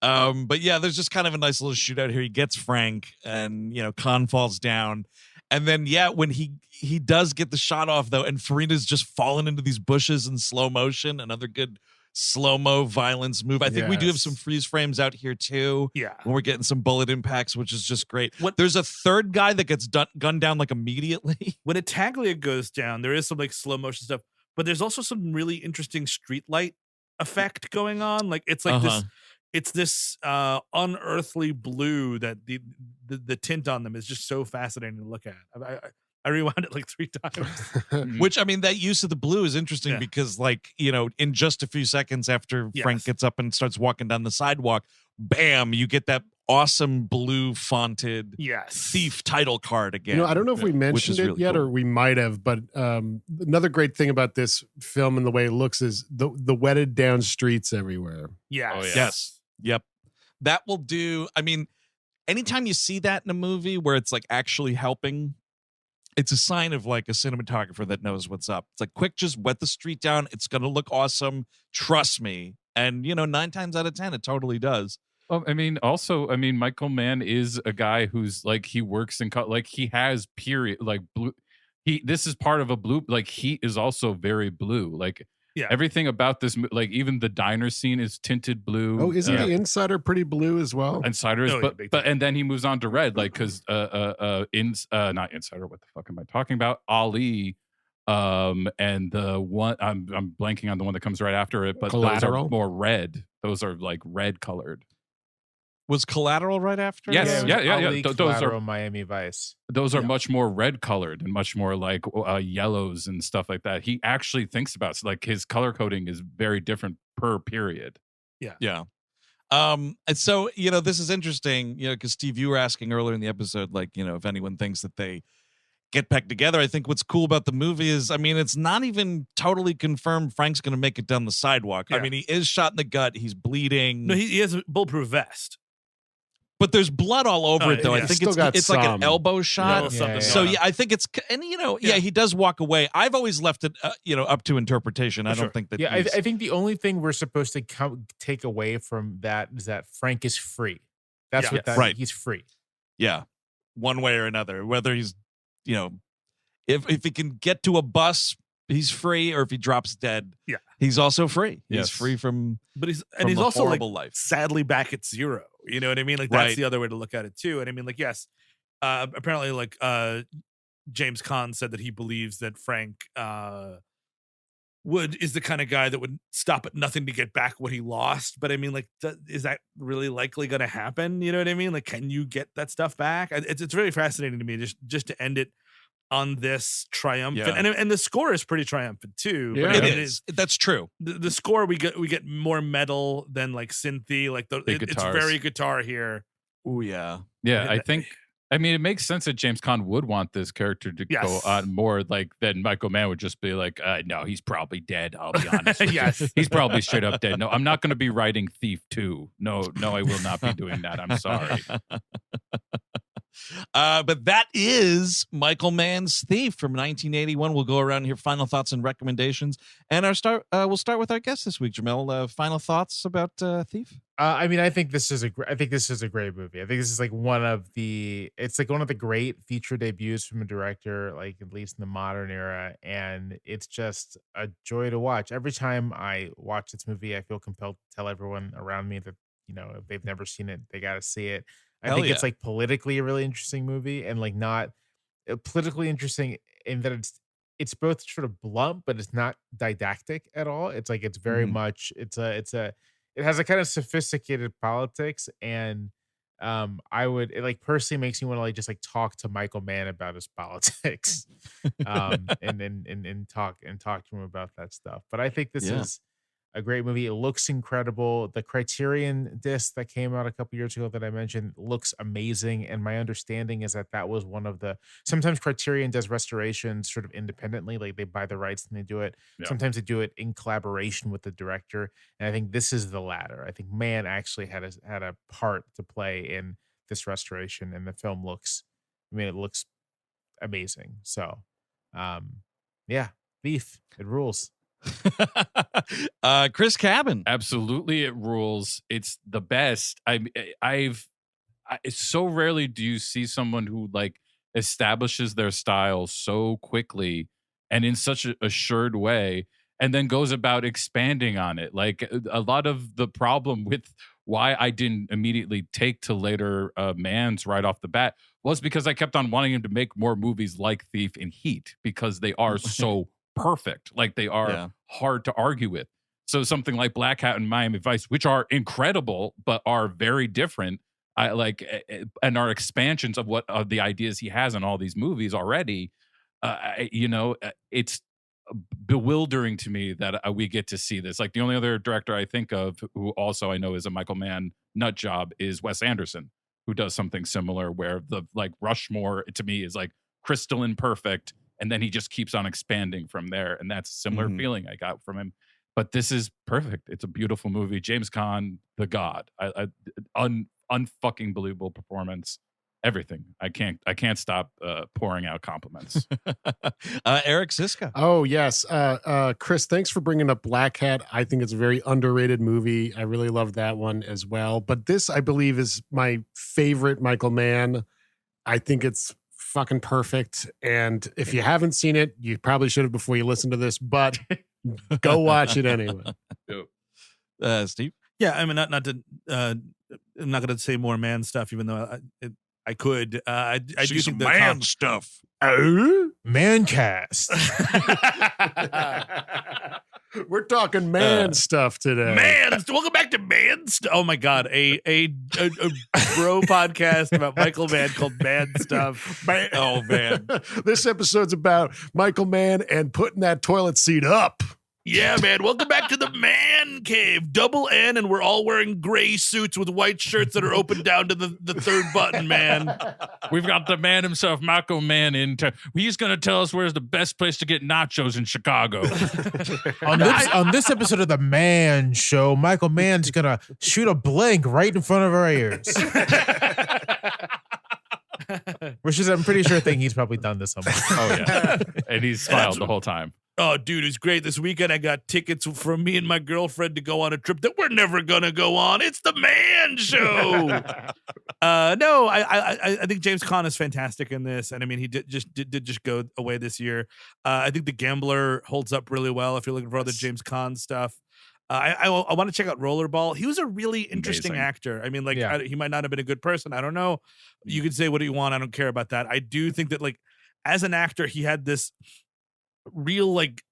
But yeah, there's just kind of a nice little shootout here. He gets Frank, and Caan falls down. And then, when he does get the shot off, though, and Farina's just falling into these bushes in slow motion, another good slow-mo violence move. I think we do have Yes. some freeze frames out here, too, Yeah. when we're getting some bullet impacts, which is just great. What- There's a third guy that gets gunned down, like, immediately. When Attaglia goes down, there is some like slow motion stuff, but there's also some really interesting street light effect going on. Like it's like Uh-huh. this unearthly blue that the tint on them is just so fascinating to look at. I rewound it like 3 times. Which, I mean, that use of the blue is interesting Yeah. because, like, in just a few seconds after Frank Yes. gets up and starts walking down the sidewalk, bam, you get that awesome blue fonted Yes. thief title card again. I don't know if we which mentioned is it really yet, cool. or we might have, but another great thing about this film and the way it looks is the wetted down streets everywhere. Yes. Oh, yeah. Yes. Yep. That will do. I mean, anytime you see that in a movie where it's like actually helping, it's a sign of like a cinematographer that knows what's up. It's like, quick, just wet the street down. It's going to look awesome. Trust me. And, 9 times out of 10, it totally does. Well, I mean, also, Michael Mann is a guy who's like he works in like he has period like blue. This is part of a blue. Like he is also very blue. Like Yeah. everything about this, like even the diner scene is tinted blue. Oh, isn't the insider pretty blue as well? Insiders, Oh, yeah, but big but time. and then he moves on to red, like because not insider. What the fuck am I talking about? Ali, and the one I'm blanking on the one that comes right after it, but those Collateral? are more red. Those are like red colored. Was Collateral right after? Yes, it was yeah. Ali, Those Collateral, are Miami Vice. those are Yeah. much more red colored and much more like yellows and stuff like that. He actually thinks about like his color coding is very different per period. Yeah. And so, this is interesting, because Steve, you were asking earlier in the episode, like, if anyone thinks that they get back together. I think what's cool about the movie is, I mean, it's not even totally confirmed Frank's going to make it down the sidewalk. I Yeah. mean, he is shot in the gut. He's bleeding. No, he has a bulletproof vest. But there's blood all over Oh, it, though. yeah. I think Still got it's like an some. elbow shot. Little something So going on. I think it's, and he does walk away. I've always left it, up to interpretation. I Sure. don't think that. Yeah, I he's- think the only thing we're supposed to take away from that is that Frank is free. That's Yeah. what that Right. he's free. yeah, one way or another. Whether he's, if he can get to a bus he's free, or if he drops dead, Yeah. he's also free. Yes. He's free from. But he's from the also like horrible life. sadly back at zero. You know what I mean? Like that's Right. the other way to look at it too. And I mean, like, yes, apparently, like James Caan said that he believes that Frank is the kind of guy that would stop at nothing to get back what he lost. But I mean, like, is that really likely going to happen? You know what I mean? Like, can you get that stuff back? It's really fascinating to me just to end it on this triumphant, and the score is pretty triumphant too. Yeah. But I It mean, is. That's true. the score we get more metal than like synthy. Like it's guitars. very guitar here. Oh yeah. Yeah, And I think. I mean, it makes sense that James Caan would want this character to go Yes. on more, like, than Michael Mann would just be like, no, he's probably dead. I'll be honest. with you. Yes. He's probably straight up dead. No, I'm not going to be writing Thief 2. No, I will not be doing that. I'm sorry. But that is Michael Mann's Thief from 1981. We'll go around here, final thoughts and recommendations, and we'll start with our guest this week, Jamelle. Final thoughts about Thief? I mean, I think this is a great movie. I think this is like one of the great feature debuts from a director, like at least in the modern era, and it's just a joy to watch. Every time I watch this movie, I feel compelled to tell everyone around me that, you know, if they've never seen it, they got to see it. I think it's like politically a really interesting movie, and like not politically interesting in that it's both sort of blunt, but it's not didactic at all. It's like it's very much it has a kind of sophisticated politics, and it like personally makes me want to like just like talk to Michael Mann about his politics, and talk to him about that stuff. But I think this is a great movie. It looks incredible. The Criterion disc that came out a couple years ago that I mentioned looks amazing. And my understanding is that was one of sometimes Criterion does restorations sort of independently, like they buy the rights and they do it. Yeah. Sometimes they do it in collaboration with the director. And I think this is the latter. I think Mann actually had a part to play in this restoration, and the film looks amazing. So, Thief, it rules. Chris Cabin. Absolutely, it rules. It's the best. So rarely do you see someone who like establishes their style so quickly and in such an assured way, and then goes about expanding on it. Like a lot of the problem with why I didn't immediately take to later Mann's right off the bat was because I kept on wanting him to make more movies like Thief and Heat, because they are so perfect. Like they are hard to argue with. So something like Black Hat and Miami Vice, which are incredible but are very different, I like, and are expansions of what the ideas he has in all these movies already. It's bewildering to me that we get to see this. Like the only other director I think of who also I know is a Michael Mann nut job is Wes Anderson, who does something similar, where the like Rushmore to me is like crystalline perfect, and then he just keeps on expanding from there. And that's a similar feeling I got from him. But this is perfect. It's a beautiful movie. James Caan, the god. Unfucking believable performance. Everything. I can't stop pouring out compliments. Eric Siska. Oh, yes. Chris, thanks for bringing up Black Hat. I think it's a very underrated movie. I really love that one as well. But this, I believe, is my favorite Michael Mann. I think it's fucking perfect. And if you haven't seen it, you probably should have before you listen to this, but go watch it anyway. Steve? Yeah, I mean, not to. I'm not going to say more Man stuff, even though I could. I do think the Man stuff. Mancast. We're talking man stuff today. Man, welcome back to Man Stuff. Oh my God, a bro podcast about Michael Mann called Man Stuff. Man. Oh man, this episode's about Michael Mann and putting that toilet seat up. Yeah, man. Welcome back to the Man Cave. Double N, and we're all wearing gray suits with white shirts that are open down to the third button, man. We've got the man himself, Michael Mann, he's going to tell us where's the best place to get nachos in Chicago. on this episode of the Man Show, Michael Mann's going to shoot a blank right in front of our ears. Which is, I'm pretty sure, a thing he's probably done this somewhere. Oh, yeah. And he's smiled the whole time. Oh, dude, it's great. This weekend I got tickets for me and my girlfriend to go on a trip that we're never gonna go on. It's the Man Show. No, I think James Caan is fantastic in this, and I mean he did just go away this year. I think The Gambler holds up really well if you're looking for other James Caan stuff. I want to check out Rollerball. He was a really interesting Amazing. actor. I mean, like Yeah. he might not have been a good person. I don't know. You can say what you want. I don't care about that. I do think that like as an actor, he had this real like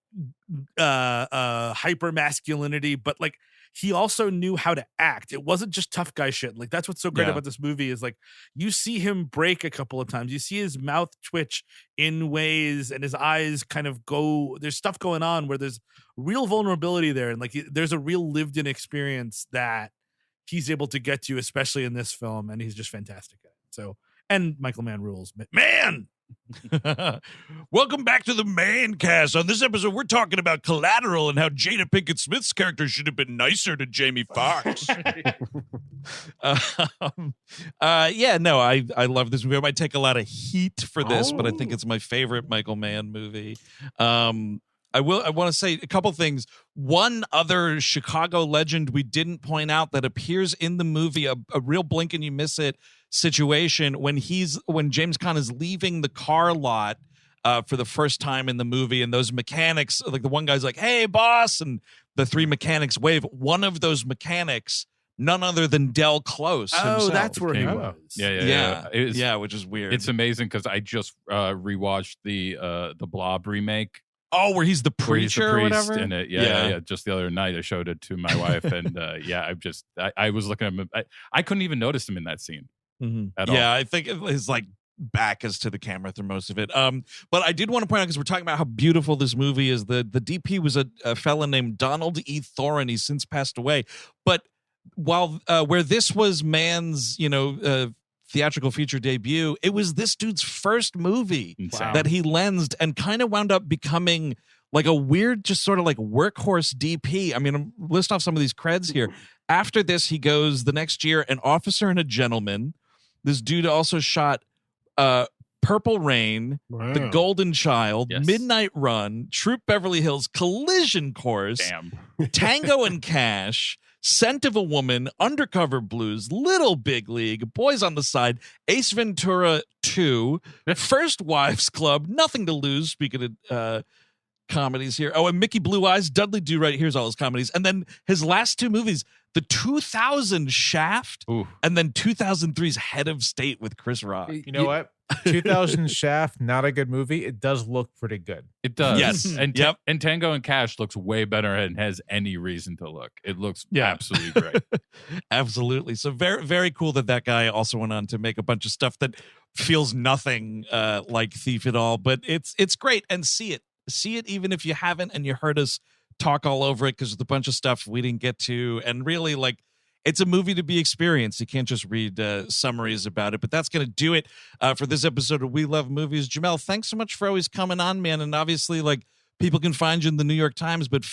hyper masculinity, but like he also knew how to act. It wasn't just tough guy shit. Like that's what's so great Yeah. about this movie is like you see him break a couple of times. You see his mouth twitch in ways and his eyes kind of go. There's stuff going on where there's real vulnerability there, and like there's a real lived in experience that he's able to get to, especially in this film, and he's just fantastic at it. So, and Michael Mann rules. Man. Welcome back to the Man Cast. On this episode, we're talking about Collateral and how Jada Pinkett Smith's character should have been nicer to Jamie Foxx. I love this movie. I might take a lot of heat for this, but I think it's my favorite Michael Mann movie. I want to say a couple things. One other Chicago legend we didn't point out that appears in the movie, a real blink and you miss it situation when James Caan is leaving the car lot for the first time in the movie, and those mechanics, like the one guy's like, "Hey, boss," and the three mechanics wave. One of those mechanics, none other than Del Close himself. Oh, that's where he King. was. Yeah. Which is weird. It's amazing because I just rewatched the Blob remake. Oh, where he's the Where he's the preacher or priest whatever? in it. Yeah. Just the other night, I showed it to my wife, and I was looking at him. I couldn't even notice him in that scene at all. Yeah, I think his like back is to the camera through most of it. But I did want to point out, because we're talking about how beautiful this movie is, the DP was a fella named Donald E. Thorin. He's since passed away. But while where this was Mann's, theatrical feature debut, it was this dude's first movie Insane. that he lensed and kind of wound up becoming like a weird, just sort of like workhorse DP. I mean, list off some of these creds here. After this, he goes the next year, An Officer and a Gentleman. This dude also shot Purple Rain, The Golden Child, Yes. Midnight Run, Troop Beverly Hills, Collision Course, Damn. Tango and Cash, Scent of a Woman, Undercover Blues, Little Big League, Boys on the Side, Ace Ventura 2, First Wives Club, Nothing to Lose, speaking of comedies here. Oh, and Mickey Blue Eyes, Dudley Do Right, here's all his comedies. And then his last two movies, the 2000 Shaft, Ooh. and then 2003's Head of State with Chris Rock. You know what? 2000 Shaft, not a good movie. It does look pretty good. It does. Yes. And Yep. and Tango and Cash looks way better and has any reason to look. It looks Yeah. absolutely great. Absolutely. So very, very cool that guy also went on to make a bunch of stuff that feels nothing like Thief at all, but it's great. And see it even if you haven't, and you heard us talk all over it because there's a bunch of stuff we didn't get to, and really like it's a movie to be experienced. You can't just read summaries about it. But that's going to do it for this episode of We Love Movies. Jamelle, thanks so much for always coming on, man. And obviously, like, people can find you in the New York Times, but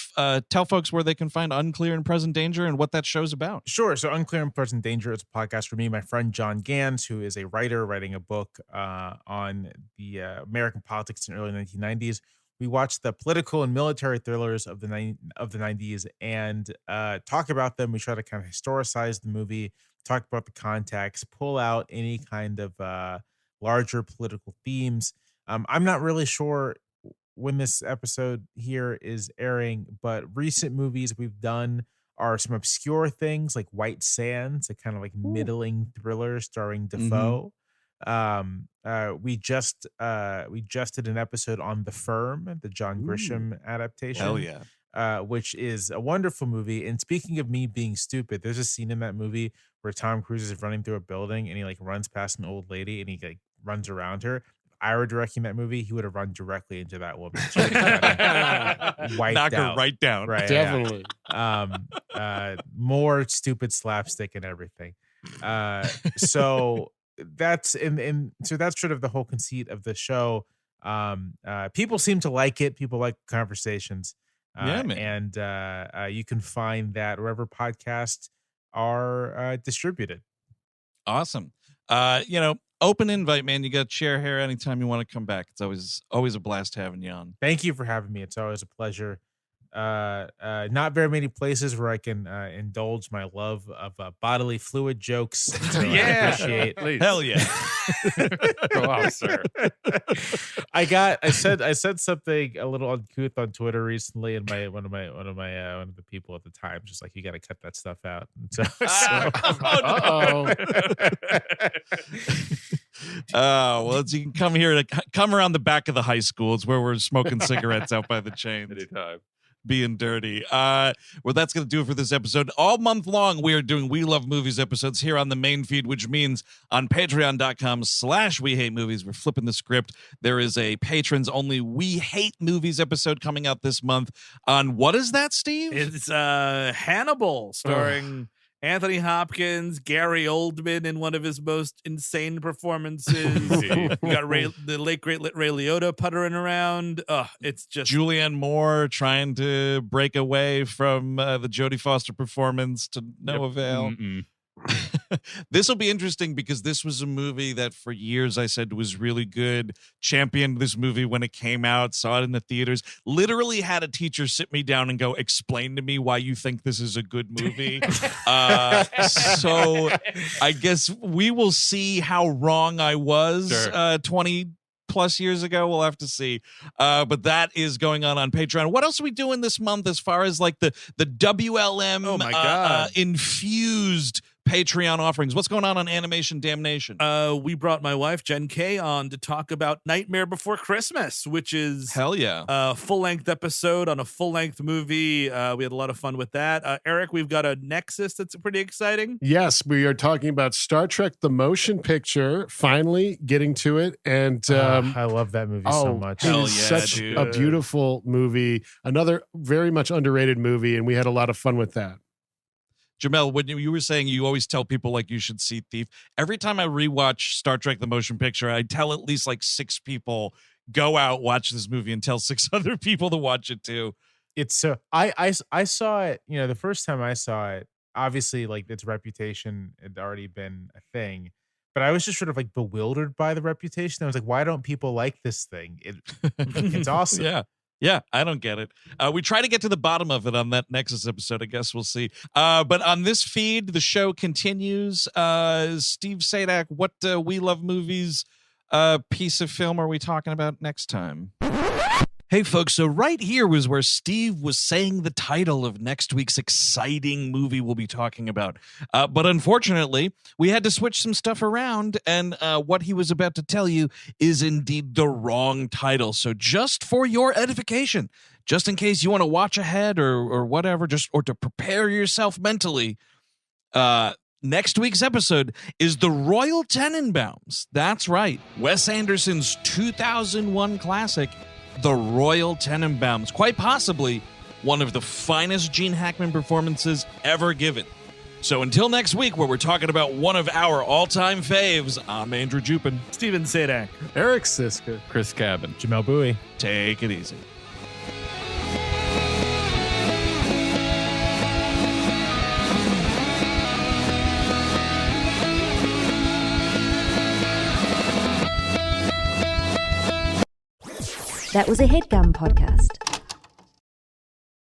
tell folks where they can find Unclear and Present Danger and what that show's about. Sure. So Unclear and Present Danger is a podcast for me, my friend John Gans, who is a writer writing a book on the American politics in the early 1990s. We watch the political and military thrillers of the 90s and talk about them. We try to kind of historicize the movie, talk about the context, pull out any kind of larger political themes. I'm not really sure when this episode here is airing, but recent movies we've done are some obscure things like White Sands, a kind of like middling thriller starring Defoe. We just did an episode on The Firm, the John Grisham adaptation. Hell yeah. Which is a wonderful movie. And speaking of me being stupid, there's a scene in that movie where Tom Cruise is running through a building and he like runs past an old lady and he like runs around her. If I were directing that movie, he would have run directly into that woman. She would have gotten wiped Knock her out. right down. Right, Definitely. more stupid slapstick and everything. So that's so that's sort of the whole conceit of the show. People seem to like it. People like conversations. Yeah, man. And you can find that wherever podcasts are distributed. Awesome. open invite, man. You got chair hair anytime you want to come back. It's always a blast having you on. Thank you for having me. It's always a pleasure. Not very many places where I can indulge my love of bodily fluid jokes. So I appreciate. Please. Hell yeah. Go off, sir. I said something a little uncouth on Twitter recently, and one of the people at the time was just like, you got to cut that stuff out. And so, well, you can come here to come around the back of the high school. It's where we're smoking cigarettes out by the chains. Anytime. Being dirty. Well, that's going to do it for this episode. All month long, we are doing We Love Movies episodes here on the main feed, which means on patreon.com/We Hate Movies, we're flipping the script. There is a patrons only We Hate Movies episode coming out this month on, what is that, Steve? It's Hannibal, starring Anthony Hopkins, Gary Oldman in one of his most insane performances. We got the late great Ray Liotta puttering around. It's just Julianne Moore trying to break away from the Jodie Foster performance to no avail. This will be interesting because this was a movie that for years I said was really good. Championed this movie when it came out, saw it in the theaters. Literally had a teacher sit me down and go, explain to me why you think this is a good movie. So I guess we will see how wrong I was. Sure. 20 plus years ago. We'll have to see. But that is going on Patreon. What else are we doing this month as far as like the WLM Oh my God. Infused Patreon offerings? What's going on Animation Damnation? We brought my wife Jen K on to talk about Nightmare Before Christmas, which is Hell yeah. a full-length episode on a full-length movie. We had a lot of fun with that. Eric, we've got a Nexus that's pretty exciting. Yes, we are talking about Star Trek: The Motion Picture. Finally getting to it, and I love that movie so much. It Hell is yeah, such dude. a beautiful movie. Another very much underrated movie, and we had a lot of fun with that. Jamelle, when you were saying you always tell people like you should see Thief, every time I rewatch Star Trek: The Motion Picture, I tell at least like 6 people, go out, watch this movie, and tell 6 other people to watch it too. It's so I saw it, the first time I saw it, obviously like its reputation had already been a thing, but I was just sort of like bewildered by the reputation. I was like, why don't people like this thing? It's awesome. Yeah, I don't get it. We try to get to the bottom of it on that Nexus episode. I guess we'll see. But on this feed, the show continues. Steve Sadak, what We Love Movies piece of film are we talking about next time? Hey, folks, so right here was where Steve was saying the title of next week's exciting movie we'll be talking about. But unfortunately, we had to switch some stuff around, and what he was about to tell you is indeed the wrong title. So just for your edification, just in case you want to watch ahead or whatever, or to prepare yourself mentally, next week's episode is The Royal Tenenbaums. That's right. Wes Anderson's 2001 classic, The Royal Tenenbaums, quite possibly one of the finest Gene Hackman performances ever given. So until next week, where we're talking about one of our all-time faves, I'm Andrew Jupin. Steven Sadak. Eric Siska. Chris Cabin. Jamelle Bouie. Take it easy. That was a HeadGum podcast.